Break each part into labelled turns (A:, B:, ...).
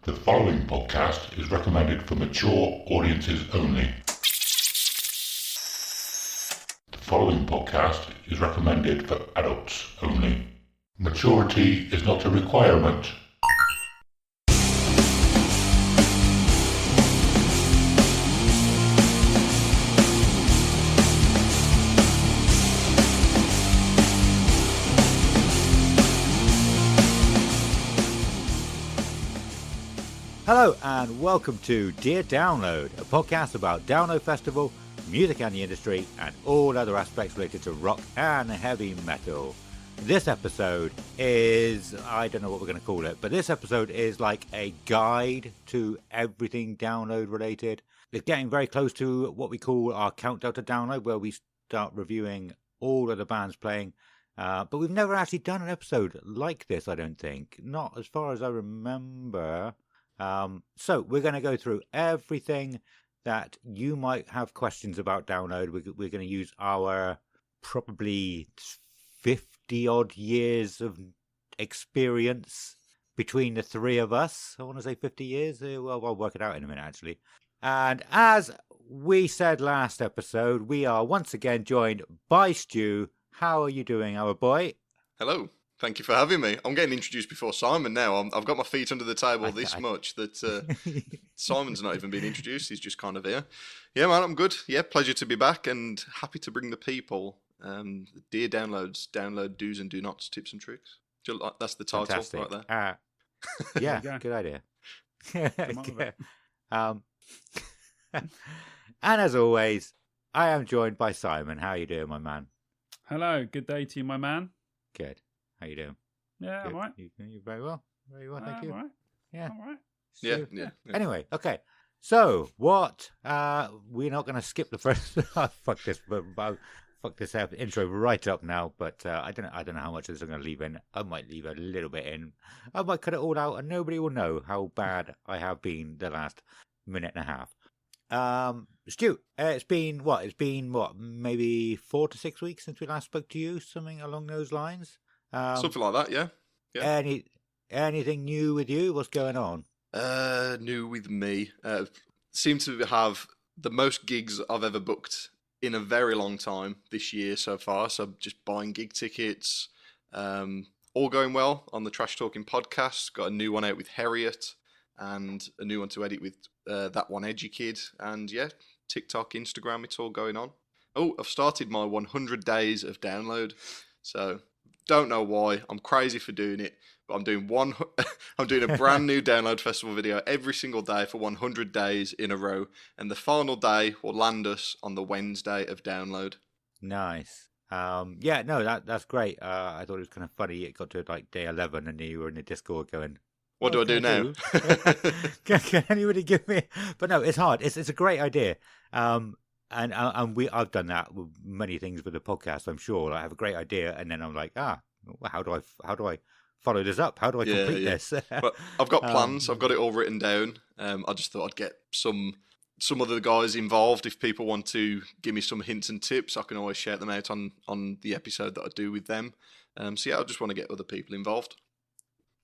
A: The following podcast is recommended for mature audiences only. The following podcast is recommended for adults only. Maturity is not a requirement.
B: Hello and welcome to Dear Download, a podcast about Download Festival, music and the industry, and all other aspects related to rock and heavy metal. This episode is, I don't know what we're going to call it, but this episode is like a guide to everything Download related. It's getting very close to what we call our countdown to Download, where we start reviewing all of the bands playing. But we've never actually done an episode like this, I don't think. Not as far as I remember. So we're going to go through everything that you might have questions about Download. We're going to use our probably 50 odd years of experience between the three of us. I want to say 50 years. Well, I'll work it out in a minute, actually. And as we said last episode, we are once again joined by Stu. How are you doing, our boy?
C: Hello. Thank you for having me. I'm getting introduced before Simon now. I've got my feet under the table this much that Simon's not even been introduced. He's just kind of here. Yeah, man, I'm good. Yeah, pleasure to be back and happy to bring the people Dear Downloads, download do's and do nots, tips and tricks. That's the title.
B: Fantastic.
C: Right there.
B: Yeah, good idea. And as always, I am joined by Simon. How are you doing, my man?
D: Hello, good day to you, my man.
B: Good. How you doing?
D: Yeah,
B: Good.
D: I'm right.
B: You very well. Very well, thank you.
D: All right.
B: Yeah.
D: All right.
B: So,
C: Yeah.
B: Anyway, okay. So what? We're not going to skip the first. Fuck this. Fuck this intro right up now. But I don't know how much of this I'm going to leave in. I might leave a little bit in. I might cut it all out, and nobody will know how bad I have been the last minute and a half. Stu, it's been what? Maybe 4 to 6 weeks since we last spoke to you. Something along those lines.
C: Something like that, yeah.
B: Anything new with you? What's going on?
C: New with me. Seem to have the most gigs I've ever booked in a very long time this year so far. So just buying gig tickets. All going well on the Trash Talking podcast. Got a new one out with Harriet and a new one to edit with That One Edgy Kid. And yeah, TikTok, Instagram, it's all going on. Oh, I've started my 100 days of download. So don't know why. I'm crazy for doing it. But I'm doing I'm doing a brand new Download Festival video every single day for 100 days in a row. And the final day will land us on the Wednesday of Download.
B: Nice. Yeah, no, that's great. I thought it was kind of funny. It got to like day 11 and you were in the Discord going,
C: What do I do now?
B: Can anybody give me? But no, it's hard. It's a great idea. And I've done that with many things with the podcast. I'm sure I have a great idea, and then I'm like, how do I follow this up? How do I complete this?
C: But I've got plans. I've got it all written down. I just thought I'd get some other guys involved. If people want to give me some hints and tips, I can always share them out on the episode that I do with them. So yeah, I just want to get other people involved.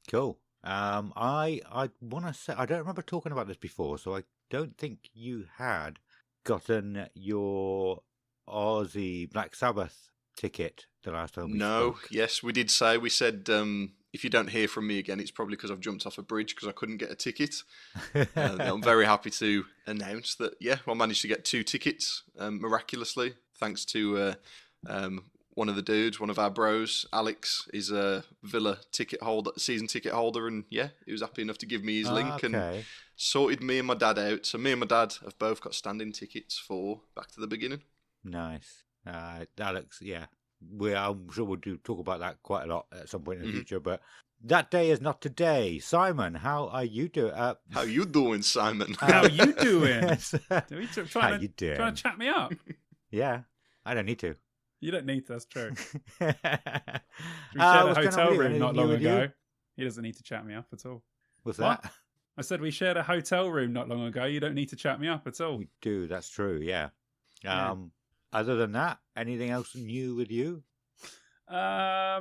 B: Cool. I want to say I don't remember talking about this before, so I don't think you had gotten your Aussie Black Sabbath ticket the last time we spoke.
C: Yes, we did say. We said if you don't hear from me again, it's probably because I've jumped off a bridge because I couldn't get a ticket. I'm very happy to announce that, yeah, I managed to get 2 tickets miraculously, thanks to one of the dudes, one of our bros, Alex, is a Villa ticket holder, season ticket holder, and yeah, he was happy enough to give me his link and sorted me and my dad out. So me and my dad have both got standing tickets for Back to the Beginning.
B: Nice. Alex, yeah. I'm sure we'll talk about that quite a lot at some point in the future, but that day is not today. Simon, how are you doing?
C: How you doing, Simon?
D: How you doing?
B: How you doing?
D: Trying to chat me up?
B: Yeah, I don't need to.
D: You don't need to, that's true. We shared
B: a
D: a hotel room not long ago.
B: You?
D: He doesn't need to chat me up at all.
B: What's that?
D: I said we shared a hotel room not long ago. You don't need to chat me up at all.
B: We do, that's true, yeah. Other than that, anything else new with you?
D: No,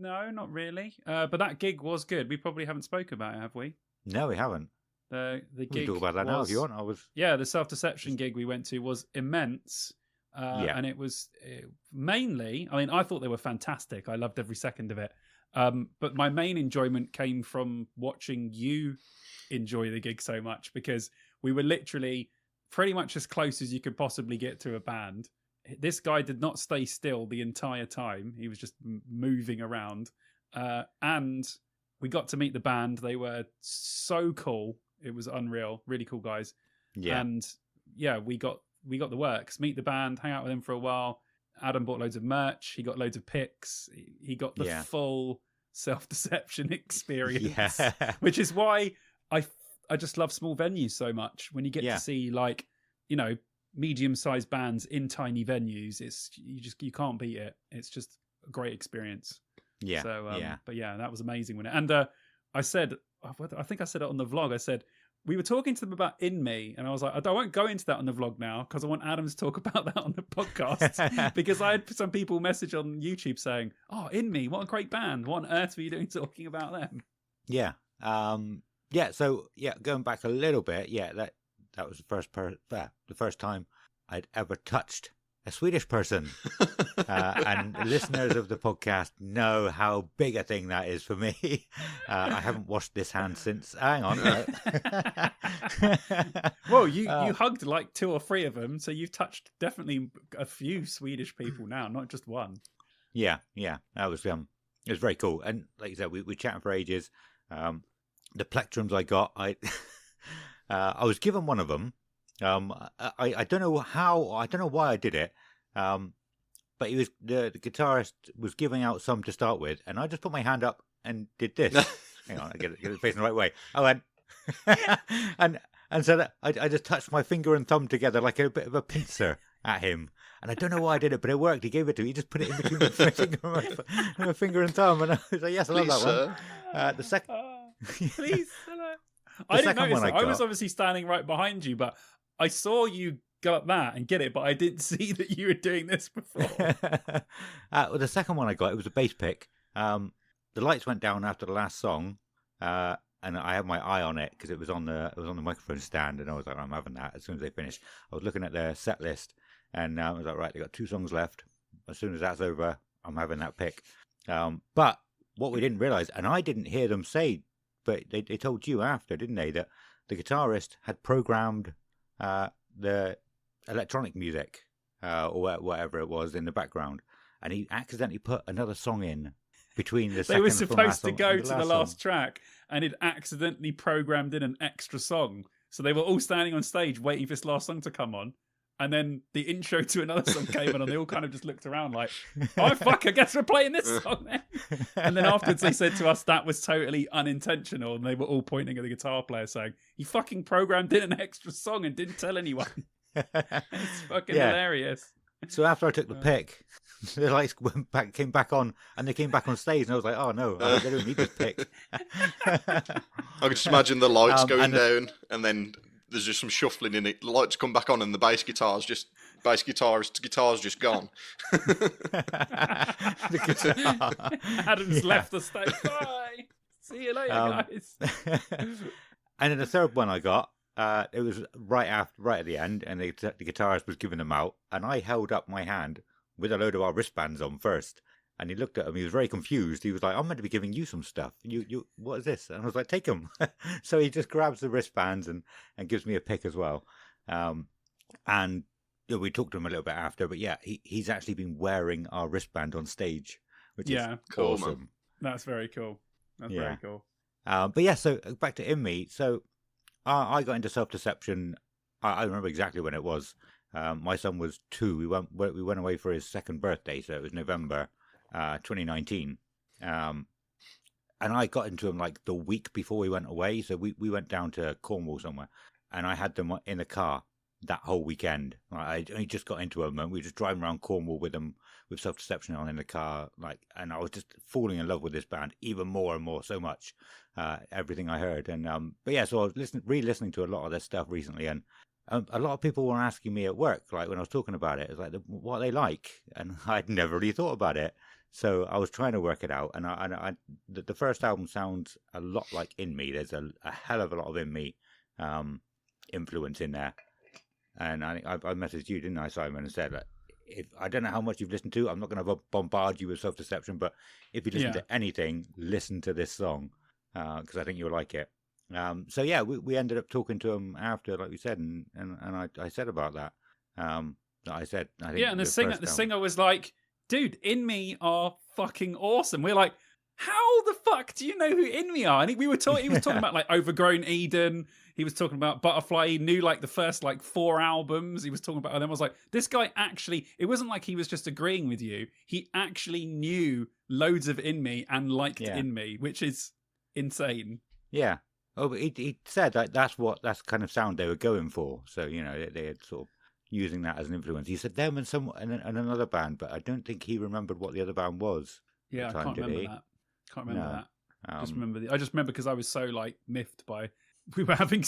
D: not really. But that gig was good. We probably haven't spoken about it, have we?
B: No, we haven't.
D: The
B: We
D: gig
B: can talk about that now if you want.
D: the self-deception gig we went to was immense.
B: Yeah.
D: And it was mainly, I mean, I thought they were fantastic. I loved every second of it. But my main enjoyment came from watching you enjoy the gig so much, because we were literally pretty much as close as you could possibly get to a band. This guy did not stay still the entire time. He was just moving around. And we got to meet the band. They were so cool. It was unreal. Really cool guys.
B: Yeah.
D: And yeah, we got the works. Meet the band, hang out with them for a while. Adam bought loads of merch. He got loads of pics. He got the full self-deception experience, which is why I just love small venues so much. When you get to see, like, you know, medium-sized bands in tiny venues, you can't beat it. It's just a great experience.
B: Yeah.
D: So but yeah, that was amazing when and I said, I think I said it on the vlog. I said, we were talking to them about In Me, and I was like, I won't go into that on the vlog now because I want Adam to talk about that on the podcast. Because I had some people message on YouTube saying, "Oh, In Me, what a great band! What on earth were you doing talking about them?"
B: Yeah. So going back a little bit, that was the first time I'd ever touched a Swedish person. And listeners of the podcast know how big a thing that is for me. I haven't washed this hand since. Hang on.
D: Well, you hugged like 2 or 3 of them, so you've touched definitely a few Swedish people now, not just one.
B: Yeah. That was it was very cool. And like you said, we chatted for ages. The plectrums I got, I was given one of them. I don't know how, I don't know why I did it. But he was the guitarist was giving out some to start with, and I just put my hand up and did this. Hang on, I get it facing the right way. I went, and so that I just touched my finger and thumb together like a bit of a pincer at him, and I don't know why I did it, but it worked. He gave it to me. He just put it in between my finger and thumb, and I was like, yes, I love that one. The second,
D: please, hello. I didn't notice that. I was obviously standing right behind you, but I saw you got that and get it, but I didn't see that you were doing this before.
B: Well, the second one I got, it was a bass pick. The lights went down after the last song, and I had my eye on it because it was on the microphone stand, and I was like, I'm having that as soon as they finished. I was looking at their set list, and I was like, right, they got 2 songs left. As soon as that's over, I'm having that pick. But what we didn't realize, and I didn't hear them say, but they told you after, didn't they, that the guitarist had programmed the electronic music or whatever it was in the background, and he accidentally put another song in between the second.
D: They were supposed to go to the last
B: song.
D: track, and it accidentally programmed in an extra song. So they were all standing on stage waiting for this last song to come on, and then the intro to another song came on, and they all kind of just looked around like, "Oh fuck, I guess we're playing this song then." And then afterwards they said to us that was totally unintentional, and they were all pointing at the guitar player saying, "He fucking programmed in an extra song and didn't tell anyone." It's fucking hilarious.
B: So after I took the pick, the lights came back on, and they came back on stage, and I was like, "Oh no, I don't need this pick."
C: I can just imagine the lights going down, and then there's just some shuffling in it. The lights come back on, and the guitar's just gone.
B: The guitar.
D: Adam's left the stage. Bye. See you later, guys.
B: And then the third one I got, it was right at the end, and the guitarist was giving them out, and I held up my hand with a load of our wristbands on first, and he looked at him. He was very confused. He was like, "I'm meant to be giving you some stuff. You, what is this?" And I was like, "Take them." So he just grabs the wristbands and gives me a pick as well. And we talked to him a little bit after, but yeah, he's actually been wearing our wristband on stage, which is
C: cool,
B: awesome.
C: man.
D: That's very cool. Very cool.
B: But yeah, so back to In Me. So I got into self-deception. I remember exactly when it was. My son was 2. We went away for his 2nd birthday, so it was November 2019. And I got into him like the week before we went away. So we went down to Cornwall somewhere, and I had them in the car that whole weekend. I only just got into them, and we were just driving around Cornwall with them, with self-deception on in the car, and I was just falling in love with this band even more and more, so much, everything I heard. And but yeah, so I was re-listening to a lot of their stuff recently, and a lot of people were asking me at work, like when I was talking about it, it's like what they like, and I'd never really thought about it. So I was trying to work it out, and the first album sounds a lot like In Me. There's a hell of a lot of In Me influence in there. And I messaged you, didn't I, Simon, and said that if I don't know how much you've listened to, I'm not going to bombard you with Self-Deception, but if you listen to anything, listen to this song because I think you'll like it. So yeah, we ended up talking to him after, like we said, and I said about that. I said, I think
D: and the singer was like, "Dude, In Me are fucking awesome." We're like, "How the fuck do you know who In Me are?" And he was talking about like Overgrown Eden. He was talking about Butterfly. He knew like the first like 4 albums. He was talking about, and then I was like, this guy actually. It wasn't like he was just agreeing with you. He actually knew loads of In Me and liked In Me, which is insane.
B: Yeah. Oh, but he said that that's kind of sound they were going for. So they had sort of using that as an influence. He said them and another band, but I don't think he remembered what the other band was.
D: Yeah, I can't remember that. I just remember because I was so like miffed by we were talking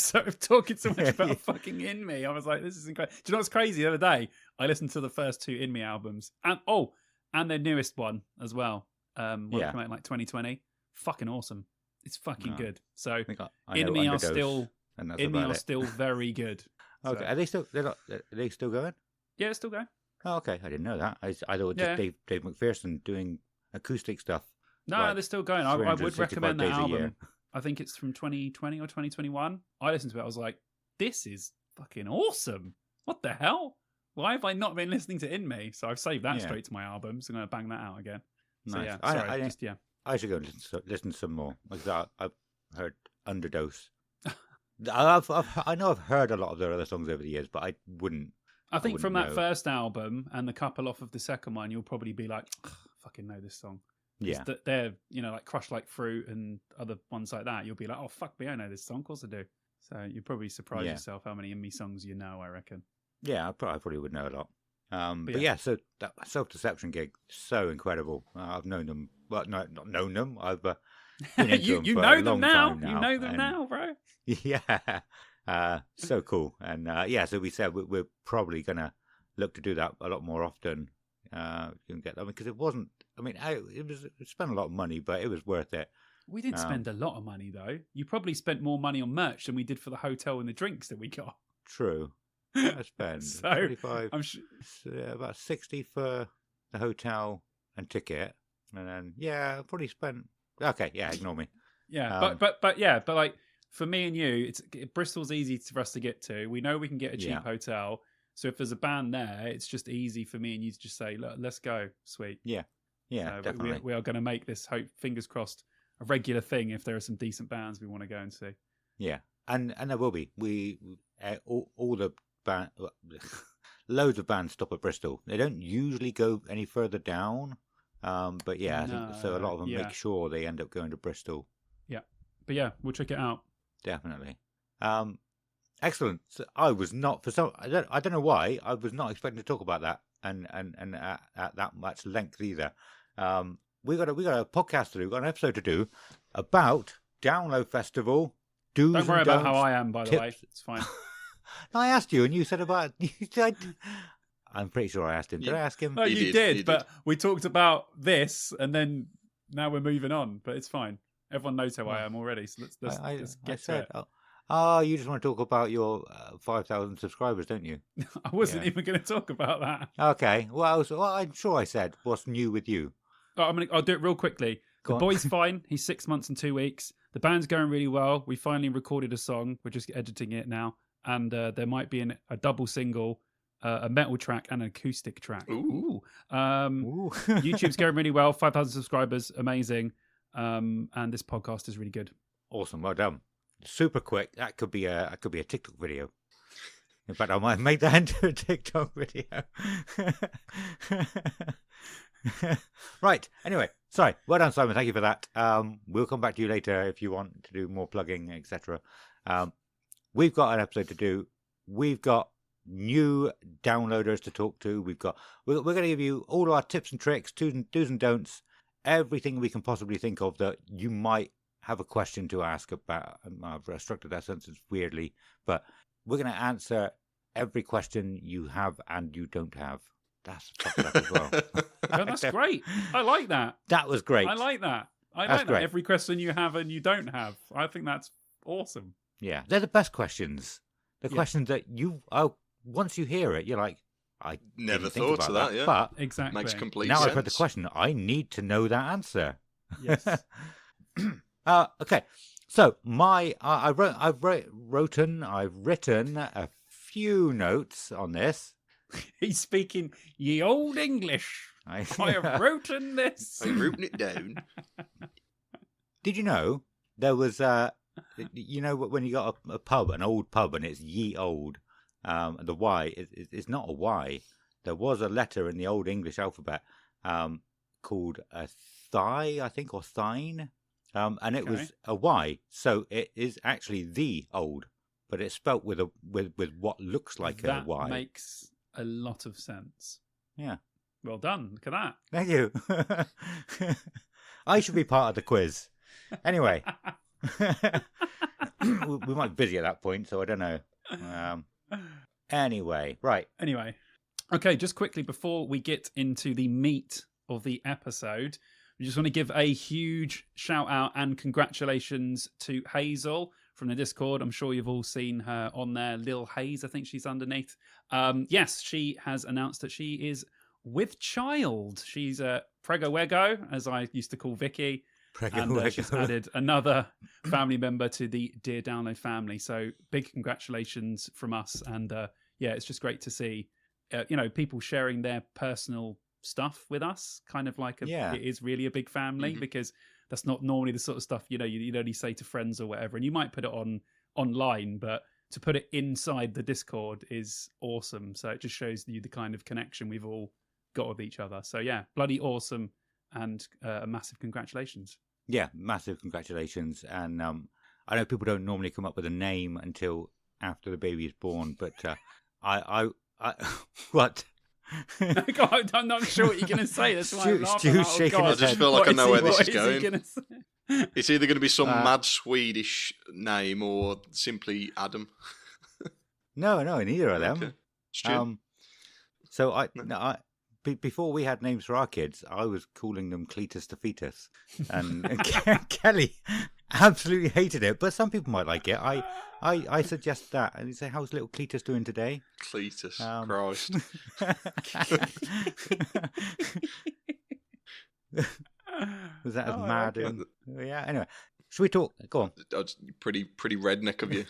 D: so much about fucking In Me. I was like, this is incredible. Do you know what's crazy? The other day, I listened to the first 2 In Me albums, and their newest one as well. One came out in like 2020. Fucking awesome. It's fucking good. So In Me are still very good.
B: Okay,
D: so.
B: Are they still going?
D: Yeah, it's still going.
B: Oh, okay. I didn't know that. I thought it was just Dave McPherson doing acoustic stuff.
D: No, they're still going. I would recommend that album. I think it's from 2020 or 2021. I listened to it. I was like, this is fucking awesome. What the hell? Why have I not been listening to In Me? So I've saved that straight to my albums. I'm going to bang that out again. So
B: nice.
D: I
B: should go listen to some more. Like I've heard Underdose. I know I've heard a lot of their other songs over the years, but I wouldn't.
D: I think from that first album and the couple off of the second one, you'll probably be like, fucking know this song.
B: Yeah.
D: They're, like Crush Like Fruit and other ones like that. You'll be like, oh, fuck me, I know this song. Of course I do. So you'll probably surprise yourself how many In Me songs you know, I reckon.
B: Yeah, I probably would know a lot. But so that Self-Deception gig, so incredible. I've known them. Well, no, not known them. I've been into them for a long time now.
D: You know them now, bro.
B: Yeah. So cool. And so we said we're probably going to look to do that a lot more often. You can get them because it wasn't. I mean, it spent a lot of money, but it was worth it.
D: We didn't spend a lot of money though. You probably spent more money on merch than we did for the hotel and the drinks that we got.
B: True. I spent
D: so
B: 25, about 60 for the hotel and ticket, and then probably spent. Okay, ignore me.
D: Yeah, but like for me and you, Bristol's easy for us to get to. We know we can get a cheap hotel. So if there's a band there, it's just easy for me and you to just say, look, let's go. Sweet.
B: Yeah, definitely.
D: We are going to make this, fingers crossed, a regular thing if there are some decent bands we want to go and see.
B: Yeah, and there will be. We all the band, loads of bands stop at Bristol. They don't usually go any further down, but I think so. A lot of them make sure they end up going to Bristol.
D: Yeah, but we'll check it out.
B: Definitely. Excellent. So I was not I don't know why I was not expecting to talk about that and at that much length either. We got a podcast to do, got an episode to do about Download Festival.
D: Don't worry about how I am, by the way. It's fine.
B: I asked you, and you said about. I'm pretty sure I asked him. Did I ask him?
D: No, you did. But we talked about this, and then now we're moving on. But it's fine. Everyone knows how I am already. So let's get to it.
B: Oh, you just want to talk about your 5,000 subscribers, don't you?
D: I wasn't even going to talk about that.
B: Okay. Well, I'm sure I said what's new with you.
D: I'll do it real quickly. The boy's fine. He's 6 months and 2 weeks. The band's going really well. We finally recorded a song. We're just editing it now. And there might be a double single, a metal track and an acoustic track.
C: Ooh.
D: YouTube's going really well. 5,000 subscribers. Amazing. And this podcast is really good.
B: Awesome. Well done. Super quick. That could be a TikTok video. In fact, I might make that into a TikTok video. Right. Anyway, sorry. Well done, Simon. Thank you for that. We'll come back to you later if you want to do more plugging, etc. We've got an episode to do. We've got new downloaders to talk to. We're going to give you all our tips and tricks, do's and don'ts, everything we can possibly think of that you might have a question to ask about. I've structured that sentence weirdly, but we're going to answer every question you have and you don't have. That's fucked up as well.
D: Oh, that's great. I like that.
B: That was great.
D: I like that. I
B: That's
D: like that.
B: great.
D: Every question you have and you don't have. I think that's awesome.
B: Yeah, they're the best questions. The
D: Yeah.
B: questions that once you hear it, you're like, I
C: Never
B: didn't think
C: thought
B: about
C: of that, yeah.
B: But
D: Exactly.
C: Makes complete
B: now
C: sense.
B: I've heard the question, I need to know that answer.
D: Yes.
B: Okay, so I've written a few notes on this.
D: He's speaking ye old English. I have written this.
C: I'm rooting it down.
B: Did you know there was when you got a pub, an old pub, and it's ye old, the Y it's not a Y. There was a letter in the old English alphabet called a thigh, I think, or thine, and it was a Y. So it is actually the old, but it's spelt with what looks like a Y.
D: That makes a lot of sense.
B: Yeah.
D: Well done. Look at that.
B: Thank you. I should be part of the quiz. Anyway, we might be busy at that point, so I don't know. Anyway, right.
D: Anyway, okay, just quickly before we get into the meat of the episode, we just want to give a huge shout out and congratulations to Hazel from the Discord. I'm sure you've all seen her on there. Lil Hayes, I think she's underneath. Yes, she has announced that she is with child. She's a Prego-Wego, as I used to call Vicky. And she's added another family member to the Dear Download family. So big congratulations from us. And yeah, it's just great to see, people sharing their personal stuff with us. Kind of like it is really a big family, because that's not normally the sort of stuff, you'd only say to friends or whatever. And you might put it online, but to put it inside the Discord is awesome. So it just shows you the kind of connection we've all got with each other. So yeah, bloody awesome. And a massive congratulations.
B: Yeah, massive congratulations. And I know people don't normally come up with a name until after the baby is born, but I what?
D: I'm not sure what you're going to say. That's why I'm laughing.
C: I just feel like I know where this is going.
D: Say?
C: It's either going to be some mad Swedish name or simply Adam.
B: No, neither of them.
C: Okay. Stu?
B: So before we had names for our kids, I was calling them Cletus to Fetus, and Kelly absolutely hated it. But some people might like it. I suggest that, and you say, "How's little Cletus doing today?"
C: Cletus, Christ.
B: Was that as mad? Yeah. Anyway, should we talk? Go on.
C: That's pretty redneck of you.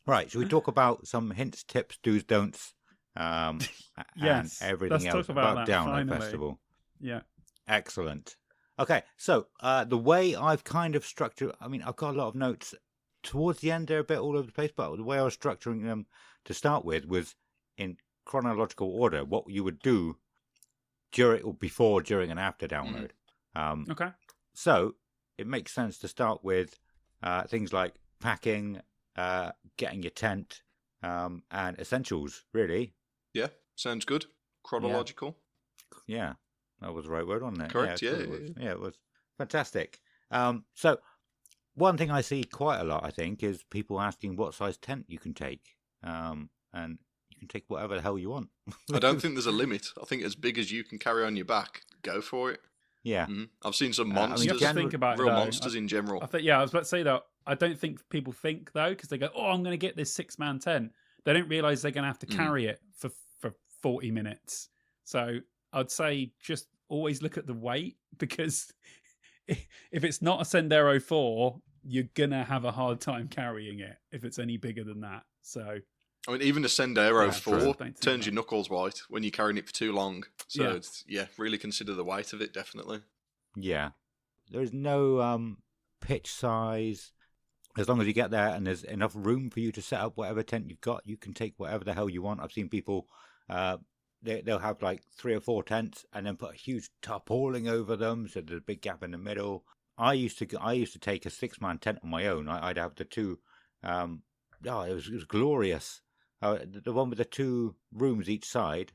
B: Right. Should we talk about some hints, tips, do's, don'ts?
D: Yes,
B: and everything
D: let's
B: else
D: talk about that,
B: Download
D: finally.
B: Festival.
D: Yeah.
B: Excellent. Okay, so the way I've kind of structured, I've got a lot of notes towards the end. They're a bit all over the place, but the way I was structuring them to start with was in chronological order. What you would do before, during, and after download.
D: Okay.
B: So it makes sense to start with things like packing, getting your tent, and essentials, really.
C: Yeah, sounds good. Chronological.
B: Yeah, that was the right word, wasn't it?
C: Correct, yeah.
B: It was fantastic. So one thing I see quite a lot, I think, is people asking what size tent you can take. And you can take whatever the hell you want.
C: I don't think there's a limit. I think as big as you can carry on your back, go for it.
B: Yeah.
C: Mm-hmm. I've seen some monsters,
D: you have to think about
C: real
D: it, though.
C: monsters in general.
D: I was about to say that. I don't think people think, though, because they go, oh, I'm going to get this 6-man tent. They don't realise they're going to have to carry it for 40 minutes. So I'd say just always look at the weight, because if it's not a Sendero 4, you're going to have a hard time carrying it if it's any bigger than that. So,
C: even a Sendero 4
D: true.
C: turns your knuckles white when you're carrying it for too long. So,
D: Yeah.
C: really consider the weight of it, definitely.
B: Yeah. There's no pitch size. As long as you get there and there's enough room for you to set up whatever tent you've got, you can take whatever the hell you want. I've seen people, they'll have like 3 or 4 tents and then put a huge tarpaulin over them, so there's a big gap in the middle. I used to take a 6-man tent on my own. I'd have the two. It was glorious. The one with the 2 rooms each side.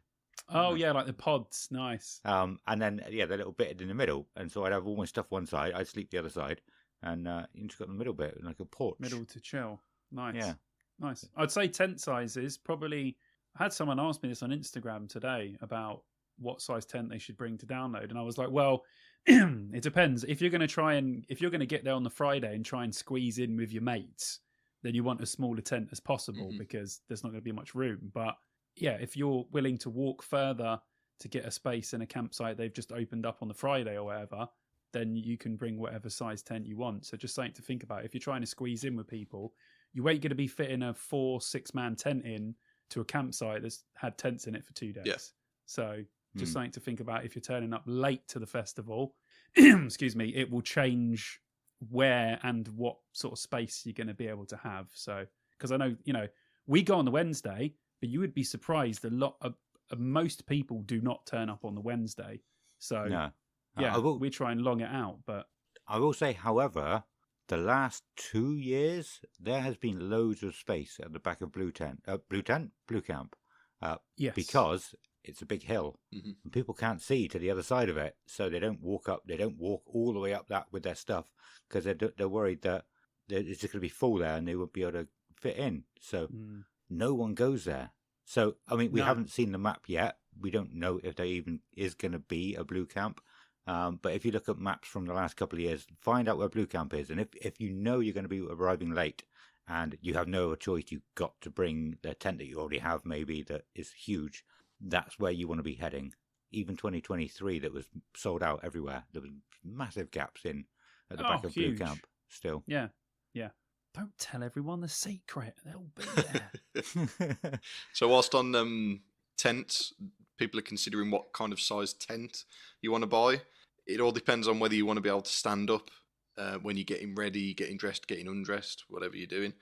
D: Oh yeah, like the pods, nice.
B: And then the little bit in the middle, and so I'd have all my stuff one side, I'd sleep the other side, and you just got the middle bit like a porch.
D: Middle to chill, nice.
B: Yeah,
D: nice. I'd say tent sizes probably I had someone ask me this on Instagram today about what size tent they should bring to download, and I was like, well, it depends. If you're going to get there on the Friday and try and squeeze in with your mates, then you want as small a tent as possible because there's not going to be much room. But yeah, if you're willing to walk further to get a space in a campsite they've just opened up on the Friday or whatever, then you can bring whatever size tent you want. So just something to think about. If you're trying to squeeze in with people, you ain't going to be fitting a 4-6 man tent in to a campsite that's had tents in it for 2 days.
C: Yeah.
D: So just something to think about. If you're turning up late to the festival, excuse me, it will change where and what sort of space you're going to be able to have. So, because I know, we go on the Wednesday, but you would be surprised most people do not turn up on the Wednesday. So, yeah, we try and long it out. But
B: I will say, however, the last 2 years, there has been loads of space at the back of Blue Camp.
D: Yes.
B: Because it's a big hill and people can't see to the other side of it. So they don't walk all the way up that with their stuff because they're worried that it's just going to be full there and they won't be able to fit in. So no one goes there. So, I mean, we haven't seen the map yet. We don't know if there even is going to be a Blue Camp. But if you look at maps from the last couple of years, find out where Blue Camp is. And if you know you're going to be arriving late and you have no choice, you've got to bring the tent that you already have, maybe, that is huge. That's where you want to be heading. Even 2023, that was sold out everywhere. There was massive gaps at the back of
D: huge.
B: Blue Camp still.
D: Yeah. Don't tell everyone the secret. They'll be there.
C: So whilst on tents, people are considering what kind of size tent you want to buy. It all depends on whether you want to be able to stand up when you're getting ready, getting dressed, getting undressed, whatever you're doing.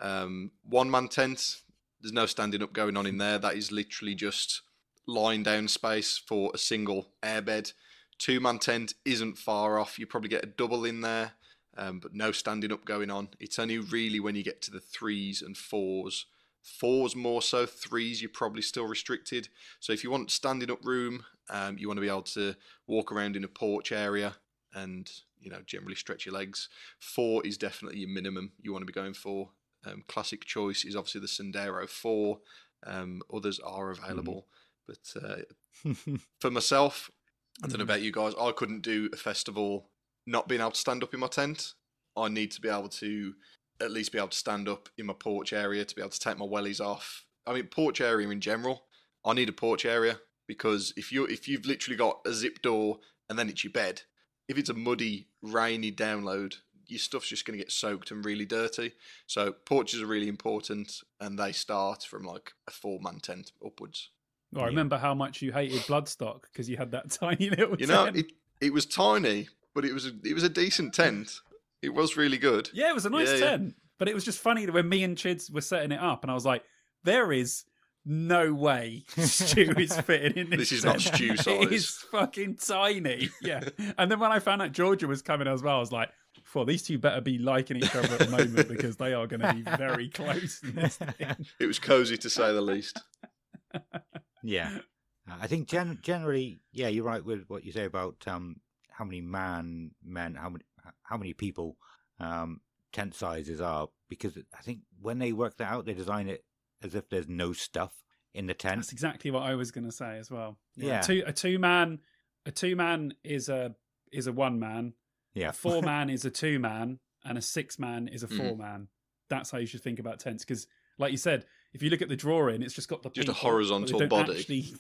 C: 1-man tent, there's no standing up going on in there. That is literally just lying down space for a single airbed. 2-man tent isn't far off. You probably get a double in there, but no standing up going on. It's only really when you get to the 3s and 4s. 4s more so, 3s you're probably still restricted. So if you want standing up room, you want to be able to walk around in a porch area and generally stretch your legs. 4 is definitely your minimum you want to be going for. Classic choice is obviously the Sendero 4. Others are available. But for myself, I don't know about you guys, I couldn't do a festival not being able to stand up in my tent. I need to be able to at least be able to stand up in my porch area, to be able to take my wellies off. I mean, porch area in general, I need a porch area because if you've literally got a zip door and then it's your bed, if it's a muddy, rainy download, your stuff's just going to get soaked and really dirty. So porches are really important, and they start from like a 4-man tent upwards.
D: I remember how much you hated Bloodstock because you had that tiny little tent.
C: It was tiny, but it was a decent tent. It was really good.
D: Yeah, it was a nice tent. But it was just funny that when me and Chids were setting it up, and I was like, there is no way Stu is fitting in this.
C: This is
D: tent.
C: not Stu size.
D: It is fucking tiny. Yeah. And then when I found out Georgia was coming as well, I was like, well, these two better be liking each other at the moment because they are going to be very close in this thing.
C: It was cozy to say the least.
B: Yeah. I think generally, yeah, you're right with what you say about how many how many people tent sizes are, because I think when they work that out, they design it as if there's no stuff in the tent.
D: That's exactly what I was going to say as well.
B: Yeah.
D: A two man is a 1-man.
B: Yeah.
D: A 4-man is a 2-man, and a 6-man is a 4-man. That's how you should think about tents, because, like you said, if you look at the drawing, it's just got the
C: just
D: people,
C: a horizontal body.
D: Actually,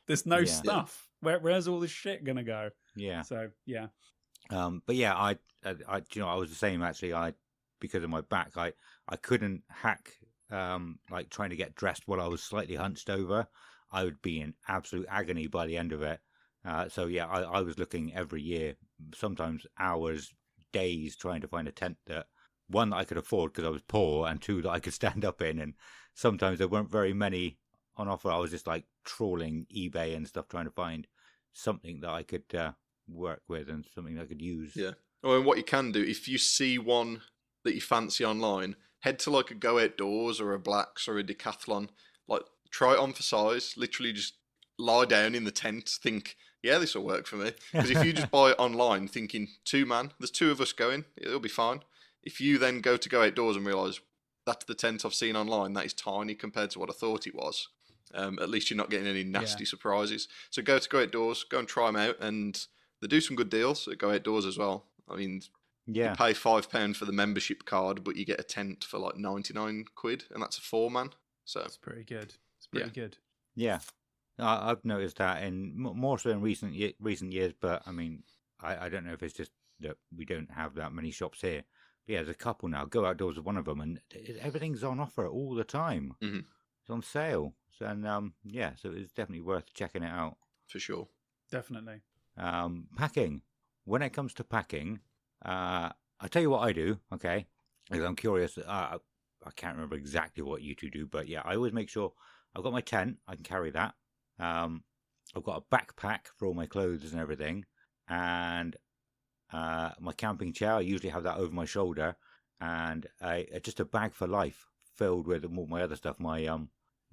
D: there's no stuff. Where's all this shit gonna go?
B: Yeah.
D: So yeah.
B: But yeah, I I was the same actually. Because of my back, I couldn't hack like trying to get dressed while I was slightly hunched over. I would be in absolute agony by the end of it. So yeah, I was looking every year, sometimes hours, days, trying to find a tent that, one, that I could afford because I was poor, and two, that I could stand up in. And sometimes there weren't very many on offer. I was just like trawling eBay and stuff, trying to find something that I could work with and something that I could use.
C: Yeah. Well, and what you can do, if you see one that you fancy online, head to like a Go Outdoors or a Blacks or a Decathlon. Like, try it on for size. Literally just lie down in the tent, think, yeah, this will work for me. Because if you just buy it online thinking, 2-man, there's 2 of us going, it'll be fine. If you then go to Go Outdoors and realise, that's the tent I've seen online, that is tiny compared to what I thought it was, At least you're not getting any nasty surprises. So go to Go Outdoors, go and try them out, and they do some good deals at Go Outdoors as well. I mean, you pay £5 for the membership card, but you get a tent for like 99 quid, and that's a 4-man. So
D: it's pretty good. It's pretty good.
B: Yeah, I've noticed that in more so in recent years. But I mean, I don't know if it's just that we don't have that many shops here. But yeah, there's a couple now. Go Outdoors is one of them, and everything's on offer all the time.
C: Mm-hmm.
B: It's on sale. So, and so it's definitely worth checking it out.
C: For sure.
D: Definitely.
B: Packing. When it comes to packing, I'll tell you what I do, okay? Because I'm curious. I can't remember exactly what you two do, but yeah, I always make sure I've got my tent. I can carry that. I've got a backpack for all my clothes and everything. And my camping chair, I usually have that over my shoulder. And just a bag for life filled with all my other stuff, my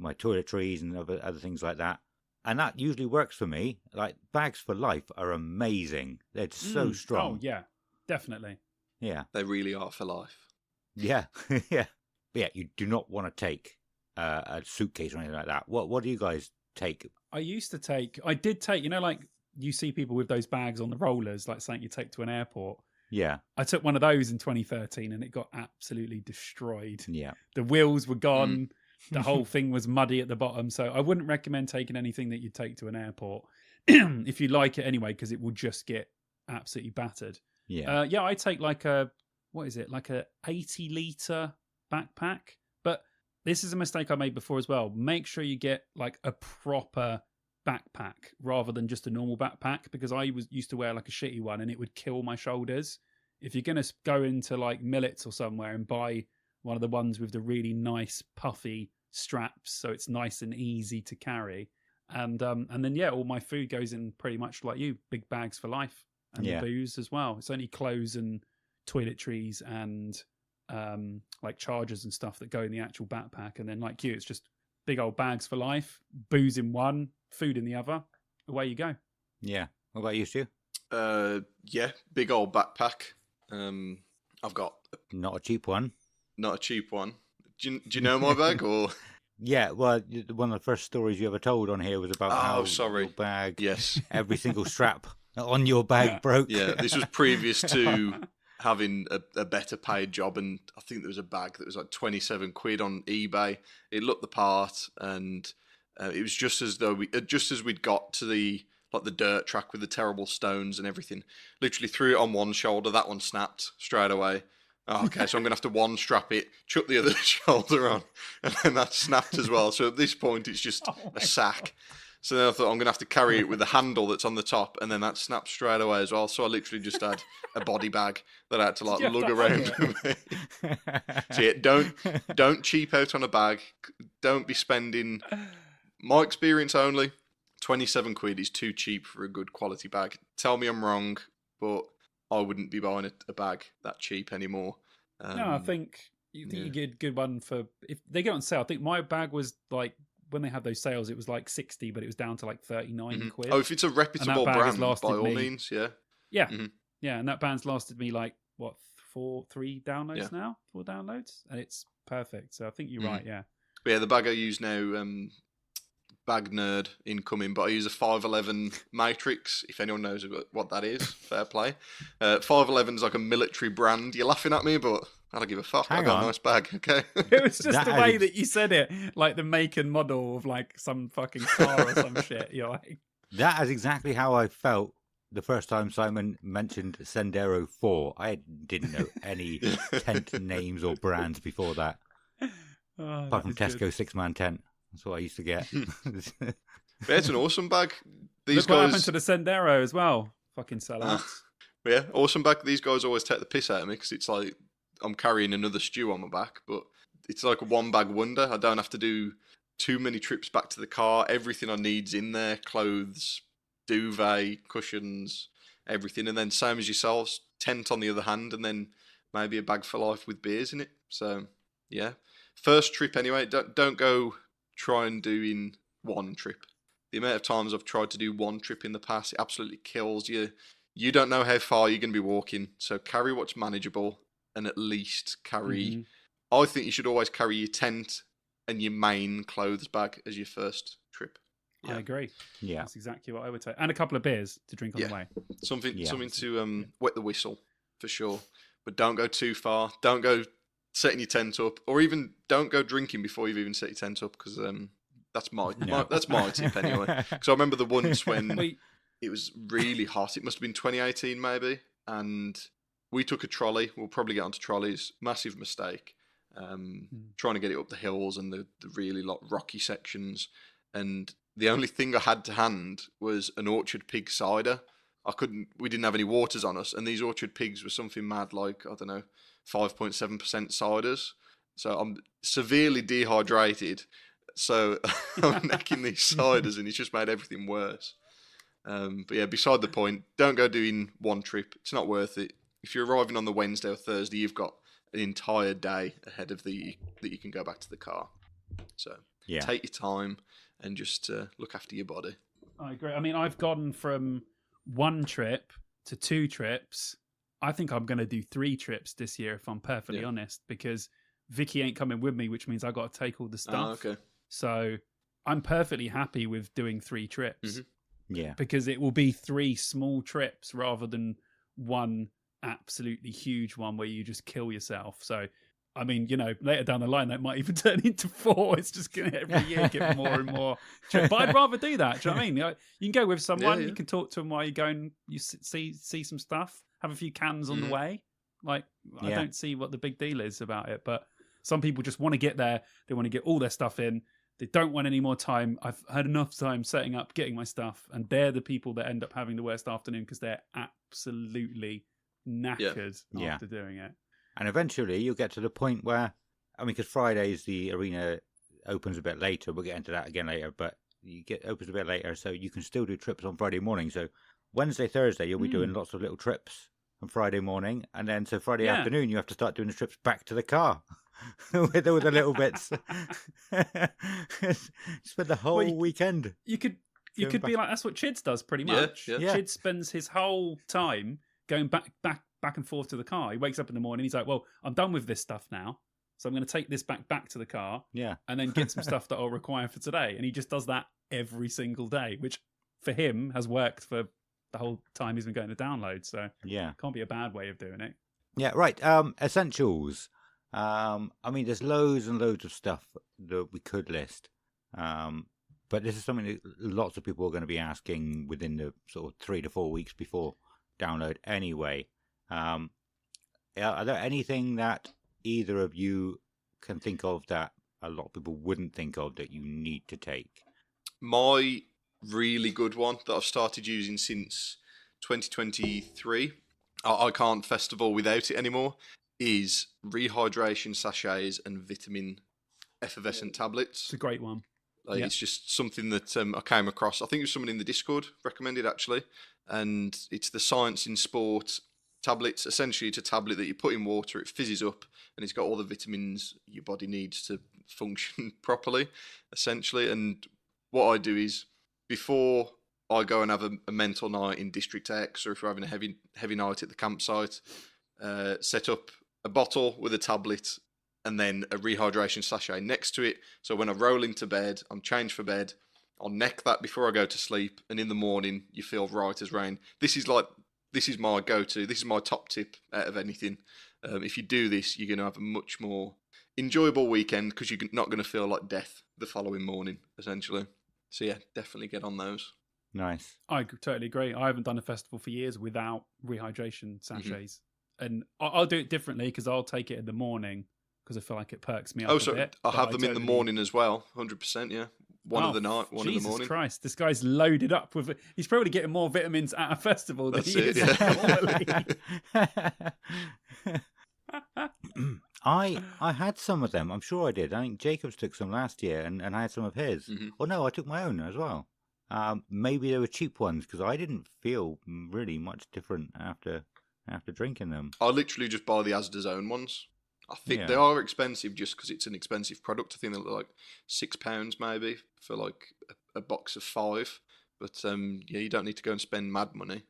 B: toiletries and other things like that. And that usually works for me. Like, bags for life are amazing. They're so strong.
D: Oh, yeah, definitely.
B: Yeah.
C: They really are for life.
B: Yeah, yeah. But yeah, you do not want to take a suitcase or anything like that. What do you guys take?
D: I did take, like you see people with those bags on the rollers, like something you take to an airport.
B: Yeah.
D: I took one of those in 2013 and it got absolutely destroyed.
B: Yeah.
D: The wheels were gone. The whole thing was muddy at the bottom. So I wouldn't recommend taking anything that you take to an airport if you like it anyway, because it will just get absolutely battered.
B: Yeah.
D: I take like a 80-litre backpack. But this is a mistake I made before as well. Make sure you get like a proper backpack rather than just a normal backpack, because I used to wear like a shitty one and it would kill my shoulders. If you're going to go into like Millets or somewhere and buy one of the ones with the really nice puffy straps, so it's nice and easy to carry, and then all my food goes in pretty much like you, big bags for life, and the booze as well. It's only clothes and toiletries and like chargers and stuff that go in the actual backpack, and then like you, it's just big old bags for life, booze in one, food in the other. Away you go.
B: Yeah. What about you, Stu?
C: Big old backpack. I've got
B: Not a cheap one.
C: Not a cheap one. Do you know my bag or?
B: Yeah, well, one of the first stories you ever told on here was about how your bag, every single strap on your bag broke.
C: Yeah, this was previous to having a better paid job, and I think there was a bag that was like 27 quid on eBay. It looked the part, and it was just as we'd got to the dirt track with the terrible stones and everything. Literally threw it on one shoulder, that one snapped straight away. Oh, okay, so I'm going to have to one strap it, chuck the other shoulder on, and then that snapped as well. So at this point, it's just a sack. God. So then I thought I'm going to have to carry it with the handle that's on the top, and then that snapped straight away as well. So I literally just had a body bag that I had to like lug around with me. So yeah, don't cheap out on a bag. Don't be spending, my experience only, 27 quid is too cheap for a good quality bag. Tell me I'm wrong, but I wouldn't be buying a bag that cheap anymore.
D: No, I think you get a good one for if they get on sale. I think my bag was like, when they had those sales, it was like 60, but it was down to like 39 quid.
C: Oh, if it's a reputable brand, by all means, yeah.
D: Yeah, yeah, and that band's lasted me like what 4 downloads now, 4 downloads, and it's perfect. So I think you're right, yeah. But
C: yeah, the bag I use now, bag nerd incoming, but I use a 511 Matrix, if anyone knows what that is. Fair play. 511 is like a military brand. You're laughing at me, but I don't give a fuck. I got a nice bag, okay?
D: It was just the way that you said it, like the make and model of like some fucking car or some shit. You're like,
B: that is exactly how I felt the first time Simon mentioned Sendero 4. I didn't know any tent names or brands before that. Apart from Tesco 6-man tent. That's what I used to get.
C: Yeah, it's an awesome bag.
D: Look what happened to the Sendero as well. Fucking sellouts.
C: Yeah, awesome bag. These guys always take the piss out of me because it's like I'm carrying another stew on my back, but it's like a one bag wonder. I don't have to do too many trips back to the car. Everything I need's in there: clothes, duvet, cushions, everything. And then same as yourselves, tent on the other hand, and then maybe a bag for life with beers in it. So yeah, first trip anyway. Don't go try and do in one trip. The amount of times I've tried to do one trip in the past, it absolutely kills you. You don't know how far you're going to be walking, so carry what's manageable and at least carry... I think you should always carry your tent and your main clothes bag as your first trip.
D: I agree.
B: Yeah.
D: That's exactly what I would say. And a couple of beers to drink on the way.
C: Something
B: Yeah.
C: to wet the whistle for sure. But don't go too far. Don't go setting your tent up, or even don't go drinking before you've even set your tent up, because that's my tip anyway. Because I remember the once when it was really hot. It must have been 2018 maybe, and we took a trolley. We'll probably get onto trolleys. Massive mistake. Trying to get it up the hills and the really rocky sections, and the only thing I had to hand was an Orchard Pig cider. We didn't have any waters on us, and these Orchard Pigs were something mad, like, I don't know, 5.7% ciders. So I'm severely dehydrated. So I'm necking these ciders, and it's just made everything worse. But yeah, beside the point, don't go doing one trip. It's not worth it. If you're arriving on the Wednesday or Thursday, you've got an entire day ahead of that you can go back to the car. So take your time and just look after your body.
D: I agree. I mean, I've gone from one trip to 2 trips. I think I'm going to do 3 trips this year, if I'm perfectly honest, because Vicky ain't coming with me, which means I got to take all the stuff.
C: Oh, okay.
D: So I'm perfectly happy with doing 3 trips.
C: Mm-hmm.
B: Yeah.
D: Because it will be 3 small trips rather than one absolutely huge one where you just kill yourself. So, I mean, later down the line, that might even turn into 4. It's just going to every year get more and more. But I'd rather do that. Do you know what I mean? You can go with someone. You can talk to them while you're going. You see some stuff. Have a few cans on the way. Like, I don't see what the big deal is about it. But some people just want to get there. They want to get all their stuff in. They don't want any more time. I've had enough time setting up, getting my stuff. And they're the people that end up having the worst afternoon because they're absolutely knackered after doing it.
B: And eventually you'll get to the point where, I mean, because Fridays the arena opens a bit later. We'll get into that again later, but opens a bit later, so you can still do trips on Friday morning. So Wednesday, Thursday, you'll be doing lots of little trips on Friday morning, and then so Friday afternoon you have to start doing the trips back to the car with all the little bits. Spend the whole weekend.
D: You could be like, that's what Chids does pretty much.
C: Yeah.
D: Chids spends his whole time going back and forth to the car. He wakes up in the morning, he's like, well, I'm done with this stuff now, so I'm going to take this back to the car, and then get some stuff that I'll require for today. And he just does that every single day, which for him has worked for the whole time he's been going to download. So can't be a bad way of doing it.
B: Yeah, right. Essentials. I mean, there's loads and loads of stuff that we could list, but this is something that lots of people are going to be asking within the sort of 3 to 4 weeks before download anyway. Are there anything that either of you can think of that a lot of people wouldn't think of that you need to take?
C: My really good one that I've started using since 2023, I can't festival without it anymore, is rehydration sachets and vitamin effervescent tablets.
D: It's a great one.
C: It's just something that I came across. I think it was someone in the Discord recommended, actually. And it's the Science in Sport tablets. Essentially, it's a tablet that you put in water, it fizzes up, and it's got all the vitamins your body needs to function properly, essentially. And what I do is, before I go and have a mental night in District X, or if we're having a heavy night at the campsite, set up a bottle with a tablet and then a rehydration sachet next to it. So when I roll into bed, I'm changed for bed, I'll neck that before I go to sleep, and in the morning you feel right as rain. This is my go-to. This is my top tip out of anything. If you do this, you're going to have a much more enjoyable weekend because you're not going to feel like death the following morning, essentially. So yeah, definitely get on those.
B: Nice.
D: I totally agree. I haven't done a festival for years without rehydration sachets. And I'll do it differently because I'll take it in the morning because I feel like it perks me up a bit.
C: I'll have them in the morning as well, 100%, yeah. One of the night, one in the morning.
D: Jesus Christ, this guy's loaded up with it. He's probably getting more vitamins at a festival than he is normally.
B: I had some of them. I'm sure I did. I think Jacobs took some last year, and I had some of his. Oh no, I took my own as well. Maybe they were cheap ones because I didn't feel really much different after drinking them.
C: I literally just buy the Asda's own ones. I think they are expensive just because it's an expensive product. I think they're like £6 maybe for like a box of 5. But you don't need to go and spend mad money.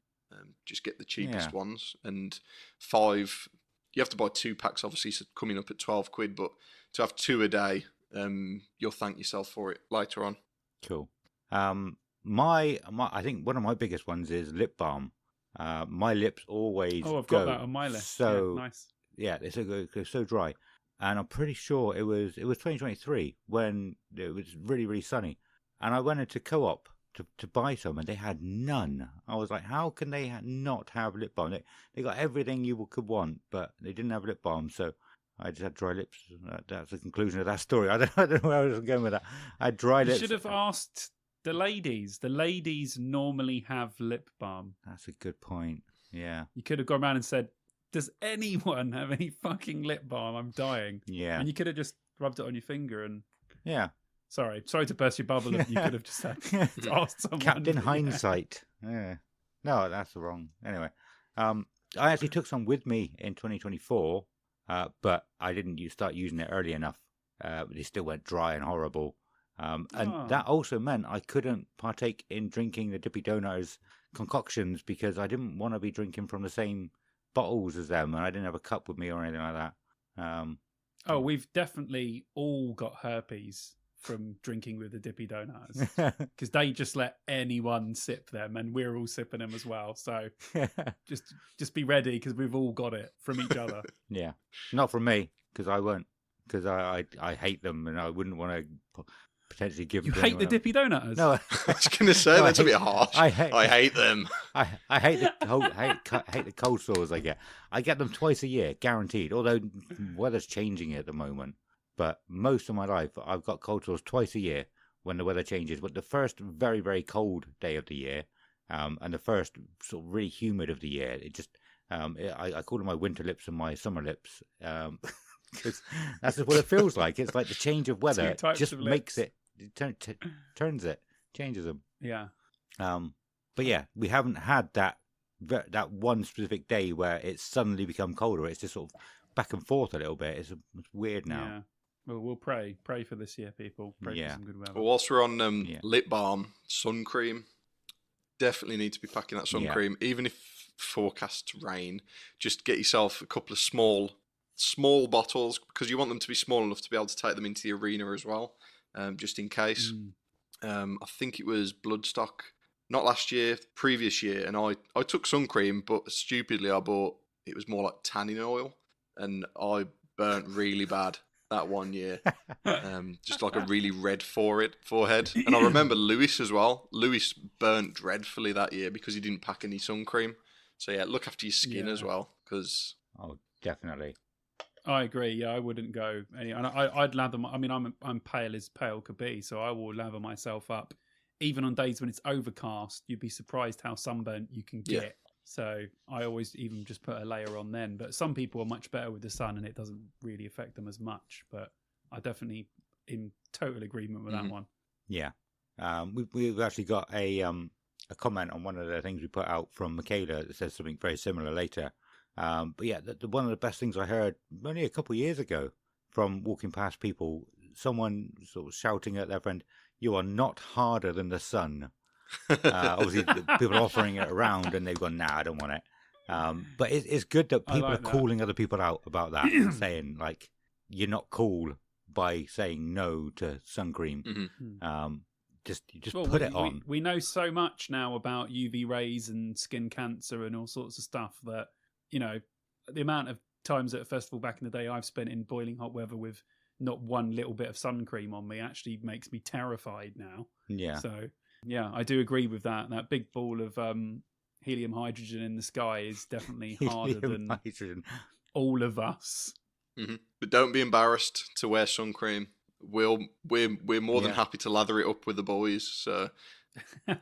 C: Just get the cheapest ones. And 5, you have to buy 2 packs obviously, so coming up at £12. But to have 2 a day you'll thank yourself for it later on.
B: Cool. My I think one of my biggest ones is lip balm. My lips always
D: I've
B: go
D: got that on my list.
B: so
D: Yeah, nice.
B: yeah, they go so dry, and I'm pretty sure it was 2023 when it was really really sunny, and I went into Co-op to buy some, and they had none. I was like, how can they not have lip balm? They got everything you could want, but they didn't have lip balm, so I just had dry lips. That's the conclusion of that story. I don't know where I was going with that. I had dry lips.
D: You should have asked the ladies. The ladies normally have lip balm.
B: That's a good point. Yeah.
D: You could have gone around and said, does anyone have any fucking lip balm? I'm dying.
B: Yeah.
D: And you could have just rubbed it on your finger and...
B: Yeah.
D: Sorry to burst your bubble. You could have just asked someone.
B: Captain Hindsight. Yeah. No, that's the wrong. Anyway, I actually took some with me in 2024, but I didn't start using it early enough. They still went dry and horrible. And that also meant I couldn't partake in drinking the Dippy Donuts concoctions because I didn't want to be drinking from the same bottles as them, and I didn't have a cup with me or anything like that.
D: We've definitely all got herpes from drinking with the Dippy Donuts because they just let anyone sip them, and we're all sipping them as well. So just be ready because we've all got it from each other.
B: Yeah, not from me because I won't, because I hate them and I wouldn't want to potentially give.
D: You
B: them
D: hate the Dippy Donuts?
B: No,
C: I was going to say that's a bit harsh. I hate them.
B: I hate the cold sores I get. I get them twice a year, guaranteed. Although weather's changing at the moment. But most of my life, I've got cold sores twice a year when the weather changes. But the first very, very cold day of the year, and the first sort of really humid of the year, it just, I call them my winter lips and my summer lips, because that's just what it feels like. It's like the change of weather just makes it, turns it, changes them.
D: Yeah.
B: But yeah, we haven't had that one specific day where it's suddenly become colder. It's just sort of back and forth a little bit. It's weird now.
D: Yeah. Well, we'll pray for this year, people. Pray for some good weather.
C: Well, whilst we're on lip balm, sun cream, definitely need to be packing that sun cream. Even if forecast rain, just get yourself a couple of small bottles because you want them to be small enough to be able to take them into the arena as well, just in case. I think it was Bloodstock, not last year, previous year, and I took sun cream, but stupidly I bought, it was more like tanning oil, and I burnt really bad that one year, just like a really red forehead. And I remember Lewis as well. Lewis burnt dreadfully that year because he didn't pack any sun cream. So yeah, look after your skin as well, because
B: definitely.
D: I agree. Yeah, I wouldn't go any. And I'd lather. I mean, I'm pale as pale could be, so I will lather myself up, even on days when it's overcast. You'd be surprised how sunburnt you can get. So I always even just put a layer on then. But some people are much better with the sun and it doesn't really affect them as much. But I definitely in total agreement with that one. Yeah.
B: We've actually got a comment on one of the things we put out from Michaela that says something very similar later. But yeah, one of the best things I heard only a couple of years ago from walking past people, someone sort of shouting at their friend, "You are not harder than the sun." Obviously, people are offering it around, and they've gone, "Nah, I don't want it." But it's good that people are calling other people out about that, and saying like, "You're not cool by saying no to sun cream." Just put it on.
D: We know so much now about UV rays and skin cancer and all sorts of stuff that, you know, the amount of times at a festival back in the day I've spent in boiling hot weather with not one little bit of sun cream on me actually makes me terrified now.
B: Yeah.
D: So. Yeah, I do agree with that. That big ball of helium hydrogen in the sky is definitely harder than all of us.
C: But don't be embarrassed to wear sun cream. We're more than happy to lather it up with the boys. So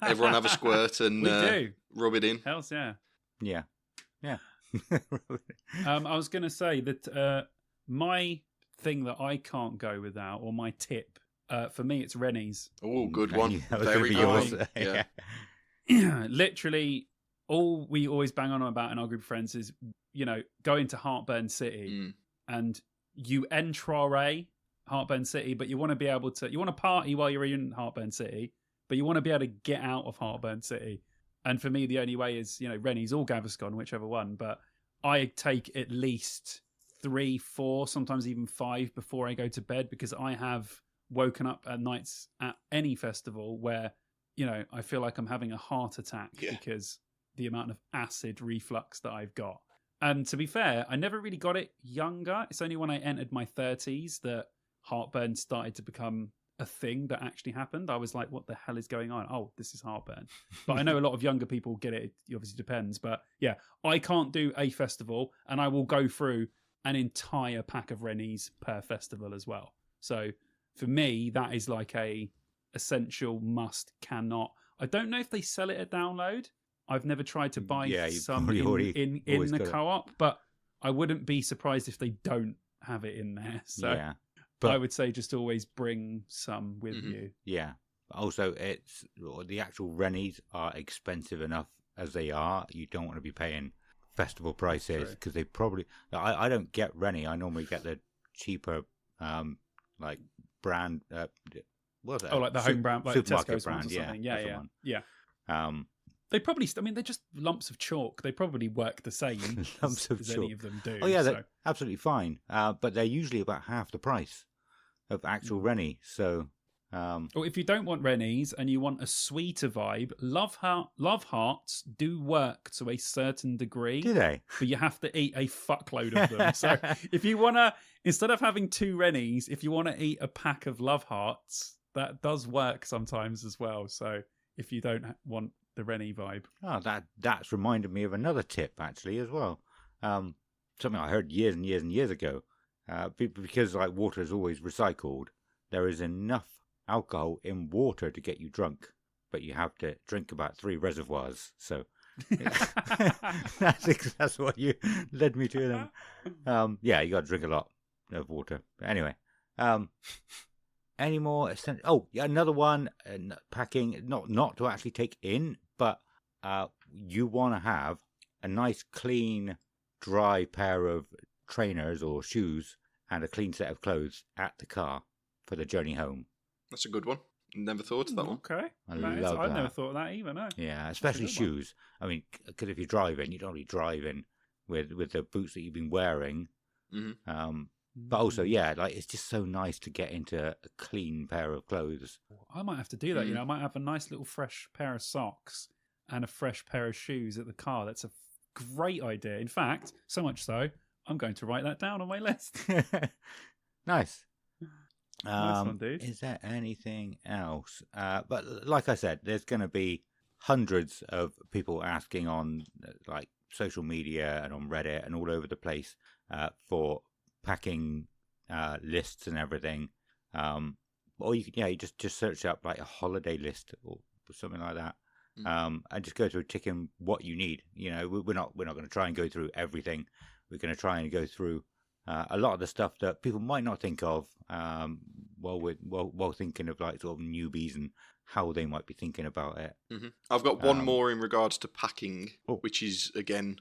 C: everyone have a squirt and rub it in.
D: Hells yeah.
B: Yeah. Yeah.
D: I was going to say that my thing that I can't go without, or my tip, for me, it's Rennie's.
C: Oh, good one.
B: Very good.
D: Yeah. Literally, all we always bang on about in our group of friends is, you know, going to Heartburn City and you enter Heartburn City, but you want to be able to, you want to party while you're in Heartburn City, but you want to be able to get out of Heartburn City. And for me, the only way is, you know, Rennie's or Gaviscon, whichever one. But I take at least 3, 4, sometimes even 5 before I go to bed, because I have woken up at nights at any festival where, I feel like I'm having a heart attack because the amount of acid reflux that I've got. And to be fair, I never really got it younger. It's only when I entered my 30s that heartburn started to become a thing that actually happened. I was like, what the hell is going on? Oh, this is heartburn. But I know a lot of younger people get it. It obviously depends. But yeah, I can't do a festival, and I will go through an entire pack of Rennies per festival as well. So for me, that is like a essential must, cannot. I don't know if they sell it at download. I've never tried to buy some in the co-op, but I wouldn't be surprised if they don't have it in there. So
B: yeah. But
D: I would say just always bring some with you.
B: Yeah. Also, the actual Rennies are expensive enough as they are. You don't want to be paying festival prices because they probably. I don't get Rennie. I normally get the cheaper, like brand. What's it?
D: Oh, like the home brand, like
B: supermarket
D: Tesco's
B: brand.
D: Or something.
B: Yeah.
D: They probably. They're just lumps of chalk. They probably work the same as any of them do.
B: Oh yeah, they're absolutely fine. But they're usually about half the price of actual Rennie. So,
D: or if you don't want Rennies and you want a sweeter vibe, love hearts do work to a certain degree.
B: Do they?
D: But you have to eat a fuckload of them. So if you want to, instead of having 2 Rennies, if you want to eat a pack of love hearts, that does work sometimes as well. So if you don't want the Rennie vibe.
B: Oh, that's reminded me of another tip actually as well. Something I heard years and years and years ago. Because like water is always recycled, there is enough alcohol in water to get you drunk, but you have to drink about 3 reservoirs. So that's what you led me to. Then, yeah, you got to drink a lot of water. But anyway, any more? Oh, yeah, another one. Packing, not to actually take in, but you want to have a nice, clean, dry pair of trainers or shoes and a clean set of clothes at the car for the journey home.
C: That's a good one. Never thought of that one.
D: Okay.
B: I love
D: I've
B: that.
D: never thought of that either, no.
B: Yeah, especially shoes. I mean, because if you're driving, you don't really drive in with the boots that you've been wearing.
C: Mm-hmm.
B: But also, yeah, like it's just so nice to get into a clean pair of clothes.
D: I might have to do that. I might have a nice little fresh pair of socks and a fresh pair of shoes at the car. That's a great idea. In fact, so much so, I'm going to write that down on my list.
B: Nice.
D: Nice one, dude.
B: Is there anything else? But like I said, there's going to be hundreds of people asking on like social media and on Reddit and all over the place for packing lists and everything. Or you can, you just search up like a holiday list or something like that. And just go through ticking what you need. We're not going to try and go through everything. We're going to try and go through a lot of the stuff that people might not think of while thinking of like sort of newbies and how they might be thinking about it.
C: Mm-hmm. I've got one more in regards to packing, which is again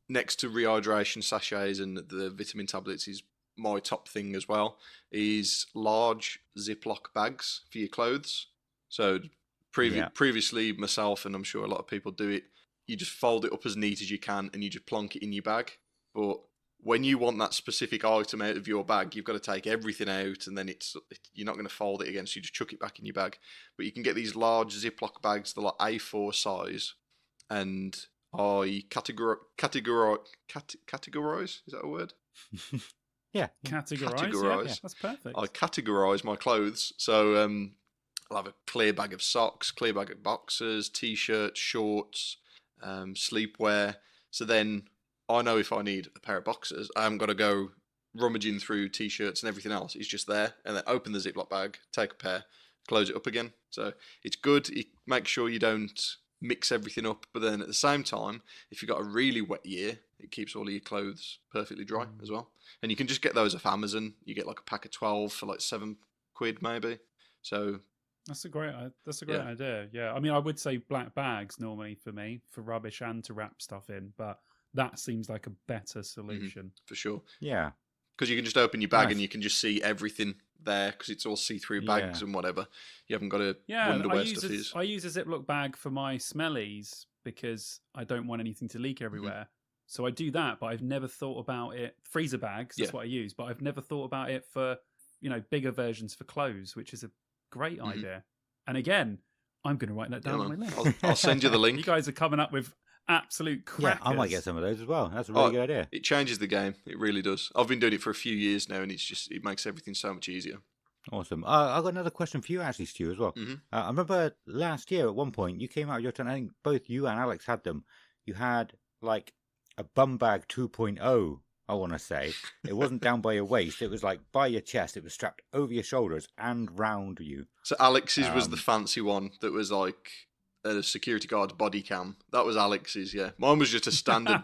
C: next to rehydration sachets and the vitamin tablets is my top thing as well. Is large Ziploc bags for your clothes. So previously myself, and I'm sure a lot of people do it, you just fold it up as neat as you can and you just plonk it in your bag. But when you want that specific item out of your bag, you've got to take everything out, and then you're not going to fold it again, so you just chuck it back in your bag. But you can get these large Ziploc bags, they're like A4 size, and I categorize. Is that a word?
B: Yeah,
D: categorize. Yeah, that's perfect.
C: I categorize my clothes, so I'll have a clear bag of socks, clear bag of boxers, t-shirts, shorts, sleepwear. So then I know if I need a pair of boxers, I haven't got to go rummaging through t-shirts and everything else. It's just there, and then open the Ziploc bag, take a pair, close it up again. So it's good. It makes sure you don't mix everything up, but then at the same time, if you've got a really wet year, it keeps all of your clothes perfectly dry as well. And you can just get those off Amazon. You get like a pack of 12 for like £7 maybe. So
D: that's a great idea. Yeah, I mean, I would say black bags normally for me for rubbish and to wrap stuff in, but that seems like a better solution
C: for sure.
B: Yeah,
C: because you can just open your bag and you can just see everything there because it's all see-through bags and whatever. You haven't got to wonder where stuff is.
D: I use a Ziploc bag for my smellies because I don't want anything to leak everywhere. So I do that, but I've never thought about it. Freezer bags, that's what I use, but I've never thought about it for, bigger versions for clothes, which is a great idea. And again, I'm going to write that down on my list.
C: I'll send you the link.
D: You guys are coming up with absolute crackers.
B: Yeah, I might get some of those as well. That's a really good idea.
C: It changes the game. It really does. I've been doing it for a few years now, and it makes everything so much easier.
B: Awesome. I've got another question for you, actually, Stu, as well.
C: Mm-hmm.
B: I remember last year at one point, you came out of your turn. I think both you and Alex had them. You had like a bum bag 2.0, I want to say. It wasn't down by your waist. It was like by your chest. It was strapped over your shoulders and round you.
C: So Alex's was the fancy one that was like a security guard's body cam. That was Alex's, yeah. Mine was just a standard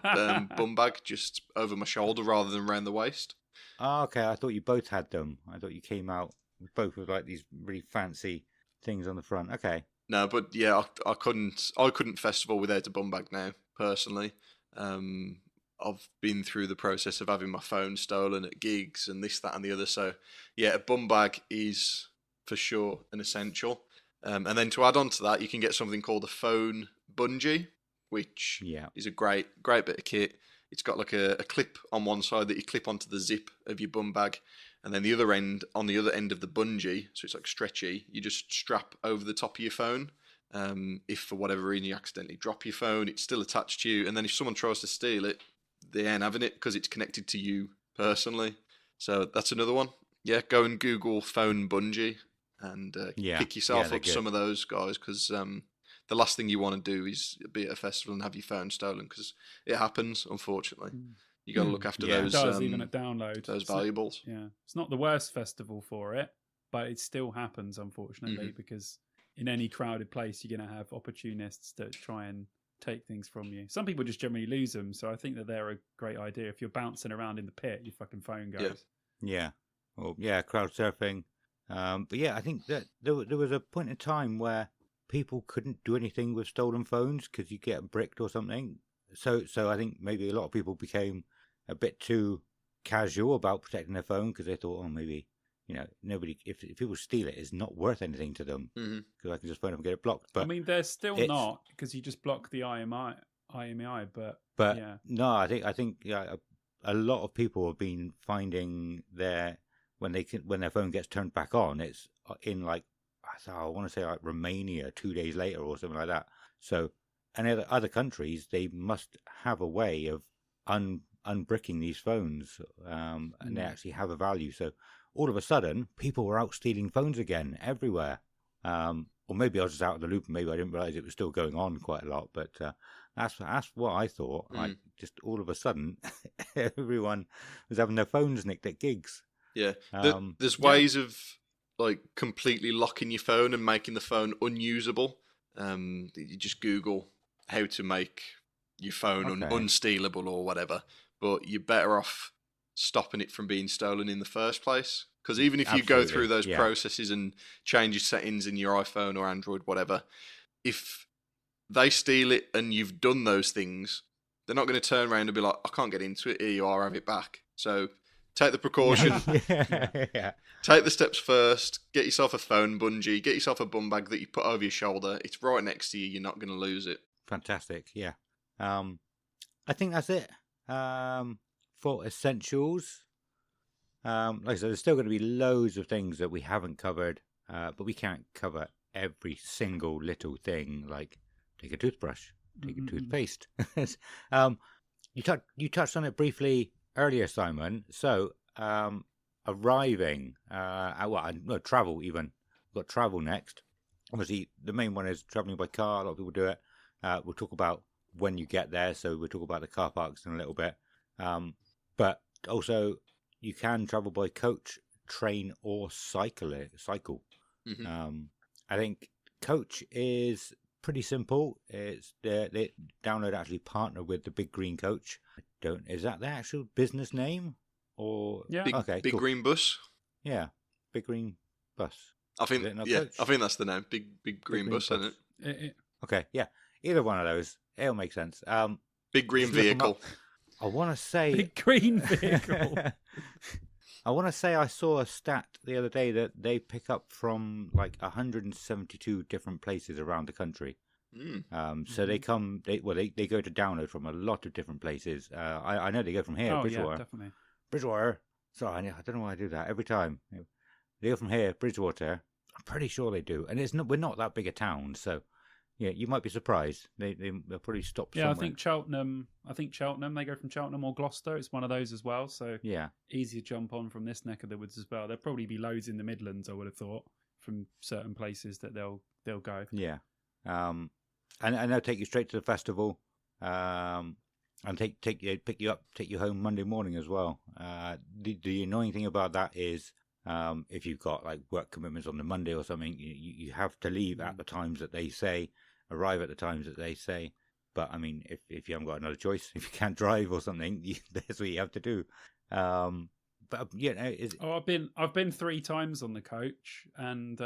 C: bum bag, just over my shoulder rather than around the waist.
B: Oh, okay. I thought you both had them. I thought you came out both with like these really fancy things on the front. Okay.
C: No, but yeah, I couldn't festival without a bum bag now, personally. I've been through the process of having my phone stolen at gigs and this, that, and the other. So yeah, a bum bag is for sure an essential. And then to add on to that, you can get something called a phone bungee, which is a great bit of kit. It's got like a clip on one side that you clip onto the zip of your bum bag. And then on the other end of the bungee, so it's like stretchy, you just strap over the top of your phone. If for whatever reason you accidentally drop your phone, it's still attached to you. And then if someone tries to steal it, they ain't having it because it's connected to you personally. So that's another one. Yeah, go and Google phone bungee and pick yourself up some of those guys, because the last thing you want to do is be at a festival and have your phone stolen, because it happens, unfortunately. You got to look after those. It does,
D: even at Download.
C: Those valuables.
D: It's not the worst festival for it, but it still happens, unfortunately, because in any crowded place, you're going to have opportunists that try and take things from you. Some people just generally lose them, so I think that they're a great idea. If you're bouncing around in the pit, your fucking phone goes.
B: Yeah. Well, crowd surfing. But yeah, I think that there was a point in time where people couldn't do anything with stolen phones because you get bricked or something. So I think maybe a lot of people became a bit too casual about protecting their phone because they thought, maybe, nobody, if people steal it, it's not worth anything to them because I can just phone them and get it blocked. But
D: I mean, they're still not, because you just block the IMEI. But yeah.
B: No, I think a lot of people have been finding when their phone gets turned back on, it's in like, I want to say like Romania 2 days later or something like that. So, and other countries, they must have a way of unbricking these phones, and they actually have a value. So all of a sudden, people were out stealing phones again everywhere. Or maybe I was just out of the loop and maybe I didn't realize it was still going on quite a lot. But that's what I thought. Like, just all of a sudden, everyone was having their phones nicked at gigs.
C: Yeah, there's ways of like completely locking your phone and making the phone unusable. You just Google how to make your phone unstealable or whatever, but you're better off stopping it from being stolen in the first place. Because even if you go through those processes and change your settings in your iPhone or Android, whatever, if they steal it and you've done those things, they're not going to turn around and be like, I can't get into it, here you are, have it back. So take the precaution. Take the steps first. Get yourself a phone bungee. Get yourself a bum bag that you put over your shoulder. It's right next to you. You're not going to lose it.
B: Fantastic. Yeah. I think that's it for essentials. Like I said, there's still going to be loads of things that we haven't covered, but we can't cover every single little thing. Like take a toothbrush, take a toothpaste. You touched on it briefly earlier, Simon. So arriving, travel even. We've got travel next. Obviously, the main one is traveling by car. A lot of people do it. We'll talk about when you get there. So we'll talk about the car parks in a little bit. But also, you can travel by coach, train, or cycle. I think coach is pretty simple. It's they Download actually partner with the Big Green Coach. Is that the actual business name? Or
C: Big Green Bus.
B: Yeah, Big Green Bus.
C: I think I think that's the name. Big Green Bus, isn't it?
B: Okay, yeah. Either one of those, it'll make sense.
C: Big Green Vehicle.
B: I want to say
D: Big Green Vehicle.
B: I want to say I saw a stat the other day that they pick up from like 172 different places around the country. So they come. They go to download from a lot of different places. I know they go from here,
D: Oh
B: Bridgewater.
D: yeah, definitely.
B: Bridgewater. Sorry, I don't know why I do that every time. They go from here, Bridgewater. I'm pretty sure they do, and it's not. We're not that big a town, so yeah, you might be surprised. They'll probably stop.
D: Yeah,
B: somewhere.
D: I think Cheltenham. They go from Cheltenham or Gloucester. It's one of those as well. So
B: Yeah,
D: easy to jump on from this neck of the woods as well. There'll probably be loads in the Midlands. I would have thought from certain places that they'll go.
B: yeah. And they'll take you straight to the festival. And pick you up, take you home Monday morning as well. The annoying thing about that is, if you've got like work commitments on the Monday or something, you have to leave at the times that they say, arrive at the times that they say. But I mean, if you haven't got another choice, if you can't drive or something, that's what you have to do. But you know,
D: I've been 3 times on the coach, and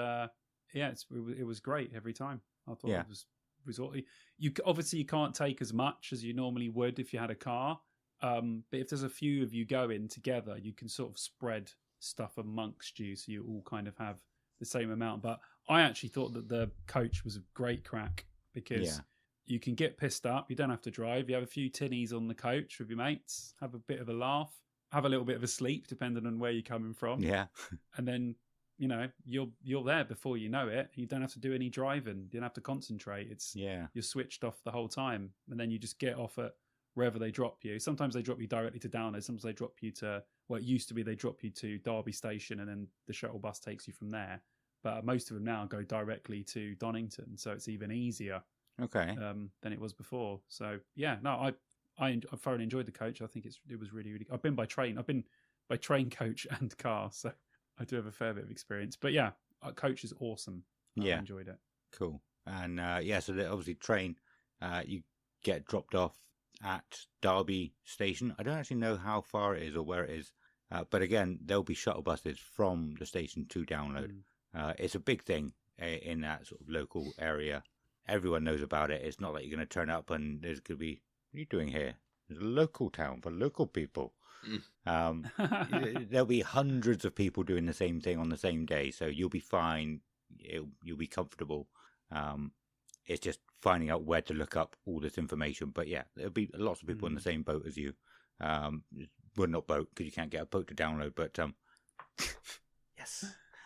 D: it was great every time. I thought it was resort. You obviously you can't take as much as you normally would if you had a car. But if there's a few of you going together, you can sort of spread stuff amongst you, so you all kind of have the same amount. But I actually thought that the coach was a great crack because you can get pissed up. You don't have to drive. You have a few tinnies on the coach with your mates, have a bit of a laugh, have a little bit of a sleep, depending on where you're coming from.
B: Yeah.
D: And then, you know, you're there before you know it. You don't have to do any driving. You don't have to concentrate. You're switched off the whole time. And then you just get off at wherever they drop you. Sometimes they drop you directly to Download. Sometimes they drop you to, well, it used to be they drop you to Derby Station and then the shuttle bus takes you from there. But most of them now go directly to Donington. So it's even easier than it was before. So, yeah, no, I thoroughly enjoyed the coach. I think it was really, really. I've been by train. I've been by train, coach, and car. So I do have a fair bit of experience. But yeah, coach is awesome. I enjoyed it.
B: Cool. And so they obviously train. You get dropped off at Derby Station. I don't actually know how far it is or where it is. But again, there'll be shuttle buses from the station to Download. It's a big thing in that sort of local area. Everyone knows about it. It's not like you're going to turn up and there's going to be, what are you doing here? It's a local town for local people. There'll be hundreds of people doing the same thing on the same day, so you'll be fine. You'll be comfortable. It's just finding out where to look up all this information. But yeah, there'll be lots of people in the same boat as you. Well, not boat because you can't get a boat to Download, but yes.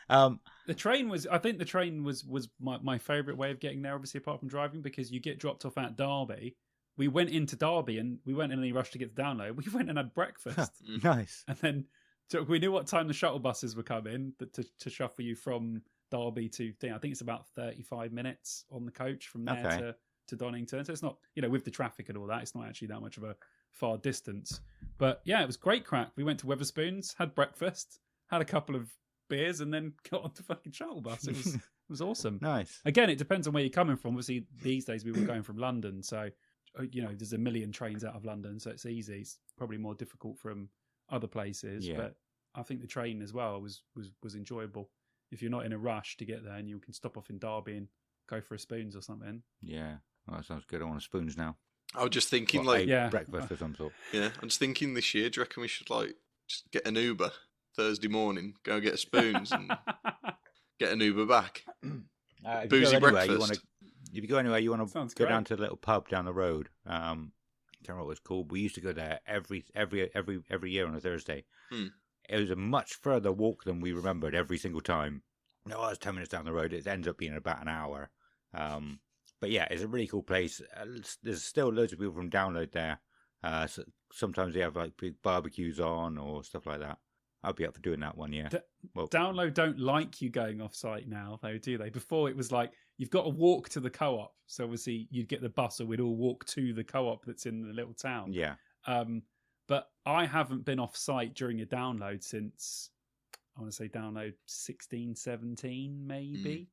D: The train was. I think the train was my favourite way of getting there. Obviously, apart from driving, because you get dropped off at Derby. We went into Derby and we weren't in any rush to get to Download. We went and had breakfast.
B: Nice.
D: And then we knew what time the shuttle buses were coming to shuffle you from Derby to thing. I think it's about 35 minutes on the coach from there to Donington. So it's not, with the traffic and all that, it's not actually that much of a far distance. But yeah, it was great crack. We went to Wetherspoons, had breakfast, had a couple of beers, and then got on the fucking shuttle bus. It was awesome.
B: Nice.
D: Again, it depends on where you're coming from. Obviously, these days we were going from London, so there's a million trains out of London, so it's easy. It's probably more difficult from other places, but I think the train as well was enjoyable. If you're not in a rush to get there, and you can stop off in Derby and go for a spoons or something.
B: Yeah, well, that sounds good. I want a spoons now.
C: I was just thinking,
B: breakfast of some sort.
C: Yeah, I'm just thinking this year. Do you reckon we should just get an Uber Thursday morning, go get a spoons, and get an Uber back? Boozy breakfast.
B: If you go anywhere, you want to go down to the little pub down the road. I can't remember what it's called. We used to go there every year on a Thursday. It was a much further walk than we remembered every single time. No, I was 10 minutes down the road. It ends up being about an hour. But yeah, it's a really cool place. There's still loads of people from Download there. So sometimes they have like big barbecues on or stuff like that. I'll be up for doing that one, yeah.
D: Download don't like you going off site now, though, do they? Before it was like, you've got to walk to the co-op. So obviously you'd get the bus or we'd all walk to the co-op that's in the little town.
B: Yeah.
D: But I haven't been off site during a Download since, I want to say Download 16, 17, maybe.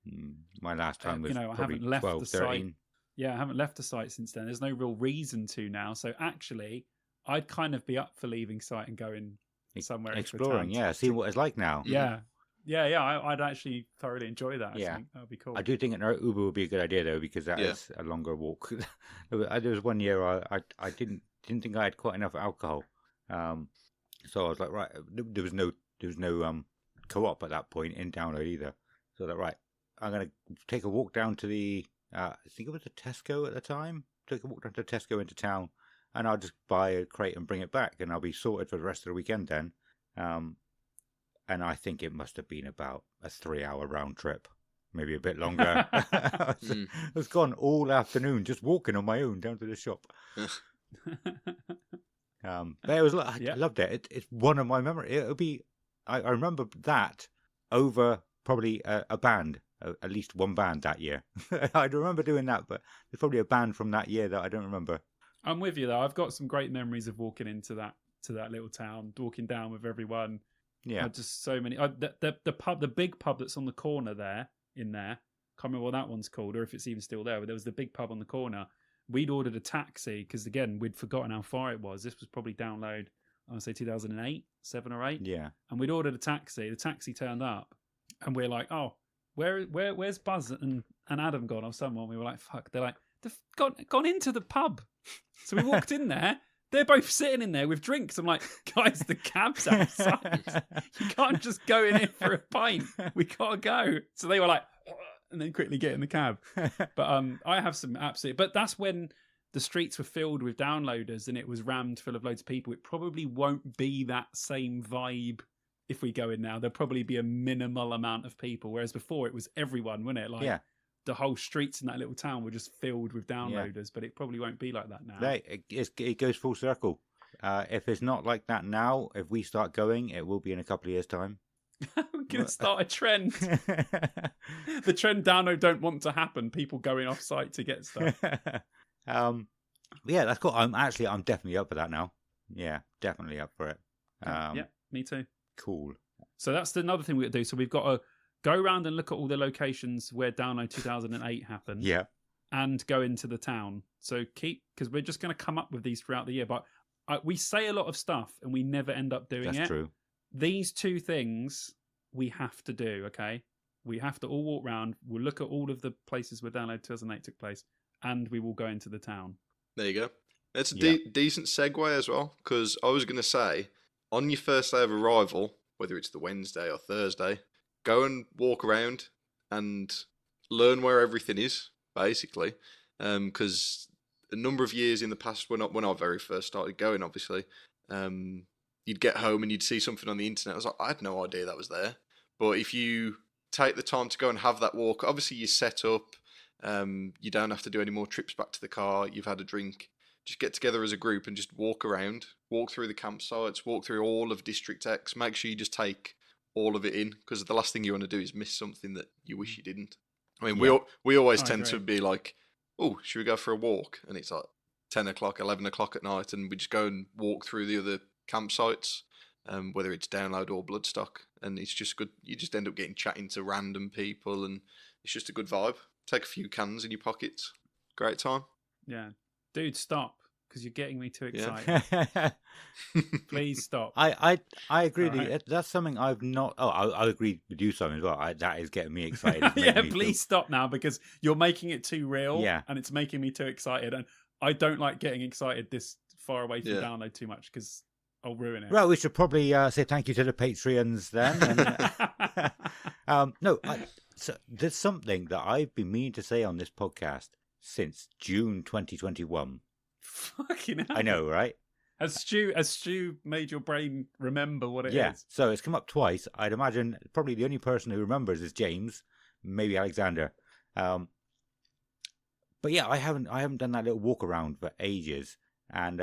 B: My last time was
D: I
B: probably
D: haven't left
B: 12,
D: the
B: 13.
D: site. Yeah, I haven't left the site since then. There's no real reason to now. So actually, I'd kind of be up for leaving site and going somewhere
B: exploring, seeing what it's like now.
D: I'd actually thoroughly enjoy that. I think that would be cool.
B: I do think an Uber would be a good idea though, because that is a longer walk. There was one year I didn't think I had quite enough alcohol, so I was like, right, there was no co-op at that point in Download either. So that I'm gonna take a walk down to the I think it was a Tesco at the time. Took a walk down to Tesco into town, and I'll just buy a crate and bring it back, and I'll be sorted for the rest of the weekend then. And I think it must have been about a 3-hour round trip, maybe a bit longer. I was gone all afternoon just walking on my own down to the shop. But it was, I loved it. It's one of my memories. It'll be, I remember that over probably a band, at least one band that year. I remember doing that, but there's probably a band from that year that I don't remember.
D: I'm with you though. I've got some great memories of walking into that little town, walking down with everyone.
B: Yeah,
D: just so many. The pub, the big pub that's on the corner there, can't remember what that one's called or if it's even still there. But there was the big pub on the corner. We'd ordered a taxi because again we'd forgotten how far it was. This was probably download, I want to say 2008, 7 or 8.
B: Yeah, and
D: we'd ordered a taxi. The taxi turned up, and we're like, oh, where's Buzz and Adam gone or someone? We were like, fuck. They're like, they've gone into the pub. So we walked in there. They're both sitting in there with drinks. I'm like, guys, the cab's outside. You can't just go in here for a pint. We gotta go. So they were like, and then quickly get in the cab. But I have some absolute. But that's when the streets were filled with downloaders and it was rammed full of loads of people. It probably won't be that same vibe if we go in now. There'll probably be a minimal amount of people, whereas before it was everyone, wasn't it? Like, yeah. The whole streets in that little town were just filled with downloaders, but it probably won't be like that now.
B: It goes full circle. If it's not like that now, if we start going, it will be in a couple of years' time.
D: We're going to start a trend. The trend download don't want to happen. People going off site to get stuff.
B: Yeah, that's cool. I'm definitely up for that now. Yeah, definitely up for it.
D: Yeah, me too.
B: Cool.
D: So that's another thing we could do. So we've got to go around and look at all the locations where Download 2008 happened.
B: Yeah.
D: And go into the town. So because we're just going to come up with these throughout the year. But we say a lot of stuff and we never end up doing it.
B: That's true.
D: These two things we have to do, okay? We have to all walk around. We'll look at all of the places where Download 2008 took place. And we will go into the town.
C: There you go. It's a decent segue as well. Because I was going to say, on your first day of arrival, whether it's the Wednesday or Thursday, go and walk around and learn where everything is, basically. Because a number of years in the past, when I very first started going, obviously, you'd get home and you'd see something on the internet. I was like, I had no idea that was there. But if you take the time to go and have that walk, obviously you set up, you don't have to do any more trips back to the car, you've had a drink. Just get together as a group and just walk around, walk through the campsites, walk through all of District X, make sure you just take all of it in, because the last thing you want to do is miss something that you wish you didn't. I mean, we always tend to be like, oh, should we go for a walk? And it's like 10 o'clock, 11 o'clock at night, and we just go and walk through the other campsites, whether it's Download or Bloodstock, and it's just good. You just end up getting chatting to random people, and it's just a good vibe. Take a few cans in your pockets. Great time.
D: Yeah. Dude, stop, because you're getting me too excited.
B: Yeah.
D: Please stop.
B: I agree with you. That's something I've not... Oh, I agree with you, Simon, as well. That is getting me excited.
D: Yeah, please stop now, because you're making it too real, and it's making me too excited. And I don't like getting excited this far away from Download too much, because I'll ruin it.
B: Well, we should probably say thank you to the Patreons then. And, so there's something that I've been meaning to say on this podcast since June 2021.
D: Fucking hell.
B: I know, right?
D: Has Stu made your brain remember what it is?
B: Yeah, so it's come up twice. I'd imagine probably the only person who remembers is James, maybe Alexander. But yeah, I haven't done that little walk around for ages. And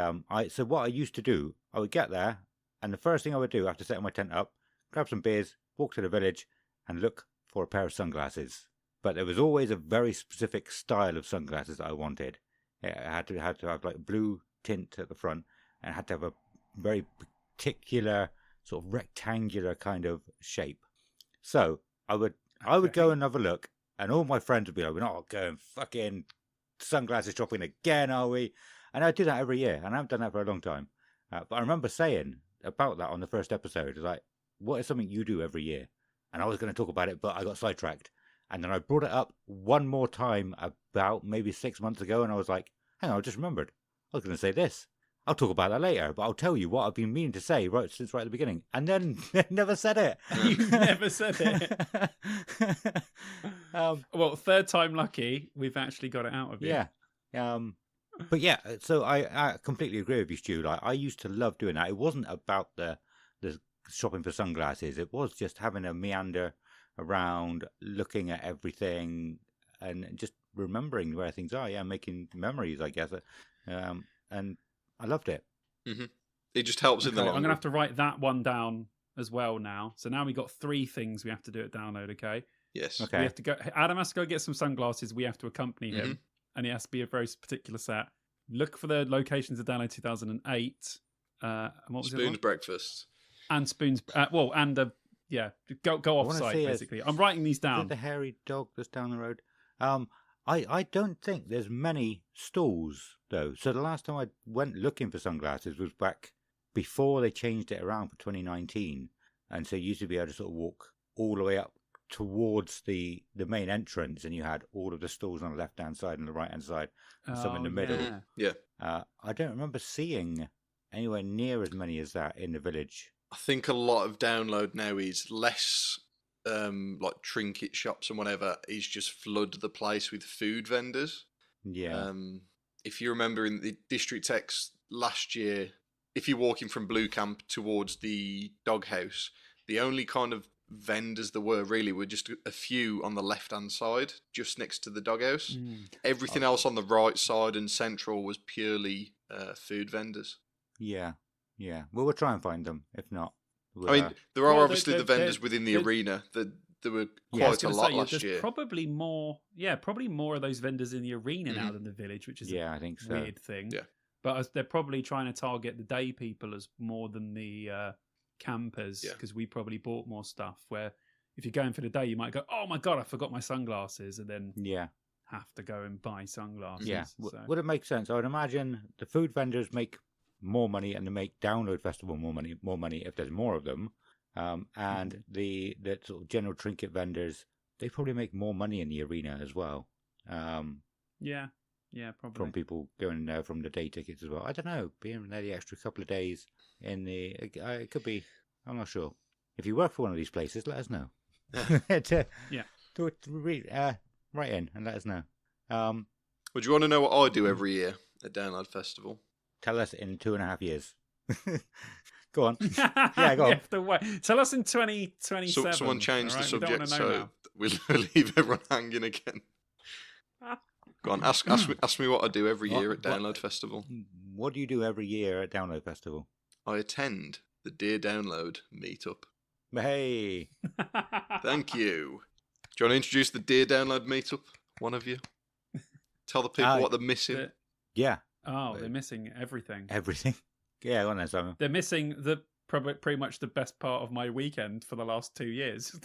B: so what I used to do, I would get there, and the first thing I would do after setting my tent up, grab some beers, walk to the village, and look for a pair of sunglasses. But there was always a very specific style of sunglasses that I wanted. It had to have like blue tint at the front, and it had to have a very particular sort of rectangular kind of shape. So I would go and have a look, and all my friends would be like, "We're not going fucking sunglasses shopping again, are we?" And I do that every year, and I haven't done that for a long time. But I remember saying about that on the first episode, like, what is something you do every year? And I was going to talk about it, but I got sidetracked. And then I brought it up one more time about maybe 6 months ago, and I was like, hang on, I just remembered. I was going to say this. I'll talk about that later, but I'll tell you what I've been meaning to say since right at the beginning. And then never said it.
D: You never said it. Well, third time lucky, we've actually got it out of you.
B: Yeah. But yeah, so I completely agree with you, Stu. Like, I used to love doing that. It wasn't about the shopping for sunglasses. It was just having a meander around, looking at everything, and just remembering where things are. Yeah, making memories, I guess. And I loved it.
C: Mm-hmm. It just helps in the long
D: I'm going to
C: run.
D: have to write that one down as well now. So now we got 3 things we have to do at Download, okay?
C: Yes.
B: Okay.
D: We have to go. Adam has to go get some sunglasses. We have to accompany him, and it has to be a very particular set. Look for the locations of Download 2008. And what was
C: Spoon's
D: it?
C: breakfast.
D: And Spoon's. Go off site, basically. I'm writing these
B: Is
D: down.
B: it the hairy dog that's down the road? I don't think there's many stalls though. So the last time I went looking for sunglasses was back before they changed it around for 2019, and so you used to be able to sort of walk all the way up towards the main entrance, and you had all of the stalls on the left hand side and the right hand side, and some in the middle.
C: Yeah.
B: I don't remember seeing anywhere near as many as that in the village.
C: I think a lot of Download now is less like trinket shops and whatever, is just flood the place with food vendors.
B: Yeah.
C: If you remember in the District X last year, if you're walking from Blue Camp towards the doghouse, the only kind of vendors there were really were just a few on the left hand side, just next to the doghouse. Everything else on the right side and central was purely food vendors.
B: Yeah. Well, we'll try and find them. If not,
C: I mean, there are
D: Well,
C: obviously the vendors within the arena. There were quite a lot last year.
D: Probably more of those vendors in the arena now than the village, which is
B: I think so.
D: weird thing.
C: Yeah.
D: But they're probably trying to target the day people as more than the campers, because we probably bought more stuff. Where if you're going for the day, you might go, "Oh my god, I forgot my sunglasses," and then have to go and buy sunglasses.
B: Yeah,
D: So.
B: would it make sense? I would imagine the food vendors make more money, and they make Download Festival more money if there's more of them. And the sort of general trinket vendors, they probably make more money in the arena as well.
D: Yeah, probably.
B: From people going there from the day tickets as well. I don't know, being there the extra couple of days in the, it could be, I'm not sure. If you work for one of these places, let us know. Write in and let us know.
C: Would you want to know what I do every year at Download Festival?
B: Tell us in 2.5 years. Go on. Yeah, go on.
D: You have to wait. Tell us in 2027.
C: So, someone changed the
D: right?
C: subject, so we'll leave everyone hanging again. Go on, ask me what I do every year at Download Festival.
B: What do you do every year at Download Festival?
C: I attend the Dear Download meetup.
B: Hey.
C: Thank you. Do you want to introduce the Dear Download meetup? One of you? Tell the people what they're missing.
B: Yeah.
D: Oh, they're missing everything.
B: Everything. Yeah, go on then, Simon.
D: They're missing pretty much the best part of my weekend for the last 2 years.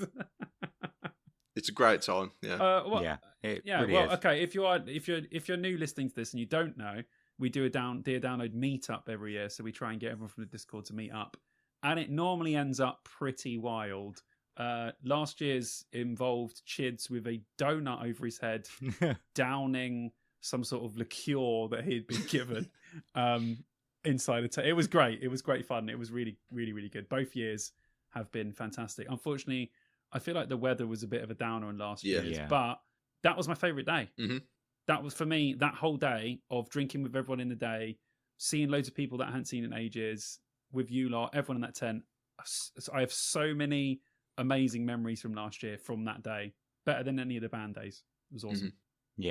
C: It's a great time. Yeah.
B: It
D: yeah.
B: really
D: Well,
B: is.
D: okay. If you're new listening to this and you don't know, we do a Dear Download meetup every year. So we try and get everyone from the Discord to meet up, and it normally ends up pretty wild. Last year's involved Chids with a donut over his head, downing some sort of liqueur that he'd been given inside it was great. It was great fun. It was really, really, really good. Both years have been fantastic. Unfortunately, I feel like the weather was a bit of a downer in last year's, but that was my favourite day.
C: Mm-hmm.
D: That was, for me, that whole day of drinking with everyone in the day, seeing loads of people that I hadn't seen in ages, with you lot, everyone in that tent. I have so many amazing memories from last year from that day. Better than any of the band days. It was awesome.
B: Mm-hmm.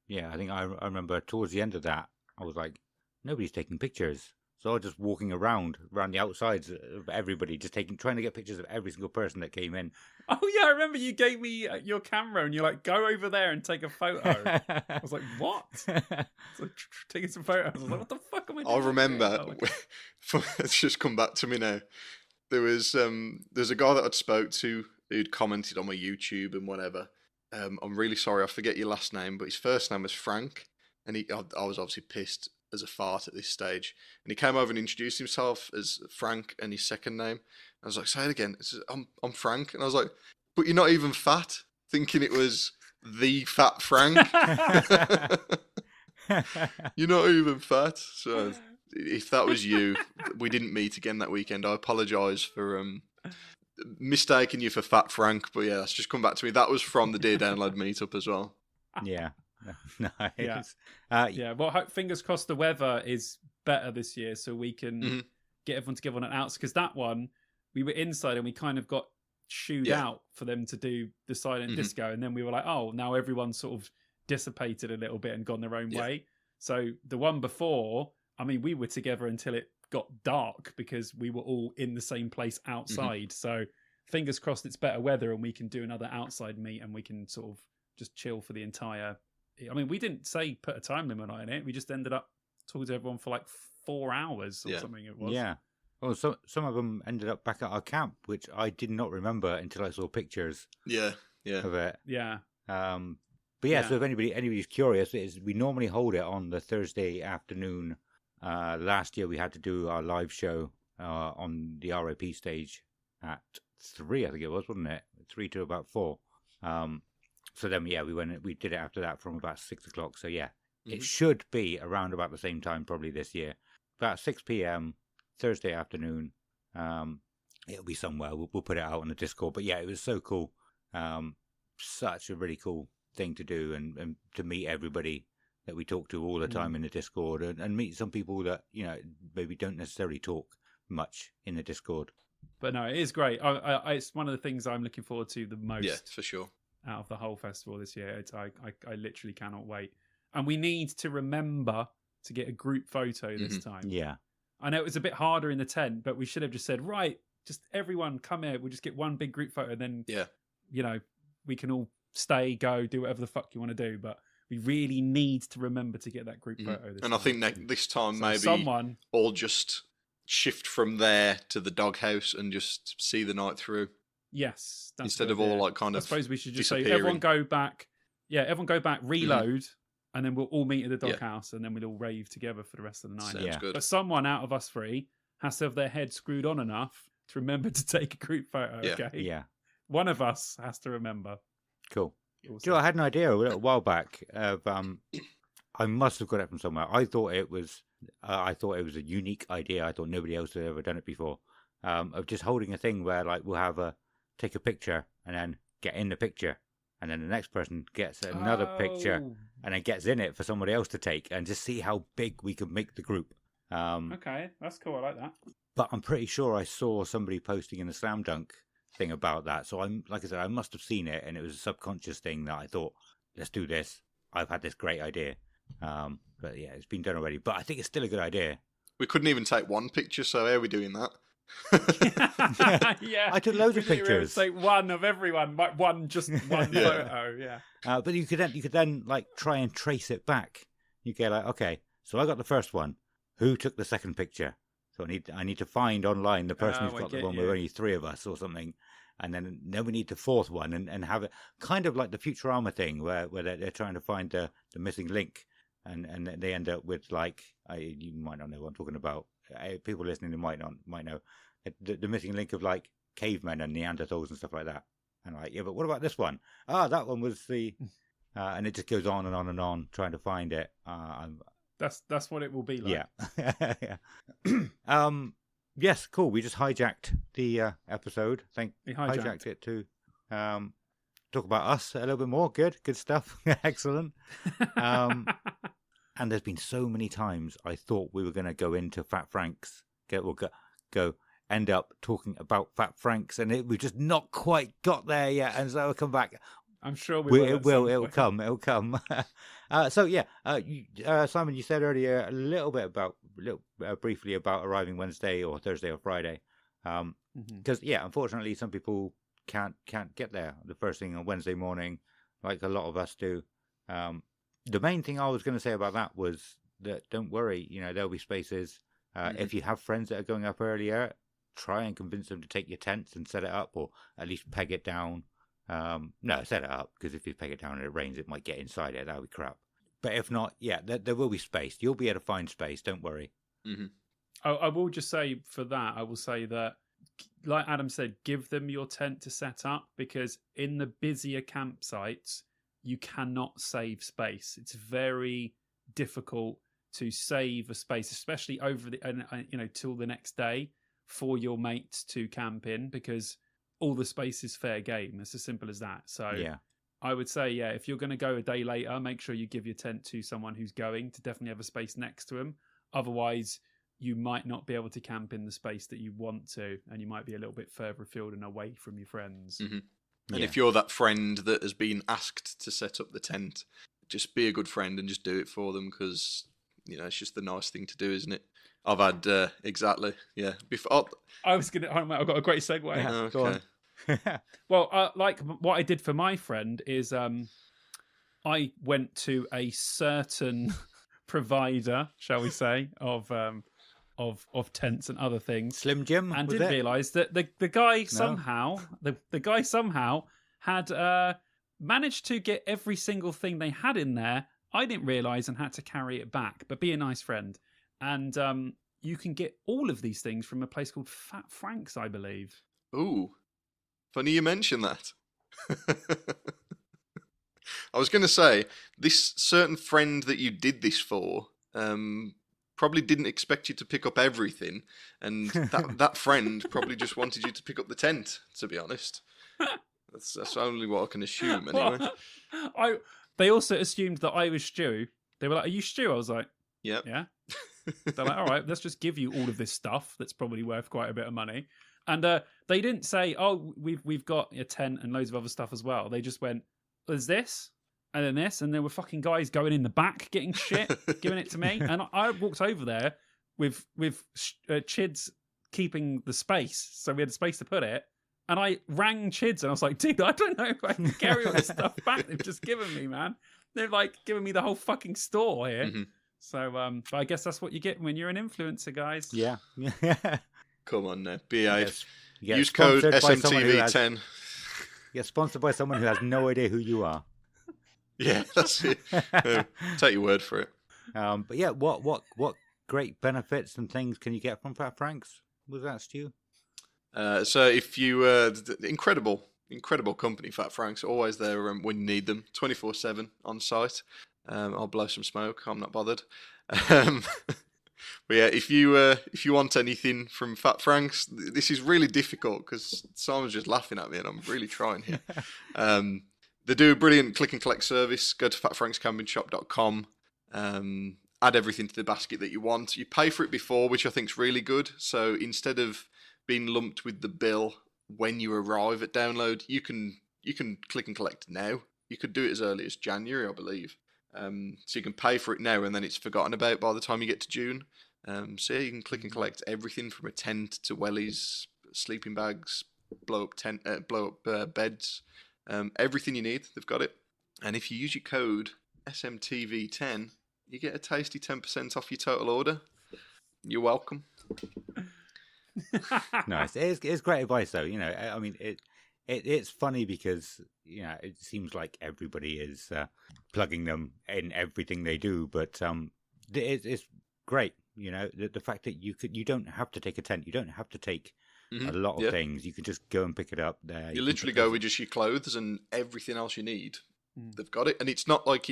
B: Yeah. I think I remember towards the end of that, I was like, nobody's taking pictures. So I was just walking around the outsides of everybody, just trying to get pictures of every single person that came in.
D: Oh yeah, I remember you gave me your camera and you're like, go over there and take a photo. I was like, what? So, taking some photos. I was like, what the fuck am I doing?
C: I remember, it's just come back to me now. There's a guy that I'd spoke to who'd commented on my YouTube and whatever. I'm really sorry, I forget your last name, but his first name was Frank, and I was obviously pissed as a fart at this stage. And he came over and introduced himself as Frank and his second name. I was like, say it again. He says, I'm Frank. And I was like, but you're not even fat, thinking it was the fat Frank. You're not even fat. So if that was you, we didn't meet again that weekend. I apologise for mistaking you for Fat Frank, but yeah, that's just come back to me. That was from the Dear Download meetup as well.
B: Yeah. Nice.
D: Yeah. Yeah. Well, fingers crossed the weather is better this year, so we can get everyone together on an outs. Because that one, we were inside and we kind of got shooed out for them to do the silent disco, and then we were like, oh, now everyone's sort of dissipated a little bit and gone their own way. So the one before, I mean, we were together until it got dark because we were all in the same place outside. So fingers crossed it's better weather and we can do another outside meet and we can sort of just chill for the entire. I mean, we didn't say put a time limit on it. We just ended up talking to everyone for like 4 hours or something it was.
B: Yeah. Well, some of them ended up back at our camp, which I did not remember until I saw pictures of it.
D: Yeah.
B: But yeah, so if anybody's curious, we normally hold it on the Thursday afternoon. Last year we had to do our live show on the RIP stage at 3, I think it was, wasn't it? 3 to about 4. So then, we did it after that from about 6 o'clock. So yeah, it should be around about the same time probably this year. About 6 p.m. Thursday afternoon. It'll be somewhere. We'll put it out on the Discord. But yeah, it was so cool. Such a really cool thing to do and to meet everybody that we talk to all the time in the Discord and meet some people that, maybe don't necessarily talk much in the Discord.
D: But no, it is great. It's one of the things I'm looking forward to the most.
C: Yeah, for sure.
D: Out of the whole festival this year. I literally cannot wait. And we need to remember to get a group photo this time.
B: Yeah.
D: I know it was a bit harder in the tent, but we should have just said, right, just everyone come here. We'll just get one big group photo. And then, we can all stay, go, do whatever the fuck you want to do. But we really need to remember to get that group photo this time.
C: I think this time maybe
D: someone
C: all just shift from there to the doghouse and just see the night through.
D: Yes.
C: Instead of all like kind of
D: I suppose we should just say, everyone go back. Yeah, everyone go back, reload, and then we'll all meet at the doghouse, and then we'll all rave together for the rest of the night.
C: Sounds good.
D: But someone out of us 3 has to have their head screwed on enough to remember to take a group photo, okay?
B: Yeah.
D: One of us has to remember.
B: Cool. Joe, I had an idea a little while back of, I must have got it from somewhere. I thought it was a unique idea. I thought nobody else had ever done it before. Of just holding a thing where like we'll take a picture and then get in the picture, and then the next person gets another picture and then gets in it for somebody else to take, and just see how big we could make the group.
D: Okay, that's cool. I like that.
B: But I'm pretty sure I saw somebody posting in the Slam Dunk thing about that. So I must have seen it, and it was a subconscious thing that I thought, let's do this. I've had this great idea. But yeah, it's been done already. But I think it's still a good idea.
C: We couldn't even take one picture, so how are we doing that?
D: Yeah,
B: I took loads of pictures.
D: Take one of everyone, just one photo. Yeah,
B: but you could then like try and trace it back. You get like, okay, so I got the first one. Who took the second picture? So I need to find online the person who's got the one with only 3 of us or something, and then we need the 4th one and have it kind of like the Futurama thing where they're trying to find the missing link, and they end up with like you might not know what I'm talking about. People listening might know the missing link of like cavemen and Neanderthals and stuff like that. And like, yeah, but what about this one? That one was the, and it just goes on and on and on trying to find it.
D: That's what it will be like.
B: Yeah. Yes, cool. We just hijacked the episode. Hijacked it to talk about us a little bit more. Good stuff. Excellent. And there's been so many times I thought we were going to go into Fat Franks, go end up talking about Fat Franks, and we've just not quite got there yet. And so we'll come back.
D: I'm sure we will.
B: It will. It'll come. It'll come. So yeah, Simon, you said earlier a little bit briefly about arriving Wednesday or Thursday or Friday, because unfortunately some people can't get there the first thing on Wednesday morning, like a lot of us do. The main thing I was going to say about that was that don't worry, there'll be spaces. If you have friends that are going up earlier, try and convince them to take your tents and set it up, or at least peg it down. No, set it up, because if you peg it down and it rains, it might get inside it. That would be crap. But if not, there will be space. You'll be able to find space. Don't worry.
C: Mm-hmm.
D: I will just say for that, I will say that, like Adam said, give them your tent to set up, because in the busier campsites, you cannot save space. It's very difficult to save a space, especially over till the next day for your mates to camp in, because all the space is fair game. It's as simple as that. So
B: Yeah.
D: I would say, yeah, if you're going to go a day later, make sure you give your tent to someone who's going to definitely have a space next to him. Otherwise, you might not be able to camp in the space that you want to, and you might be a little bit further afield and away from your friends.
C: Mm-hmm. And
B: Yeah.
C: if you're that friend that has been asked to set up the tent, just be a good friend and just do it for them, because it's just the nice thing to do, isn't it? I've had exactly, yeah. Before,
D: I've got a great segue.
B: Yeah, go on.
D: Well, like what I did for my friend is I went to a certain provider, shall we say, of tents and other things,
B: Slim Jim,
D: and
B: was
D: didn't
B: it?
D: realise that the guy somehow the guy somehow had managed to get every single thing they had in there. I didn't realise and had to carry it back. But be a nice friend, and you can get all of these things from a place called Fat Frank's, I believe.
C: ooh, funny you mention that. I was going to say, this certain friend that you did this for probably didn't expect you to pick up everything, and that friend probably just wanted you to pick up the tent, to be honest. That's only what I can assume, anyway.
D: They also assumed that I was Stu. They were like, "Are you Stu?" I was like,
C: Yep.
D: "Yeah." They're like, "All right, let's just give you all of this stuff that's probably worth quite a bit of money." And they didn't say, "Oh, we've got a tent and loads of other stuff as well." They just went, "There's this, and then this," and there were fucking guys going in the back getting shit, giving it to me. And I walked over there with Chids keeping the space, so we had space to put it. And I rang Chids and I was like, "Dude, I don't know if I can carry all this stuff back they've just given me, man. They're like giving me the whole fucking store here."
C: Mm-hmm.
D: So but I guess that's what you get when you're an influencer, guys.
B: Yeah.
C: Come on now, behave.
B: You get
C: Use code
B: sponsored by someone who has-
C: SMTV10.
B: You get sponsored by someone who has no idea who you are.
C: Yeah, that's it. Take your word for it.
B: But yeah, what great benefits and things can you get from Fat Frank's? Was that, Stu?
C: So if you incredible company, Fat Frank's, always there when you need them, 24/7 on site. I'll blow some smoke. I'm not bothered. But yeah, if you want anything from Fat Frank's, this is really difficult because Simon's just laughing at me and I'm really trying here. They do a brilliant click and collect service. Go to fatfrankscampingshop.com. Add everything to the basket that you want. You pay for it before, which I think is really good. So instead of being lumped with the bill when you arrive at download, you can click and collect now. You could do it as early as January, I believe. So you can pay for it now and then it's forgotten about by the time you get to June. So yeah, you can click and collect everything from a tent to wellies, sleeping bags, blow up beds, everything you need. They've got it. And if you use your code SMTV10, you get a tasty 10% off your total order. You're welcome.
B: Nice. It's great advice, though. I mean, it's funny because it seems like everybody is plugging them in everything they do, but it's great. The fact that you don't have to take a tent, you don't have to take a lot of things. You can just go and pick it up there.
C: You literally go with just your clothes and everything else you need. They've got it, and it's not like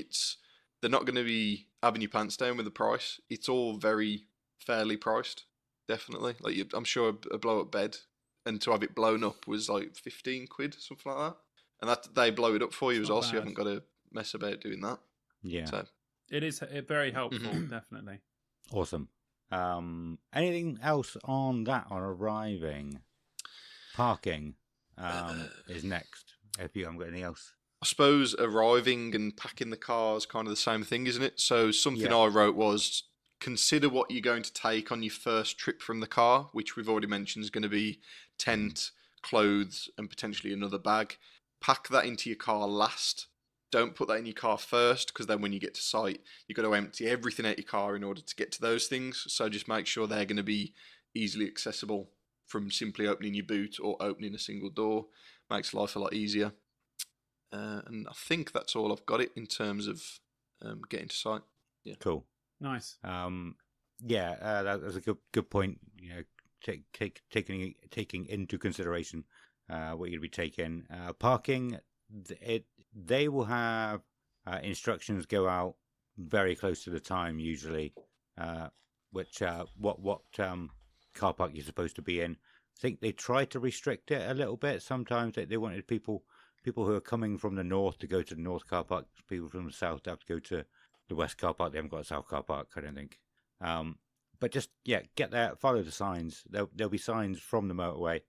C: they're not going to be having your pants down with the price. It's all very fairly priced. Definitely. I'm sure a blow up bed and to have it blown up was like 15 quid, something like that. And that they blow it up for you as well, so you haven't got to mess about doing that.
B: Yeah.
C: So.
D: It is very helpful, definitely.
B: Awesome. Anything else on that on arriving? Parking is next. If you haven't got anything else.
C: I suppose arriving and packing the car is kind of the same thing, isn't it? So something I wrote was, consider what you're going to take on your first trip from the car, which we've already mentioned is going to be tent, clothes, and potentially another bag. Pack that into your car last. Don't put that in your car first, because then when you get to site, you've got to empty everything out your car in order to get to those things. So just make sure they're going to be easily accessible from simply opening your boot or opening a single door. Makes life a lot easier. And I think that's all I've got it in terms of getting to site. Yeah.
B: Cool.
D: Nice.
B: That's a good point. Taking into consideration what you'd be taking. Parking, they will have instructions go out very close to the time usually, which what car park you're supposed to be in. think they tried to restrict it a little bit. Sometimes they wanted people who are coming from the north to go to the north car park. People from the south have to go to the west car park. They haven't got a south car park, I don't think. But just, get there, follow the signs. There'll be signs from the motorway.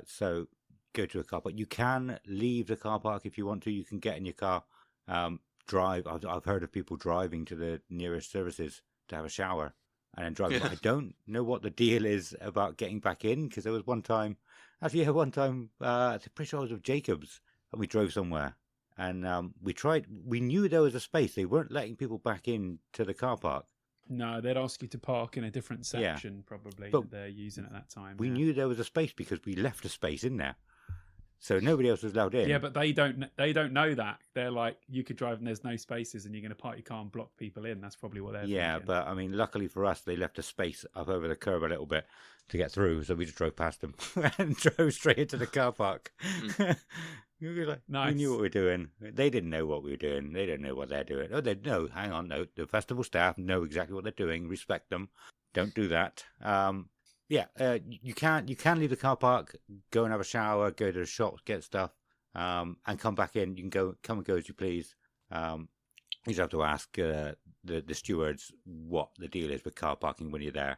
B: So go to a car park. You can leave the car park if you want to. You can get in your car, drive. I've heard of people driving to the nearest services to have a shower and then driving.
C: Yeah.
B: I don't know what the deal is about getting back in, because there was one time, I'm pretty sure I was with Jacobs, and we drove somewhere. And we knew there was a space. They weren't letting people back in to the car park.
D: No, they'd ask you to park in a different section, probably,
B: But
D: that they're using at that time.
B: We knew there was a space because we left a space in there. So nobody else was allowed in.
D: Yeah, but they don't know that. They're like, you could drive and there's no spaces and you're going to park your car and block people in. That's probably what they're thinking.
B: But I mean, luckily for us, they left a space up over the curb a little bit to get through. So we just drove past them and drove straight into the car park. We were like,
D: Nice.
B: We knew what we were doing. They didn't know what we were doing. They didn't know what they're doing. Oh, they no, hang on, no. The festival staff know exactly what they're doing. Respect them. Don't do that. You can leave the car park, go and have a shower, go to the shops, get stuff, and come back in. You can come and go as you please. You just have to ask the stewards what the deal is with car parking when you're there.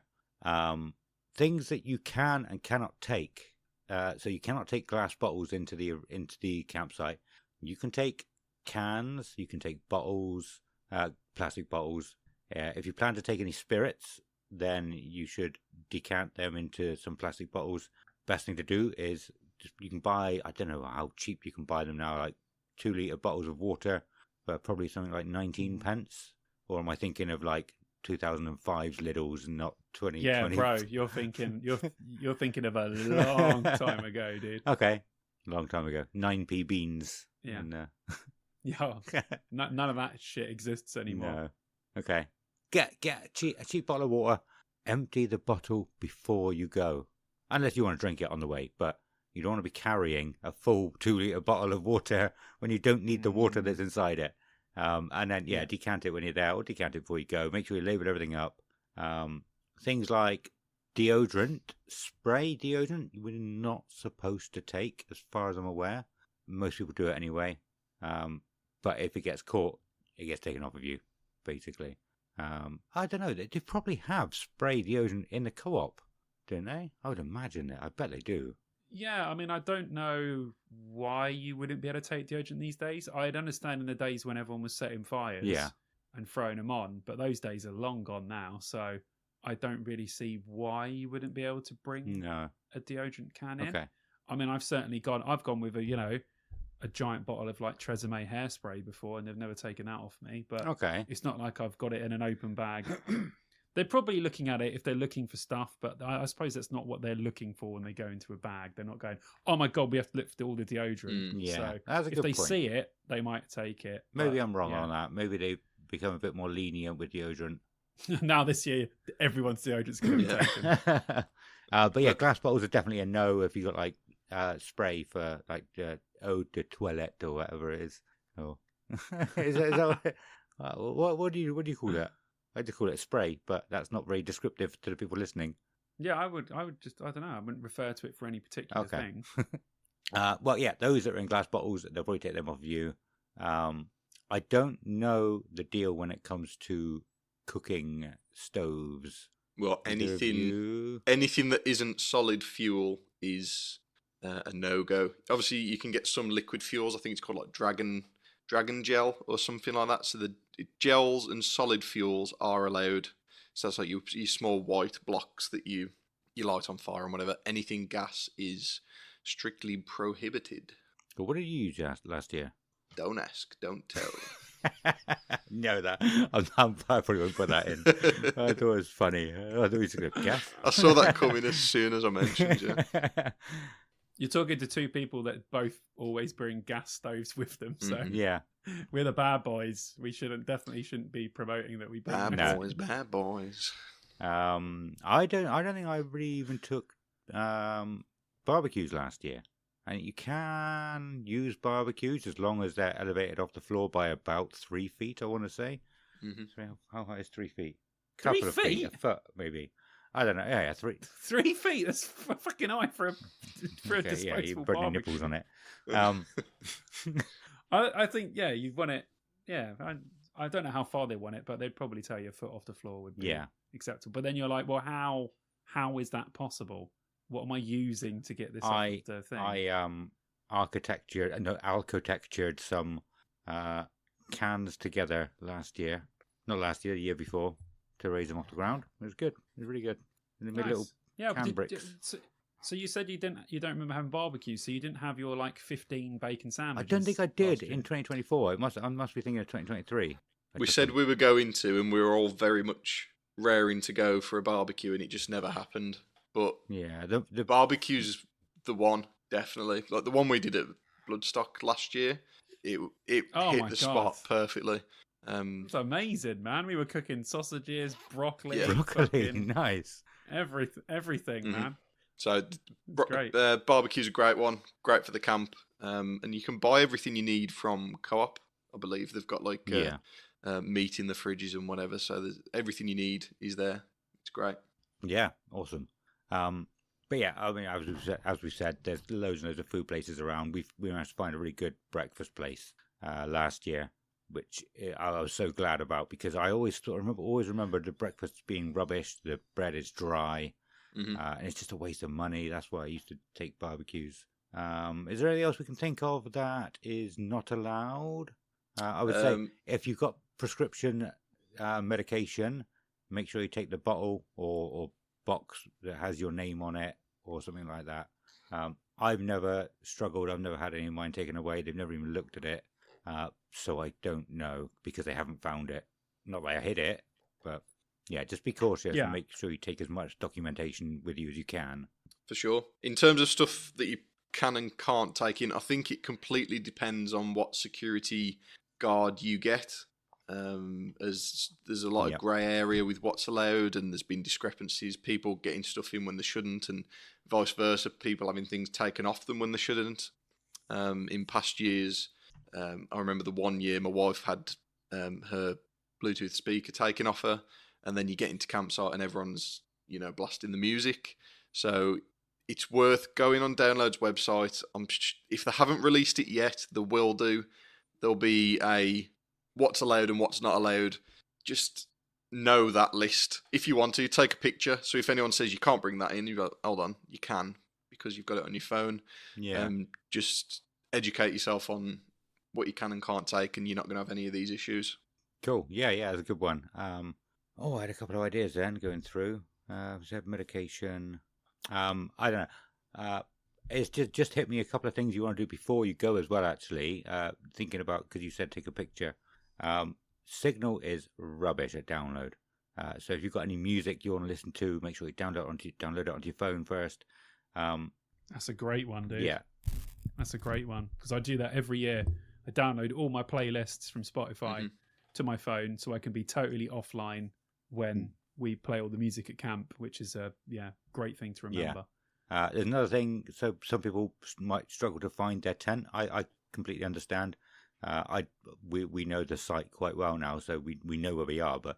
B: Things that you can and cannot take. So you cannot take glass bottles into the campsite. You can take cans. You can take bottles, plastic bottles. If you plan to take any spirits, then you should decant them into some plastic bottles. Best thing to do is you can buy, I don't know how cheap you can buy them now, like 2 litre bottles of water for probably something like 19 pence. Or am I thinking of like 2005's Lidl's and not 2020?
D: Yeah, bro, you're thinking of a long time ago, dude.
B: Okay, long time ago. 9p beans.
D: Yeah.
B: And,
D: None of that shit exists anymore.
B: No. Okay. Get a cheap bottle of water. Empty the bottle before you go, unless you want to drink it on the way. But you don't want to be carrying a full 2 litre bottle of water when you don't need the water that's inside it. And then decant it when you're there, or decant it before you go. Make sure you label everything up. Things like deodorant, spray deodorant, we're not supposed to take, as far as I'm aware. Most people do it anyway. But if it gets caught, it gets taken off of you, basically. I don't know. They probably have spray deodorant in the co-op, don't they? I would imagine that. I bet they do.
D: Yeah, I mean, I don't know why you wouldn't be able to take deodorant these days. I'd understand in the days when everyone was setting fires and throwing them on, but those days are long gone now. So I don't really see why you wouldn't be able to bring a deodorant can in.
B: Okay.
D: I mean, I've gone with a giant bottle of like Tresemme hairspray before, and they've never taken that off me. But it's not like I've got it in an open bag. They're probably looking at it if they're looking for stuff, but I suppose that's not what they're looking for when they go into a bag. They're not going, oh my God, we have to look for all the deodorant. So
B: that's a good
D: if they
B: point.
D: see it, they might take it.
B: Maybe I'm wrong on that. Maybe they become a bit more lenient with deodorant.
D: Now this year, everyone's deodorant's going to be taken.
B: But glass bottles are definitely a no if you got like spray for like eau de toilette or whatever it is. Oh, is that what do you call that? I just call it spray, but that's not very descriptive to the people listening.
D: Yeah, I would just, I don't know, I wouldn't refer to it for any particular thing.
B: Those that are in glass bottles, they'll probably take them off of you. I don't know the deal when it comes to cooking stoves.
C: Well, anything that isn't solid fuel is a no-go. Obviously, you can get some liquid fuels. I think it's called like dragon gel or something like that. So the gels and solid fuels are allowed. So that's like your small white blocks that you light on fire and whatever. Anything gas is strictly prohibited.
B: But what did you use last year?
C: Don't ask, don't tell.
B: No, that I probably won't put that in. I thought it was funny. I thought it was a good guess.
C: I saw that coming as soon as I mentioned it.
D: You're talking to two people that both always bring gas stoves with them, so we're the bad boys. We definitely shouldn't be promoting that we bring
C: bad boys.
B: I don't think I really even took barbecues last year. And you can use barbecues as long as they're elevated off the floor by about 3 feet, I want to say. So how high is 3 feet?
D: 3 feet?
B: A foot, maybe. I don't know. Yeah, 3.
D: 3 feet. That's fucking high for a
B: Okay,
D: disposable
B: yeah, you put your
D: barbecue.
B: nipples on it.
D: I think you've won it. Yeah, I don't know how far they won it, but they'd probably tell you a foot off the floor would be acceptable. But then you're like, well, how is that possible? What am I using to get this off of the thing?
B: I architectured some cans together last year. Not last year, the year before, to raise them off the ground. It was good. It was really good. And they made little can bricks.
D: So you said you don't remember having barbecue, so you didn't have your 15 bacon sandwiches.
B: I don't think I did in 2024. I must be thinking of 2023.
C: We said we were going to, and we were all very much raring to go for a barbecue, and it just never happened. But
B: yeah,
C: the barbecue's the one, definitely. Like the one we did at Bloodstock last year, it hit the spot perfectly.
D: It's amazing, man. We were cooking sausages, broccoli,
B: nice,
D: everything, man.
C: So
D: great.
C: Barbecue's a great one, great for the camp, and you can buy everything you need from Co-op. I believe they've got meat in the fridges and whatever, so everything you need is there. It's great.
B: Yeah, awesome. But yeah, I mean, as we said, there's loads and loads of food places around. We managed to find a really good breakfast place last year, which I was so glad about, because I always remember the breakfast being rubbish. The bread is dry, and it's just a waste of money. That's why I used to take barbecues. Is there anything else we can think of that is not allowed? I would say if you've got prescription medication, make sure you take the bottle or box that has your name on it or something like that. I've never struggled. I've never had any of mine taken away. They've never even looked at it. So I don't know, because they haven't found it. Not that I hid it, but yeah, just be cautious and make sure you take as much documentation with you as you can. For
C: sure. In terms of stuff that you can and can't take in, I think it completely depends on what security guard you get. As there's a lot of grey area with what's allowed, and there's been discrepancies, people getting stuff in when they shouldn't, and vice versa, people having things taken off them when they shouldn't. In past years, I remember the one year my wife had her Bluetooth speaker taken off her, and then you get into campsite and everyone's blasting the music. So it's worth going on Download's website. If they haven't released it yet, they will do. There'll be a what's allowed and what's not allowed. Just know that list. If you want to, take a picture. So if anyone says you can't bring that in, you go, hold on, you can, because you've got it on your phone.
B: Yeah.
C: Just educate yourself on what you can and can't take, and you're not going to have any of these issues.
B: Cool. Yeah, that's a good one. I had a couple of ideas then going through. Medication. I don't know. It's just hit me a couple of things you want to do before you go as well, actually. Thinking about, because you said take a picture. Signal is rubbish at download. So if you've got any music you want to listen to, make sure you download it onto your phone first.
D: That's a great one, dude.
B: Yeah.
D: That's a great one, because I do that every year. I download all my playlists from Spotify to my phone, so I can be totally offline when we play all the music at camp, which is a great thing to remember.
B: Yeah. There's another thing. So some people might struggle to find their tent. I completely understand. We know the site quite well now, so we know where we are. But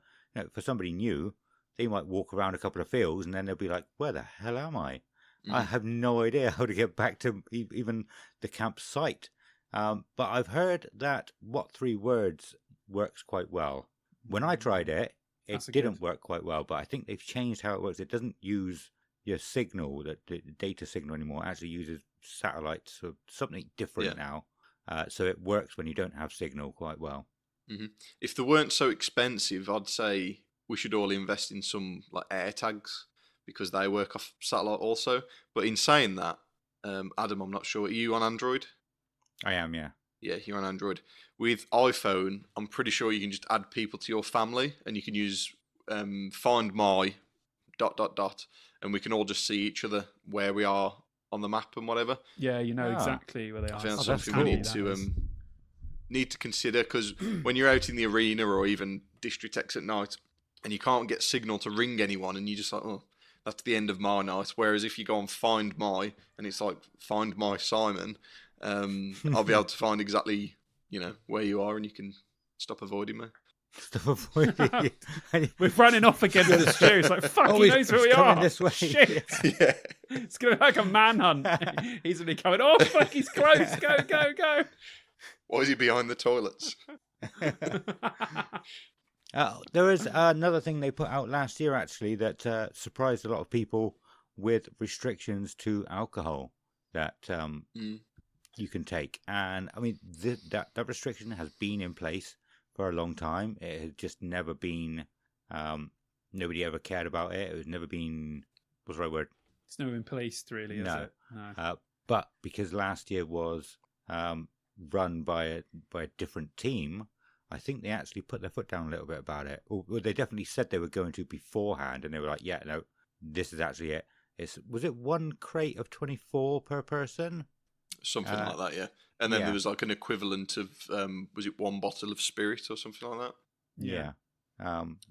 B: for somebody new, they might walk around a couple of fields and then they'll be like, "Where the hell am I? I have no idea how to get back to even the campsite." But I've heard that What 3 Words works quite well. When I tried it, it didn't work quite well. But I think they've changed how it works. It doesn't use your signal, the data signal anymore. It actually uses satellites, so something different now. So it works when you don't have signal quite well.
C: If they weren't so expensive, I'd say we should all invest in some like air tags, because they work off satellite also. But in saying that, Adam, I'm not sure. Are you on Android?
B: I am, yeah.
C: Yeah, you're on Android. With iPhone, I'm pretty sure you can just add people to your family, and you can use Find My ... and we can all just see each other where we are on the map and whatever.
D: Yeah, you know exactly where they are.
C: I think that's something we need to consider, because when you're out in the arena or even District X at night and you can't get signal to ring anyone, and you're just like, oh, that's the end of my night. Whereas if you go on Find My and it's like Find My Simon, I'll be able to find exactly where you are, and you can stop avoiding me.
B: Stop avoiding you. And
D: We're running off again with the stew. It's like, fuck,
B: Oh,
D: he
B: he's
D: knows where we
B: coming
D: are.
B: this way.
D: Shit.
C: Yeah.
D: It's going to be like a manhunt. He's really coming. Oh, fuck, he's close. Go, go, go.
C: Why is he behind the toilets?
B: There is another thing they put out last year, actually, that surprised a lot of people with restrictions to alcohol that you can take. And, I mean, that restriction has been in place for a long time. It has just never been... nobody ever cared about it. It was never been... What's the right word?
D: It's never been policed, really, is it? No.
B: But because last year was run by a different team, I think they actually put their foot down a little bit about it. Or they definitely said they were going to beforehand, and they were like, yeah, no, this is actually it. Was it one crate of 24 per person?
C: Something like that, yeah. And then there was like an equivalent of, was it one bottle of spirit or something like that?
B: Yeah.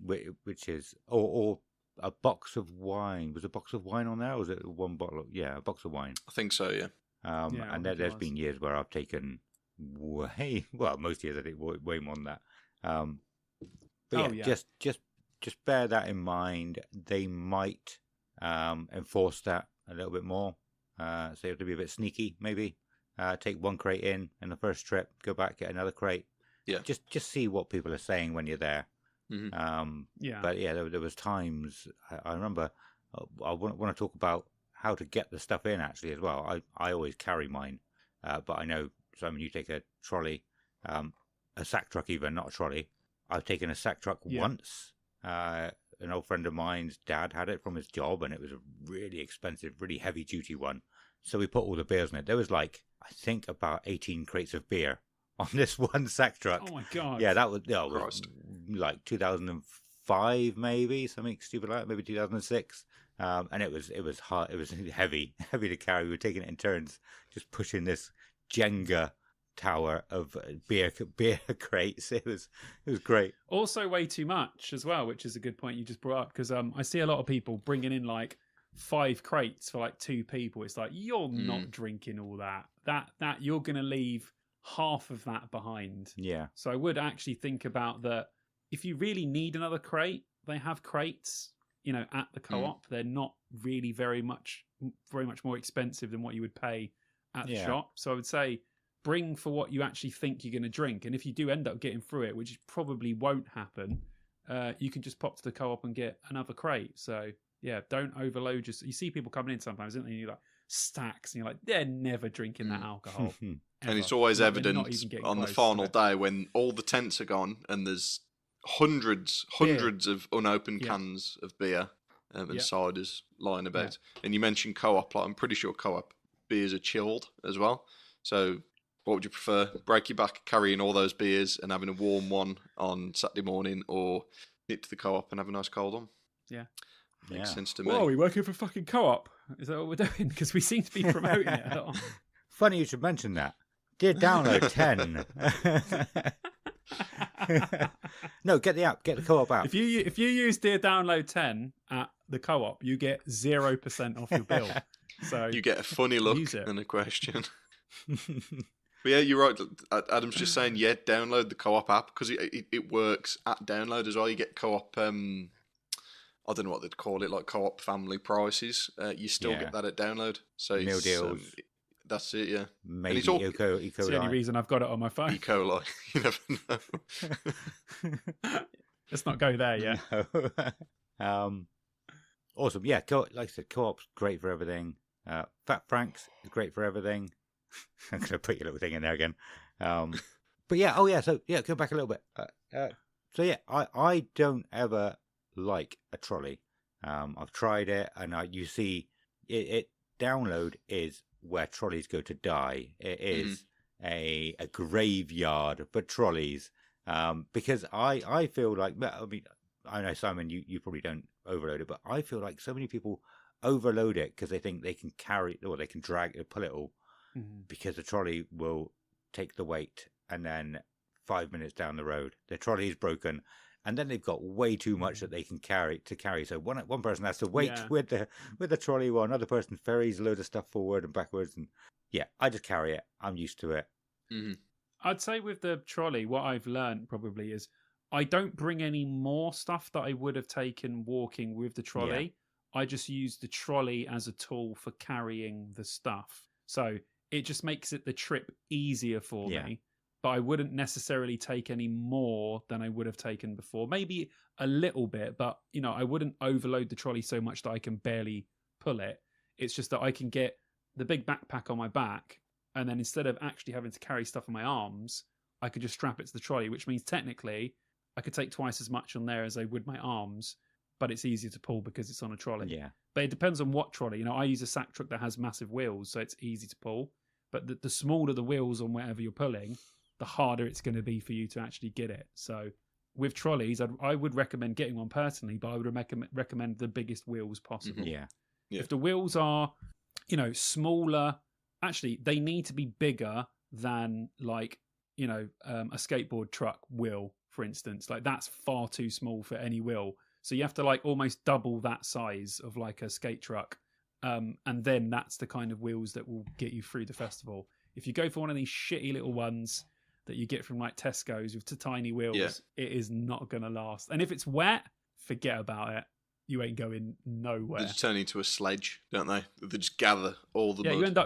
B: Which is, or a box of wine. Was a box of wine on there, or was it one bottle? A box of wine.
C: I think so, yeah.
B: And there's been years where I've taken most years I think way more than that. Just bear that in mind. They might enforce that a little bit more. So you have to be a bit sneaky, maybe. Take one crate in the first trip, go back, get another crate.
C: Yeah.
B: Just see what people are saying when you're there.
C: Mm-hmm.
B: But yeah, there was times I remember. I want to talk about how to get the stuff in actually as well. I always carry mine, but I know, Simon, you take a trolley, a sack truck even, not a trolley. I've taken a sack truck once. An old friend of mine's dad had it from his job, and it was a really expensive, really heavy duty one. So we put all the beers in it. There was I think about 18 crates of beer on this one sack truck.
D: Oh my God.
B: Yeah, that was like 2005 maybe, something stupid like that, maybe 2006. And it was hard. It was heavy to carry. We were taking it in turns, just pushing this Jenga tower of beer crates. It was great.
D: Also, way too much as well, which is a good point you just brought up, because I see a lot of people bringing in 5 crates for 2 people. It's like, you're not drinking all that. That you're going to leave half of that behind.
B: Yeah.
D: So I would actually think about that. If you really need another crate, they have crates. At the co-op, they're not really very much more expensive than what you would pay at the shop. So I would say bring for what you actually think you're going to drink. And if you do end up getting through it, which probably won't happen, you can just pop to the co-op and get another crate. So yeah, don't overload. You see people coming in sometimes, don't they? And you're stacks, and you're like, they're never drinking that alcohol.
C: And it's always evident on the final day when all the tents are gone and there's hundreds of unopened cans of beer and ciders lying about. And you mentioned co-op. I'm pretty sure co-op beers are chilled as well. So what would you prefer? Break your back carrying all those beers and having a warm one on Saturday morning, or nip to the co-op and have a nice cold one?
D: Yeah.
C: Makes sense to me.
D: Whoa, are we working for fucking co-op? Is that what we're doing? Because we seem to be promoting it a lot.
B: Funny you should mention that. Dear Download 10. No, get the app. Get the co-op app.
D: If you use Dear Download 10 at the co-op, you get 0% off your bill. So
C: you get a funny look and a question. But yeah, you're right. Adam's just saying, download the co-op app, because it works at download as well. You get co-op. I don't know what they'd call it, like co-op family prices. You still get that at download. So
B: meal deals.
C: That's it, yeah.
B: Maybe
C: it's all,
B: E. coli.
D: It's the only reason I've got it on my phone.
C: E. coli. You never know.
D: Let's not go there yet.
B: No. Awesome. Yeah, like I said, co-op's great for everything. Fat Frank's is great for everything. I'm going to put your little thing in there again. But yeah, go back a little bit. So yeah, I don't ever like a trolley. I've tried it, and you see it download is where trolleys go to die. It is a graveyard for trolleys, because I feel like, I mean, I know, Simon, you probably don't overload it, but I feel like so many people overload it because they think they can carry, or they can drag it, pull it all, because the trolley will take the weight, and then 5 minutes down the road the trolley is broken, and then they've got way too much that they can carry. So one person has to wait with the trolley while another person ferries a load of stuff forward and backwards. And yeah, I just carry it. I'm used to it.
D: I'd say with the trolley, what I've learned probably is I don't bring any more stuff that I would have taken walking with the trolley. I just use the trolley as a tool for carrying the stuff. So it just makes it the trip easier for me. But I wouldn't necessarily take any more than I would have taken before. Maybe a little bit, but I wouldn't overload the trolley so much that I can barely pull it. It's just that I can get the big backpack on my back, and then instead of actually having to carry stuff on my arms, I could just strap it to the trolley, which means technically I could take twice as much on there as I would my arms, but it's easier to pull because it's on a trolley.
B: Yeah.
D: But it depends on what trolley. I use a sack truck that has massive wheels, so it's easy to pull. But the smaller the wheels on whatever you're pulling, the harder it's going to be for you to actually get it. So with trolleys, I would recommend getting one personally, but I would recommend the biggest wheels possible.
B: Yeah.
D: If the wheels are, smaller, actually, they need to be bigger than like, a skateboard truck wheel, for instance. Like that's far too small for any wheel. So you have to like almost double that size of like a skate truck. And then that's the kind of wheels that will get you through the festival. If you go for one of these shitty little ones that you get from like Tesco's with tiny wheels, it is not going to last. And if it's wet, forget about it. You ain't going nowhere.
C: They just turn into a sledge, don't they? They just gather all the mud.
D: You end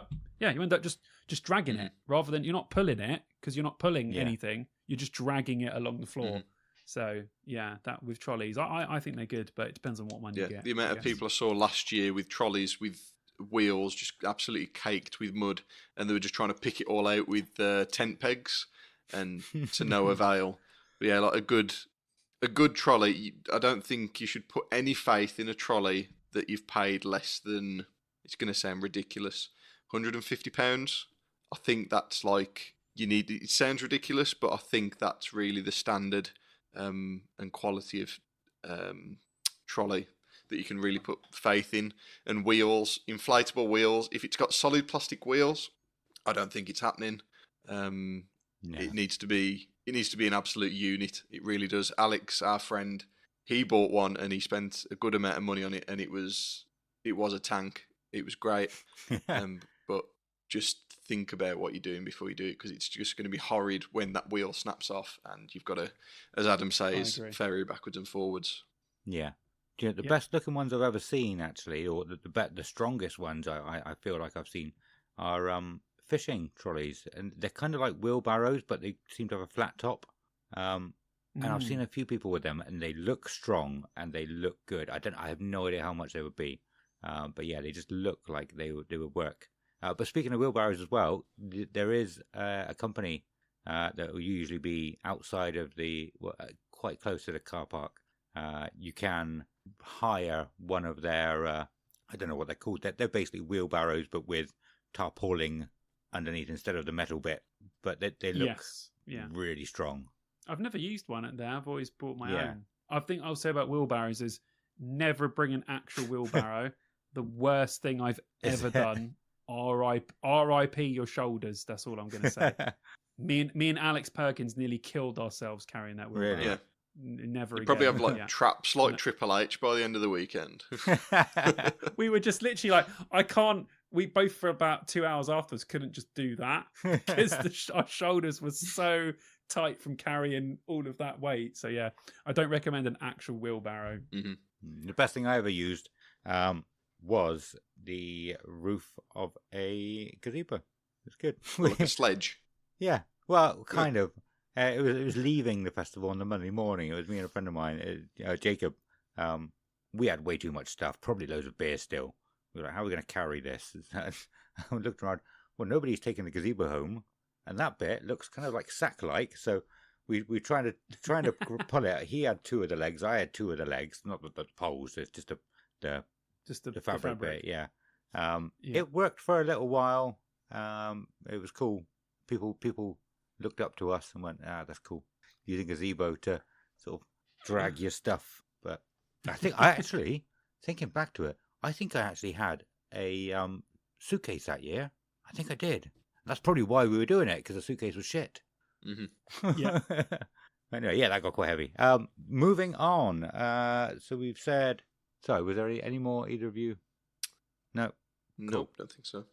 D: up just dragging it rather than, you're not pulling it because you're not pulling anything. You're just dragging it along the floor. So yeah, that with trolleys, I think they're good, but it depends on what one you get.
C: The amount of people I saw last year with trolleys with wheels just absolutely caked with mud, and they were just trying to pick it all out with tent pegs, and to no avail. But yeah, like a good trolley. I don't think you should put any faith in a trolley that you've paid less than, it's going to sound ridiculous, £150. I think that's like it sounds ridiculous, but I think that's really the standard and quality of trolley that you can really put faith in. And wheels, inflatable wheels, if it's got solid plastic wheels, I don't think it's happening. It needs to be an absolute unit. It really does. Alex, our friend, he bought one and he spent a good amount of money on it, and it was a tank. It was great. But just think about what you're doing before you do it, because it's just going to be horrid when that wheel snaps off and you've got to, as Adam says, ferry backwards and forwards.
B: Yeah. The best looking ones I've ever seen, actually, or the strongest ones I feel like I've seen are fishing trolleys, and they're kind of like wheelbarrows, but they seem to have a flat top. And I've seen a few people with them, and they look strong and they look good. I have no idea how much they would be, but yeah, they just look like they would work. But speaking of wheelbarrows as well, there is a company that will usually be outside of quite close to the car park. You can hire one of their, I don't know what they're called. They're basically wheelbarrows, but with tarpaulin underneath instead of the metal bit. But they look really strong.
D: I've never used one at there. I've always bought my own. I think I'll say about wheelbarrows is never bring an actual wheelbarrow. The worst thing I've ever done. R.I.P. your shoulders. That's all I'm going to say. Me and Alex Perkins nearly killed ourselves carrying that wheelbarrow.
B: Really?
C: Yeah.
D: Never again.
C: Probably have like traps like Triple H by the end of the weekend.
D: We were just literally like, we both for about 2 hours afterwards couldn't just do that because our shoulders were so tight from carrying all of that weight. So yeah, I don't recommend an actual wheelbarrow.
B: Mm-hmm. The best thing I ever used was the roof of a gazebo. It's good.
C: Like a sledge.
B: Yeah, well, kind of. It was leaving the festival on the Monday morning. It was me and a friend of mine, Jacob. We had way too much stuff, probably loads of beer still. We were like, how are we going to carry this? I looked around. Well, nobody's taking the gazebo home, and that bit looks kind of like sack-like. So we trying to pull it. He had two of the legs. I had two of the legs, not the poles. It's just the fabric bit. Yeah. It worked for a little while. It was cool. People looked up to us and went, that's cool. Using gazebo to sort of drag your stuff. But I think thinking back to it, I think I actually had a suitcase that year. I think I did. That's probably why we were doing it, because the suitcase was shit.
C: Mm-hmm.
D: Yeah.
B: Anyway, yeah, that got quite heavy. Moving on. So we've said... Sorry, was there any more, either of you? No?
C: Nope, don't think so.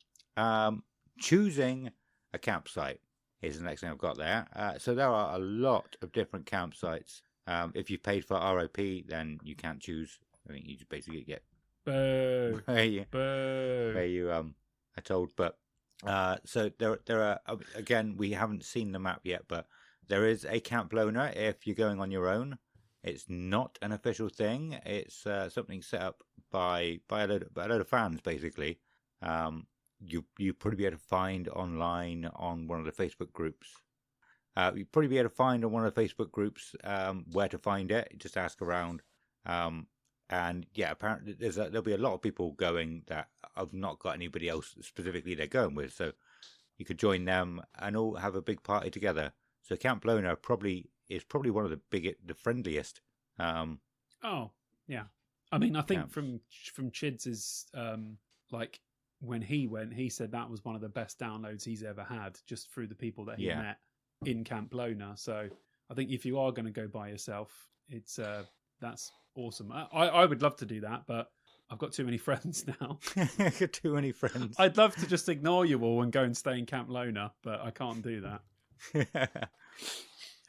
B: Choosing a campsite is the next thing I've got there. So there are a lot of different campsites If you paid for ROP, then you can't choose. I think you just basically get
D: Boo.
B: where you
D: Boo.
B: are told. But so there are again, we haven't seen the map yet, but there is a camp loaner if you're going on your own. It's not an official thing. It's something set up by a load of fans, basically. You probably be able to find online on one of the Facebook groups. You'd probably be able to find on one of the Facebook groups where to find it. Just ask around. And yeah, apparently there'll be a lot of people going that have not got anybody else specifically they're going with. So you could join them and all have a big party together. So Camp Loner is probably one of the friendliest.
D: Oh yeah, I mean, I think
B: Yeah.
D: from Chids's like when he went, he said that was one of the best downloads he's ever had, just through the people that he met in Camp Loner. So I think if you are going to go by yourself, it's that's awesome. I would love to do that, but I've got too many friends now.
B: Got too many friends.
D: I'd love to just ignore you all and go and stay in Camp Loner, but I can't do that.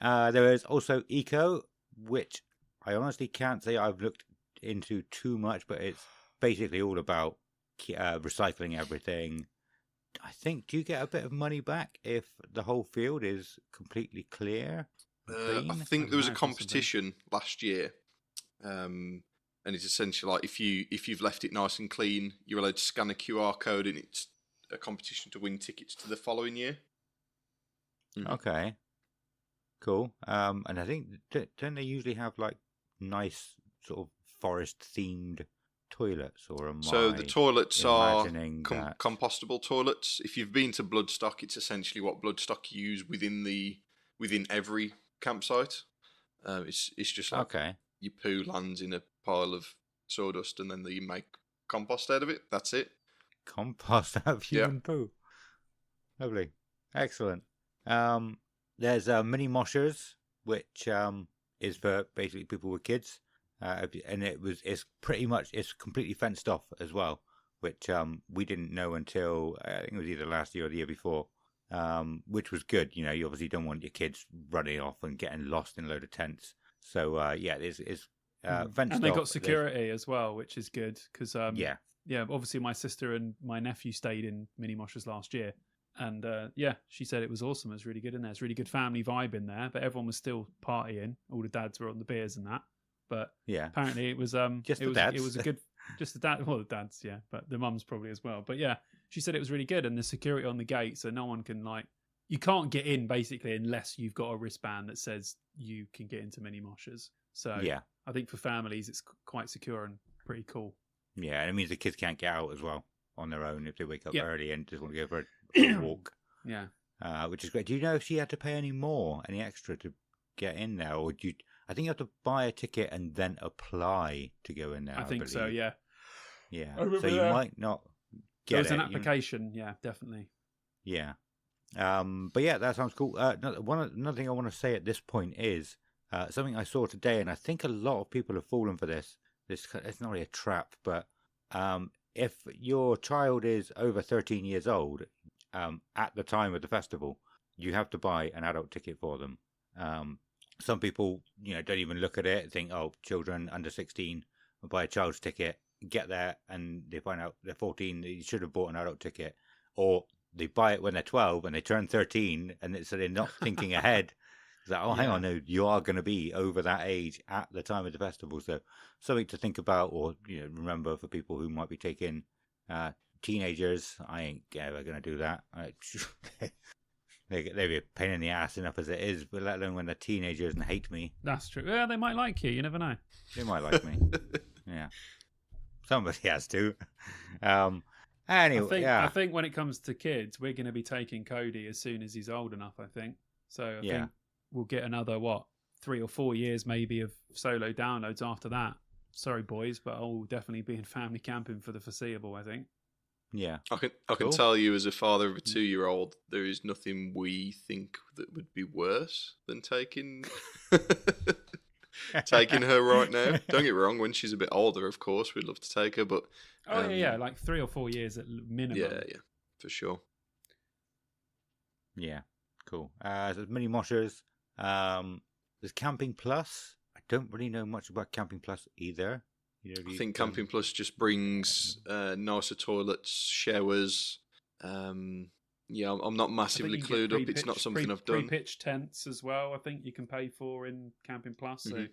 B: There is also Eco, which I honestly can't say I've looked into too much, but it's basically all about recycling everything. I think, do you get a bit of money back if the whole field is completely clear?
C: I think there was a competition last year, and it's essentially like if you've left it nice and clean, you're allowed to scan a QR code, and it's a competition to win tickets to the following year. Mm-hmm.
B: Okay, cool. And I think don't they usually have like nice sort of forest themed toilets, or
C: so the toilets are
B: that...
C: compostable toilets. If you've been to Bloodstock, it's essentially what Bloodstock use within every campsite. It's just like your poo lands in a pile of sawdust, and then you make compost out of it. That's it.
B: Compost out of human poo. Lovely, excellent. There's mini moshers, which is for basically people with kids. And it's completely fenced off as well, which we didn't know until I think it was either last year or the year before, which was good. You know, you obviously don't want your kids running off and getting lost in a load of tents. So it's fenced off.
D: And they got security as well, which is good because obviously my sister and my nephew stayed in mini moshers last year, and she said it was awesome. It was really good in there. It's really good family vibe in there, but everyone was still partying. All the dads were on the beers and that. But apparently it was
B: just the dads.
D: It was a good, just the dad. Well, the dads, but the mums probably as well. But yeah, she said it was really good, and the security on the gate, so no one can you can't get in basically unless you've got a wristband that says you can get into mini moshers. So I think for families it's quite secure and pretty cool.
B: Yeah, and it means the kids can't get out as well on their own if they wake up early and just want to go for a walk.
D: Yeah,
B: which is great. Do you know if she had to pay any extra to get in there, or do you? I think you have to buy a ticket and then apply to go in there.
D: I think so, yeah.
B: Yeah. So you might not get
D: There's an application, definitely.
B: Yeah. But yeah, that sounds cool. Another thing I want to say at this point is something I saw today, and I think a lot of people have fallen for this. It's not really a trap, but if your child is over 13 years old at the time of the festival, you have to buy an adult ticket for them. Some people, don't even look at it, think, oh, children under 16 will buy a child's ticket, get there, and they find out they're 14, they should have bought an adult ticket. Or they buy it when they're 12 and they turn 13, and so they're not thinking ahead. It's like, hang on, no, you are going to be over that age at the time of the festival. So something to think about, or remember for people who might be taking teenagers. I ain't ever going to do that. They'd be a pain in the ass enough as it is, but let alone when they're teenagers and hate me.
D: That's true. Yeah, they might like you. You never know.
B: They might like me. Yeah. Somebody has to. Anyway,
D: I think when it comes to kids, we're going to be taking Cody as soon as he's old enough, I think. So I think we'll get another, 3 or 4 years maybe of solo downloads after that. Sorry, boys, but I'll definitely be in family camping for the foreseeable, I think.
B: Yeah,
C: I can tell you as a father of a 2-year-old, there is nothing we think that would be worse than taking her right now. Don't get me wrong, when she's a bit older, of course, we'd love to take her, but
D: like 3 or 4 years at minimum.
C: Yeah, for sure.
B: Yeah, cool. There's mini moshers. There's Camping Plus. don't really know much about Camping Plus either.
C: I think Camping Plus just brings nicer toilets, showers. Yeah, I'm not massively clued up. It's not something I've done.
D: Pre-pitch tents as well. I think you can pay for in Camping Plus. So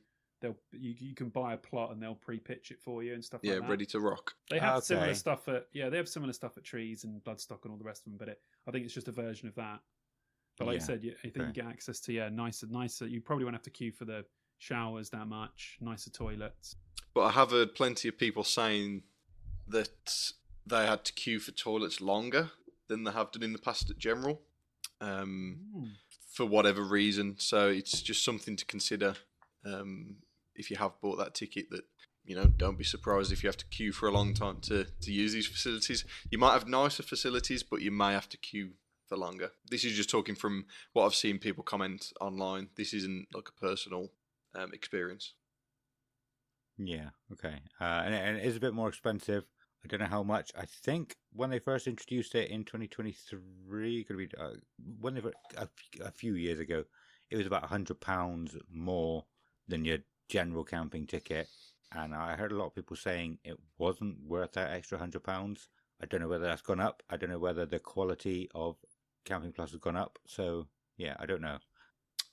D: you can buy a plot and they'll pre-pitch it for you and stuff like that.
C: Yeah, ready to rock.
D: They have similar stuff at Trees and Bloodstock and all the rest of them. But I think it's just a version of that. But like I said, I think you get access to nicer. You probably won't have to queue for the showers that much. Nicer toilets.
C: But I have heard plenty of people saying that they had to queue for toilets longer than they have done in the past at General, for whatever reason. So it's just something to consider if you have bought that ticket. That don't be surprised if you have to queue for a long time to use these facilities. You might have nicer facilities, but you may have to queue for longer. This is just talking from what I've seen people comment online. This isn't like a personal experience.
B: Yeah, okay. And it is a bit more expensive. I don't know how much. I think when they first introduced it in 2023, could be when they a few years ago, it was about £100 more than your general camping ticket. And I heard a lot of people saying it wasn't worth that extra £100. I don't know whether that's gone up. I don't know whether the quality of Camping Plus has gone up. So yeah, I don't know.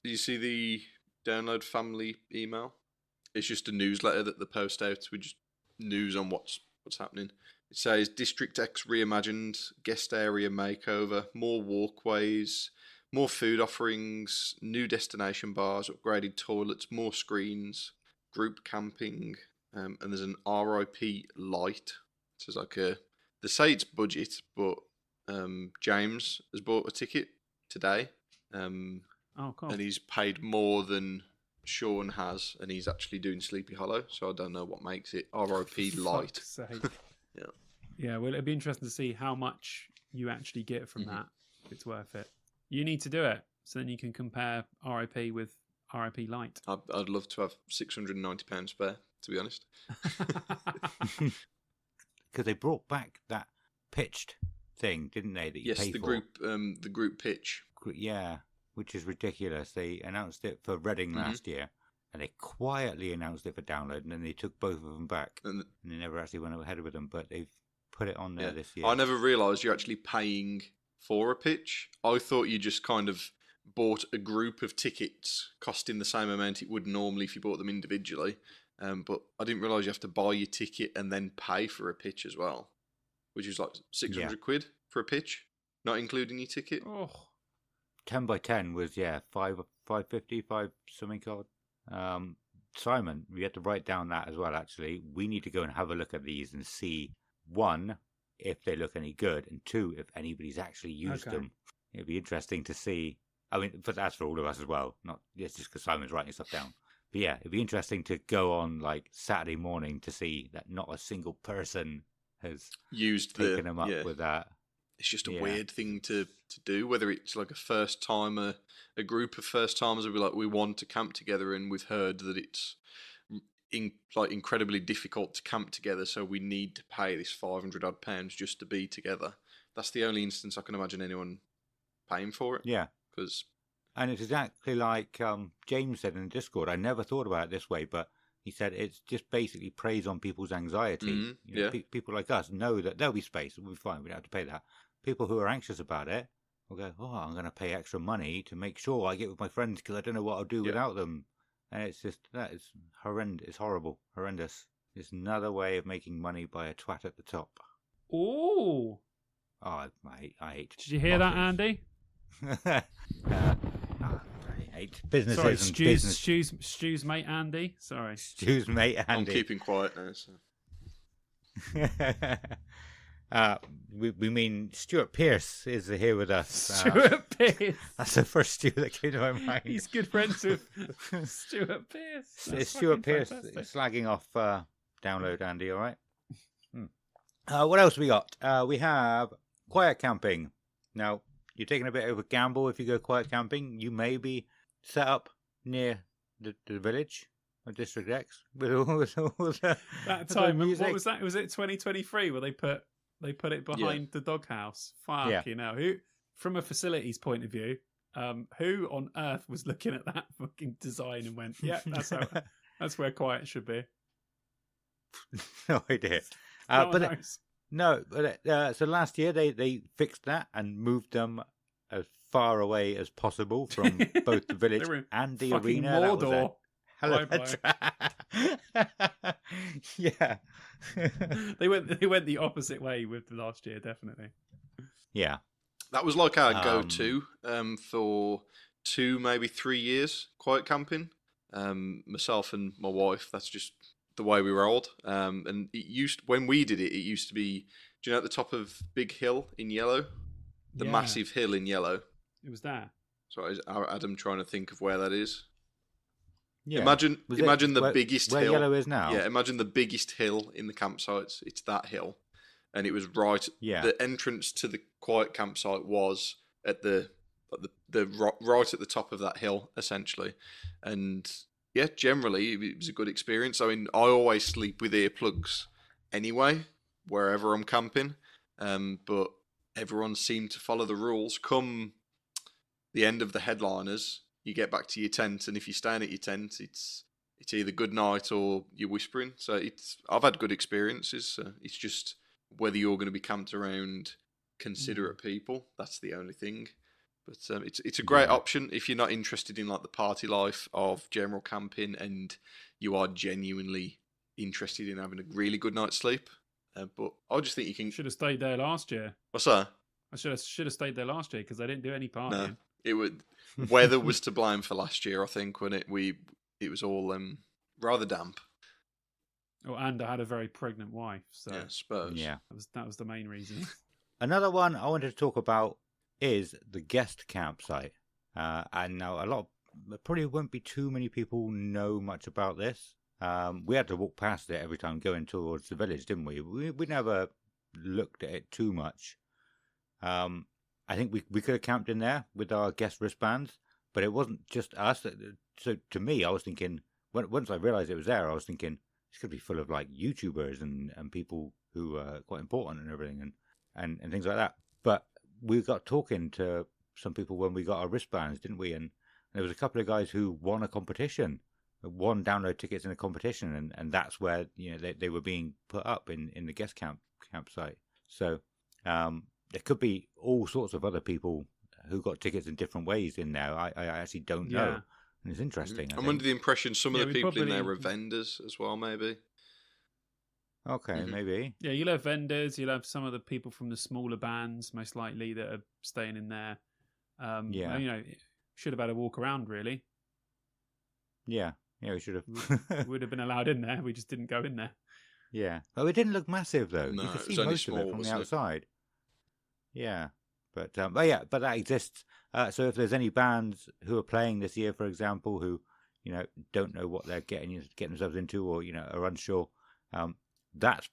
C: Do you see the Download Family email? It's just a newsletter that they post out with just news on what's happening. It says District X reimagined, guest area makeover, more walkways, more food offerings, new destination bars, upgraded toilets, more screens, group camping, and there's an RIP light. So it's like they say it's budget, but James has bought a ticket today.
D: Oh, cool.
C: And he's paid more than Sean has, and he's actually doing Sleepy Hollow, so I don't know what makes it RIP light.
D: Yeah, well, it'd be interesting to see how much you actually get from that, if it's worth it. You need to do it, so then you can compare RIP with RIP light.
C: I'd love to have £690 spare, to be honest.
B: Because they brought back that pitched thing, didn't they? That you
C: yes,
B: pay
C: the
B: for.
C: the group pitch.
B: Yeah, which is ridiculous. They announced it for Reading last year, and they quietly announced it for Download, and then they took both of them back, and they never actually went ahead with them. But they've put it on there this year.
C: I never realised you're actually paying for a pitch. I thought you just kind of bought a group of tickets costing the same amount it would normally if you bought them individually. But I didn't realise you have to buy your ticket and then pay for a pitch as well, which is like 600 quid for a pitch, not including your ticket.
D: Oh.
B: 10 by 10 was 550 something odd. Simon, we had to write down that as well. Actually, we need to go and have a look at these and see, one, if they look any good, and two, if anybody's actually used them. It'd be interesting to see. I mean, but that's for all of us as well. Not just because Simon's writing stuff down. But yeah, it'd be interesting to go on like Saturday morning to see that not a single person has taken them up with that.
C: It's just a weird thing to do, whether it's like a first timer, a group of first timers will be like, we want to camp together, and we've heard that it's incredibly difficult to camp together, so we need to pay this £500 odd just to be together. That's the only instance I can imagine anyone paying for it.
B: Yeah. And it's exactly like James said in the Discord. I never thought about it this way, but he said it's just basically preys on people's anxiety. People like us know that there'll be space, we'll be fine, we don't have to pay that. People who are anxious about it will go, I'm going to pay extra money to make sure I get with my friends because I don't know what I'll do without them. And it's just, that is horrendous. It's horrible. Horrendous. It's another way of making money by a twat at the top.
D: Ooh.
B: I hate.
D: Did you hear that, Andy?
B: I hate businesses and business.
D: Stu's mate Andy. Sorry.
B: Stu's mate Andy.
C: I'm keeping quiet now. So.
B: We mean Stuart Pearce is here with us.
D: Stuart Pearce.
B: That's the first Stu that came to my mind.
D: He's good friends with Stuart Pearce.
B: It's Stuart Pearce slagging off Download Andy, all right? What else we got? We have quiet camping. Now, you're taking a bit of a gamble if you go quiet camping. You may be set up near the village of District X with all the
D: that time. What was that? Was it 2023 where they put it behind the doghouse? Fuck, you know. Who, from a facilities point of view, who on earth was looking at that fucking design and went, "Yeah, that's That's where quiet should be.
B: No idea.
D: No one
B: But
D: knows.
B: no, but so last year they fixed that and moved them as far away as possible from both the village
D: They were in
B: and the
D: fucking
B: arena. That was
D: Mordor.
B: hello.
D: Bye-bye.
B: Yeah.
D: They went the opposite way with the last year, definitely.
B: Yeah.
C: That was like our go-to for 2, maybe 3 years, quiet camping. Myself and my wife, that's just the way we rolled. And when we did it, it used to be, do you know at the top of Big Hill in yellow? The
D: Yeah.
C: massive hill in yellow.
D: It was there.
C: Sorry, Adam trying to think of where that is.
B: Yeah.
C: Imagine the biggest
B: where
C: hill.
B: yellow is now.
C: Yeah, imagine the biggest hill in the campsites. It's that hill. And it was right.
B: Yeah.
C: The entrance to the quiet campsite was at the right at the top of that hill, essentially. And yeah, generally it was a good experience. I mean, I always sleep with earplugs anyway, wherever I'm camping. But everyone seemed to follow the rules. Come the end of the headliners, you get back to your tent, and if you're staying at your tent, it's either good night or you're whispering. So I've had good experiences. It's just whether you're going to be camped around considerate people. That's the only thing. But it's a great option if you're not interested in like the party life of general camping and you are genuinely interested in having a really good night's sleep. But I just think you can.
D: Should have stayed there last year.
C: What's that?
D: I should have stayed there last year because I didn't do any partying.
C: No, it would. Weather was to blame for last year, I think, when it was all rather damp.
D: Oh, and I had a very pregnant wife, so
C: Yeah, I suppose.
B: Yeah.
D: that was the main reason.
B: Another one I wanted to talk about is the guest campsite. And now probably won't be too many people know much about this. We had to walk past it every time going towards the village, didn't we? We never looked at it too much. I think we could have camped in there with our guest wristbands, but it wasn't just us. So to me, I was thinking, once I realised it was there, I was thinking, it's going to be full of like YouTubers and people who are quite important and everything and things like that. But we got talking to some people when we got our wristbands, didn't we? And there was a couple of guys who won a competition, won download tickets in a competition, and that's where they were being put up in the guest campsite. So there could be all sorts of other people who got tickets in different ways in there. I actually don't know. And it's interesting.
C: I'm under the impression some of the people in there
D: probably-
C: are vendors as well, maybe.
B: Okay, maybe.
D: Yeah, you'll have vendors. You'll have some of the people from the smaller bands, most likely, that are staying in there.
B: Yeah.
D: Should have had a walk around, really.
B: Yeah, we should have.
D: Would have been allowed in there. We just didn't go in there.
B: Yeah, but it didn't look massive though.
C: No,
B: You could
C: it
B: see
C: was only
B: most of
C: small,
B: it from the
C: wasn't it?
B: outside. Yeah, but that exists. So if there's any bands who are playing this year, for example, who don't know what they're getting themselves into, or are unsure, that's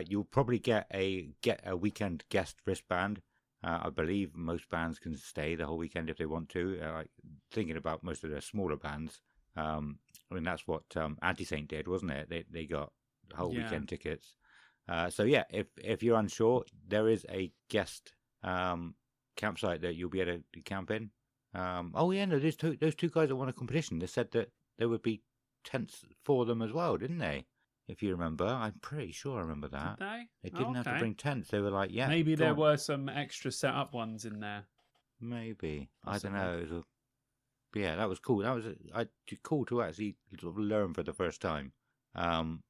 B: you'll probably get a weekend guest wristband. I believe most bands can stay the whole weekend if they want to. Thinking about most of the smaller bands, I mean that's what Anti-Saint did, wasn't it? They got whole weekend tickets. So yeah, if you're unsure, there is a guest campsite that you'll be able to camp in. Those two guys that won a competition, they said that there would be tents for them as well, didn't they? If you remember, I'm pretty sure I remember that.
D: Did they?
B: They didn't have to
D: Okay.
B: bring tents. They were like, yeah.
D: Maybe
B: go
D: there
B: on.
D: were some extra set up ones in there.
B: Maybe.
D: Possibly.
B: I don't know. But yeah, that was cool. That was cool to actually sort of learn for the first time. And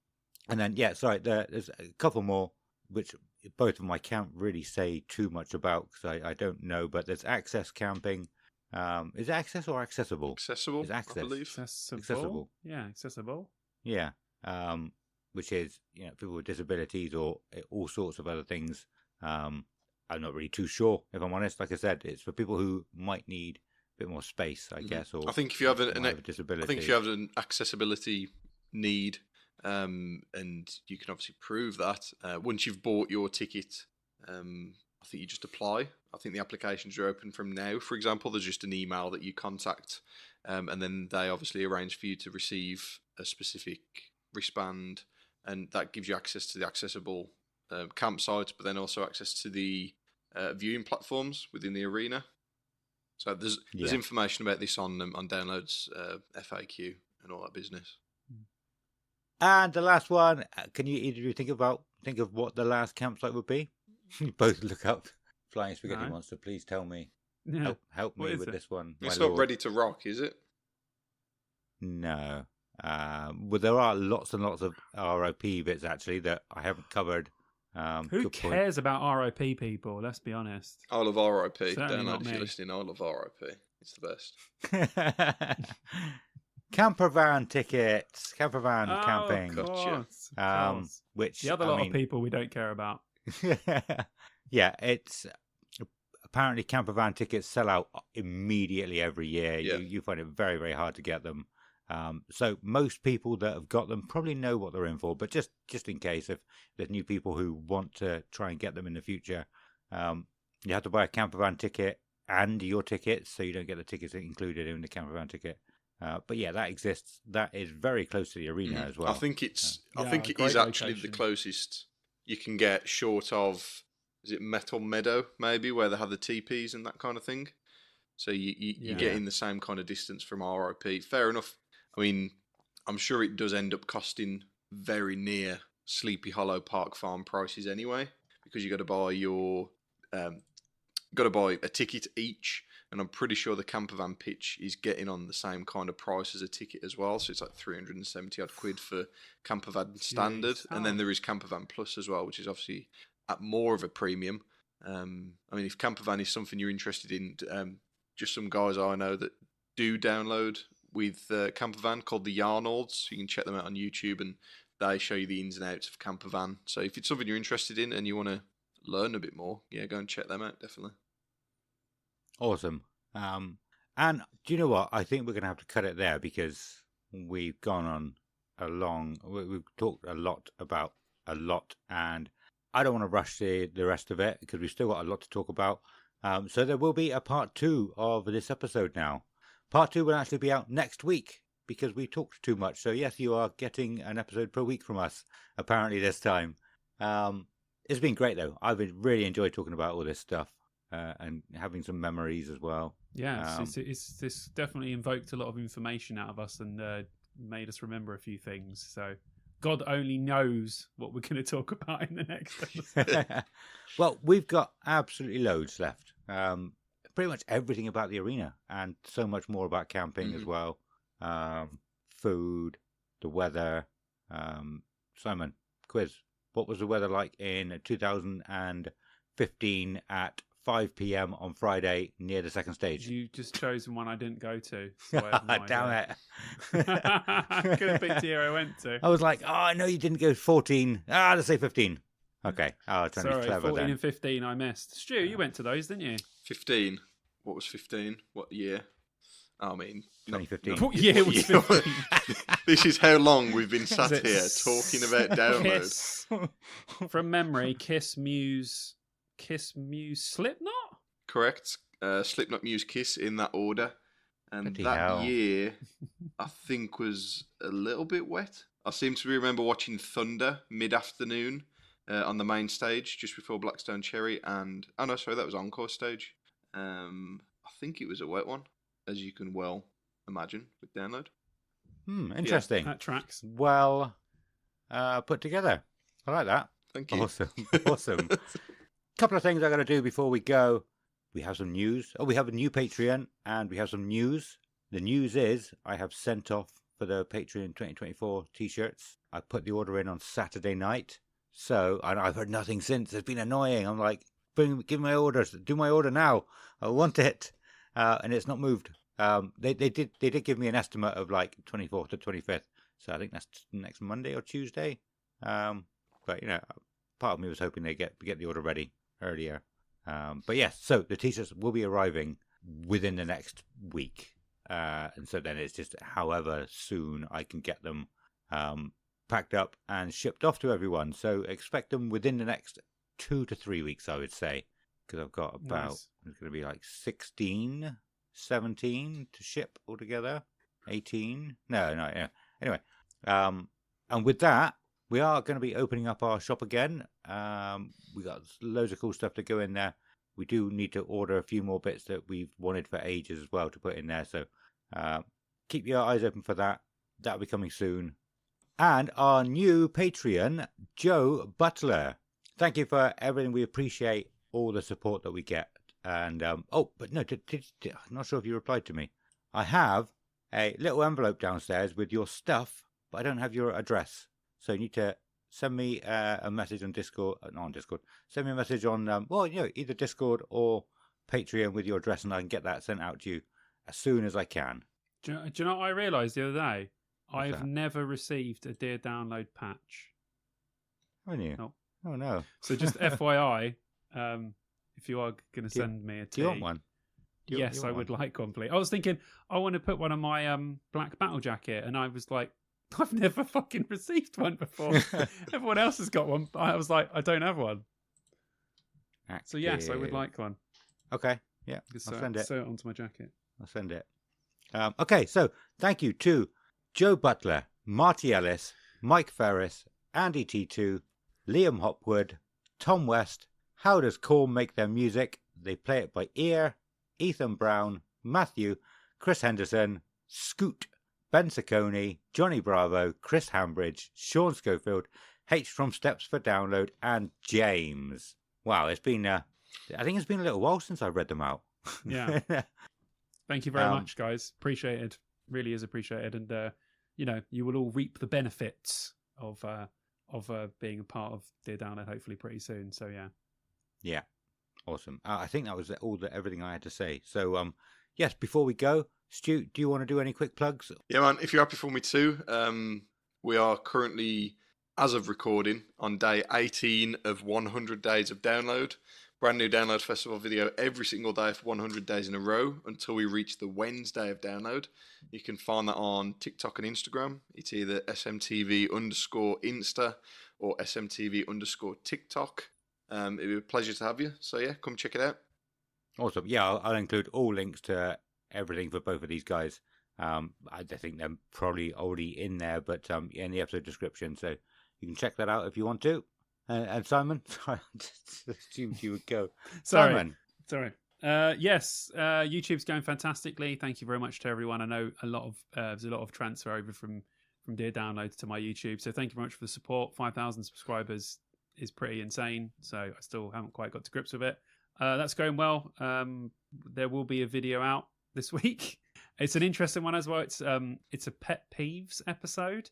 B: then, there's a couple more, which both of them I can't really say too much about because I don't know. But there's access camping. Is it access or accessible?
C: Accessible,
B: It's access.
C: I believe.
D: Accessible. Yeah, accessible.
B: Yeah. Which is people with disabilities or all sorts of other things. I'm not really too sure, if I'm honest. Like I said, it's for people who might need a bit more space, I guess. Or
C: I think if you have
B: a disability,
C: I think if you have an accessibility need, and you can obviously prove that once you've bought your ticket, I think you just apply. I think the applications are open from now. For example, there's just an email that you contact, and then they obviously arrange for you to receive a specific wristband, and that gives you access to the accessible campsites, but then also access to the viewing platforms within the arena. So there's information about this on Downloads FAQ and all that business.
B: And the last one, can you either of you think of what the last campsite would be? You both look up. Flying Spaghetti
D: No.
B: Monster, please tell me.
D: Yeah.
B: Help
D: What
B: me
D: is
B: with
D: it?
B: this one.
C: It's
B: my
C: not
B: lord.
C: Ready to Rock, is it?
B: No. Well, there are lots and lots of ROP bits actually that I haven't covered.
D: Who
B: good point.
D: cares about ROP people? Let's be honest.
C: I love RIP.
D: Certainly
C: Download
D: not
C: if you're
D: me.
C: listening. I love RIP. It's the best.
B: Camper van tickets, camper van
D: Oh,
B: camping.
D: Of
C: Gotcha.
D: course, of course.
B: Which
D: The other lot of people we don't care about.
B: Yeah, it's apparently camper van tickets sell out immediately every year.
C: Yeah.
B: You find it very, very hard to get them. So most people that have got them probably know what they're in for, but just in case, if there's new people who want to try and get them in the future, you have to buy a camper van ticket and your tickets, so you don't get the tickets included in the camper van ticket. But yeah, that exists. That is very close to the arena as well.
C: I think it's. I
D: Yeah,
C: think it
D: great
C: is actually
D: location.
C: the closest you can get, short of. Is it Metal Meadow maybe, where they have the teepees and that kind of thing? So you
D: Yeah.
C: get in the same kind of distance from RIP. Fair enough. I mean, I'm sure it does end up costing very near Sleepy Hollow Park Farm prices anyway, because you got to buy your got to buy a ticket each, and I'm pretty sure the camper van pitch is getting on the same kind of price as a ticket as well. So it's like 370 odd quid for camper van standard, and then there is camper van plus as well, which is obviously at more of a premium. I mean, if camper van is something you're interested in, just some guys I know that do download with camper van called the Yarnolds. You can check them out on YouTube, and they show you the ins and outs of camper van. So if it's something you're interested in and you want to learn a bit more, yeah, go and check them out, definitely.
B: Awesome. And do you know what? I think we're going to have to cut it there because we've gone on we've talked a lot about a lot, and I don't want to rush the rest of it because we've still got a lot to talk about. So there will be a part 2 of this episode now. Part 2 will actually be out next week because we talked too much. So yes, you are getting an episode per week from us, apparently this time. It's been great though. I've really enjoyed talking about all this stuff. And having some memories as well.
D: Yeah, it's definitely invoked a lot of information out of us and made us remember a few things. So God only knows what we're going to talk about in the next episode.
B: Well, we've got absolutely loads left. Pretty much everything about the arena and so much more about camping as well. Food, the weather. Simon, quiz. What was the weather like in 2015 at 5 p.m. on Friday near the second stage?
D: You just chosen one I didn't go to. So I have no
B: Damn
D: idea.
B: it.
D: Could have picked the year I went to.
B: I was like, oh, I know you didn't go 14. Let's say 15. Okay. Oh, trying to be
D: Sorry,
B: clever
D: 14
B: then.
D: and 15 I missed. Stu, you went to those, didn't you?
C: 15. What was 15? What year? I mean,
B: 2015.
D: What year was 15?
C: This is how long we've been sat
D: Was it
C: here talking about download.
D: Kiss. From memory, Kiss, Muse, Slipknot?
C: Correct. Slipknot, Muse, Kiss in that order. And
B: Bloody
C: that
B: hell.
C: year, I think, was a little bit wet. I seem to remember watching Thunder mid-afternoon on the main stage just before Blackstone Cherry. And, oh no, sorry, that was Encore stage. I think it was a wet one, as you can well imagine with download.
B: Interesting.
D: That tracks.
B: Well put together. I like that.
C: Thank you.
B: Awesome. Awesome. Couple of things I got to do before we go. We have some news. Oh, we have a new Patreon and we have some news. The news is I have sent off for the Patreon 2024 t-shirts. I put the order in on Saturday night. So, and I've heard nothing since. It's been annoying. I'm like, give my orders. Do my order now. I want it. And it's not moved. They did give me an estimate of like 24th to 25th. So I think that's next Monday or Tuesday. But you know, part of me was hoping they get the order ready earlier. But yes, so the t-shirts will be arriving within the next week. And so then it's just however soon I can get them packed up and shipped off to everyone. So expect them within the next 2 to 3 weeks, I would say. Because I've got about,
D: Nice.
B: it's going to be like 16, 17 to ship altogether. 18. No. Anyway, and with that, we are going to be opening up our shop again. We got loads of cool stuff to go in there. We do need to order a few more bits that we've wanted for ages as well to put in there. So keep your eyes open for that. That'll be coming soon. and our new Patreon, Joe Butler. Thank you for everything. We appreciate all the support that we get. And, I'm not sure if you replied to me. I have a little envelope downstairs with your stuff, but I don't have your address. So you need to send me a message on Discord, not on Discord. Send me a message on, either Discord or Patreon with your address, and I can get that sent out to you as soon as I can.
D: Do you know what I realised the other day?
B: What's
D: I've
B: that?
D: never received a Dear Download patch.
B: Haven't you?
D: No.
B: Oh, no.
D: So just FYI, if you are going to send me a
B: Do you want one?
D: Yes, I would like one, please. I was thinking, I want to put one on my black battle jacket, and I was like, I've never fucking received one before. Everyone else has got one. I was like, I don't have one. So yes, I would like one.
B: Okay, yeah, I'll send it.
D: Sew it onto my jacket.
B: I'll send it. Okay, so thank you to Joe Butler, Marty Ellis, Mike Ferris, Andy T2, Liam Hopwood, Tom West, How Does Corn Make Their Music? They Play It By Ear, Ethan Brown, Matthew, Chris Henderson, Scoot, Ben Saccone, Johnny Bravo, Chris Hambridge, Sean Schofield, H from Steps for Download, and James. Wow, it's been, I think it's been a little while since I read them out.
D: Yeah. Thank you very much, guys. Appreciated. Really is appreciated. And, you will all reap the benefits of being a part of Dear Download hopefully pretty soon. So, yeah. Yeah.
B: Awesome. I think that was everything I had to say. So, yes, before we go, Stu, do you want to do any quick plugs?
C: Yeah, man, if you're happy for me to, we are currently, as of recording, on day 18 of 100 days of download. Brand new Download Festival video every single day for 100 days in a row until we reach the Wednesday of download. You can find that on TikTok and Instagram. It's either SMTV_Insta or SMTV_TikTok. It'd be a pleasure to have you. So yeah, come check it out.
B: Awesome. Yeah, I'll include all links to everything for both of these guys. I think they're probably already in there, but in the episode description. So you can check that out if you want to. And Simon, sorry, I just assumed you would go.
D: Sorry. Yes, YouTube's going fantastically. Thank you very much to everyone. I know there's a lot of transfer over from Dear Download to my YouTube. So thank you very much for the support. 5,000 subscribers is pretty insane. So I still haven't quite got to grips with it. That's going well. There will be a video out this week. It's an interesting one as well. It's a pet peeves episode.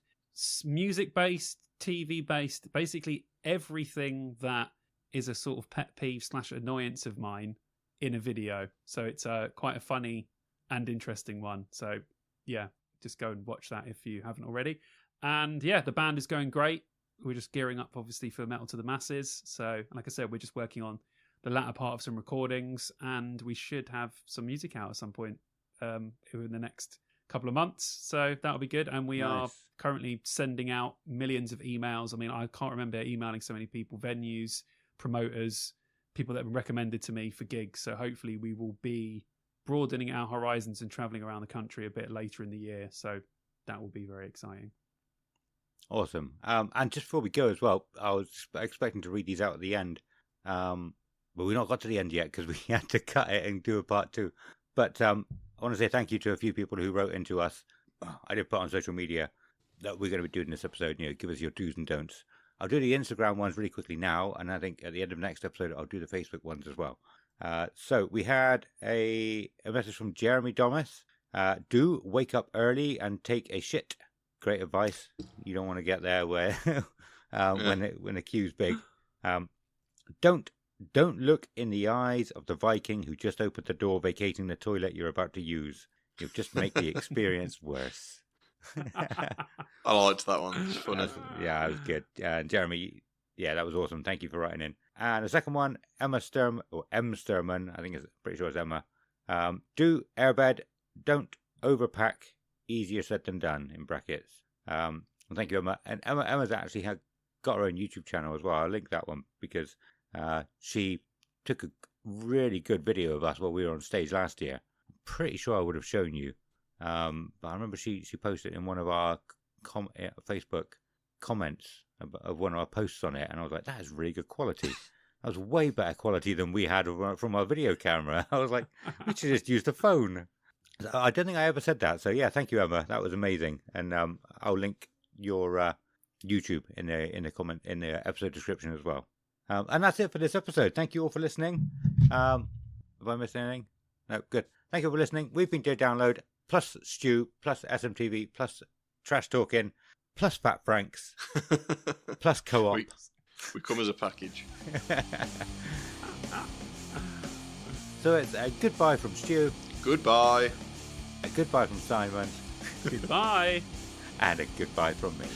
D: Music based, TV based, basically everything that is a sort of pet peeve / annoyance of mine in a video. So it's quite a funny and interesting one. So yeah, just go and watch that if you haven't already. And yeah, the band is going great. We're just gearing up obviously for Metal to the Masses. So like I said, we're just working on the latter part of some recordings, and we should have some music out at some point in the next couple of months. So that'll be good. And we are currently sending out millions of emails. I mean, I can't remember emailing so many people, venues, promoters, people that have been recommended to me for gigs. So hopefully we will be broadening our horizons and traveling around the country a bit later in the year. So that will be very exciting.
B: Awesome. And just before we go as well, I was expecting to read these out at the end. But we've not got to the end yet because we had to cut it and do a part 2. But I want to say thank you to a few people who wrote into us. I did put on social media that we're going to be doing this episode. Give us your do's and don'ts. I'll do the Instagram ones really quickly now, and I think at the end of next episode I'll do the Facebook ones as well. So we had a message from Jeremy Domus. Do wake up early and take a shit. Great advice. You don't want to get there where when the queue's big. Don't look in the eyes of the Viking who just opened the door vacating the toilet you're about to use. You'll just make the experience worse.
C: I liked that one. It's funny.
B: That was good. Jeremy, that was awesome. Thank you for writing in. And the second one, M Sturman, I think it's pretty sure it's Emma. Do airbed, don't overpack, easier said than done, in brackets. Well, thank you, Emma. And Emma's actually got her own YouTube channel as well. I'll link that one because she took a really good video of us while we were on stage last year. I'm pretty sure I would have shown you. But I remember she posted in one of our Facebook comments of one of our posts on it, and I was like, that is really good quality. That was way better quality than we had from our video camera. I was like, we should just use the phone. I don't think I ever said that. So yeah, thank you, Emma. That was amazing. And I'll link your YouTube in the comment in the episode description as well. And that's it for this episode. Thank you all for listening. Have I missed anything? No, good. Thank you for listening. We've been Dear Download, plus Stu, plus SMTV, plus Trash Talkin, plus Fat Franks, plus Co-op.
C: We come as a package.
B: So it's a goodbye from Stu.
C: Goodbye.
B: A goodbye from Simon.
D: Goodbye.
B: And a goodbye from me.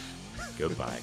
B: Goodbye.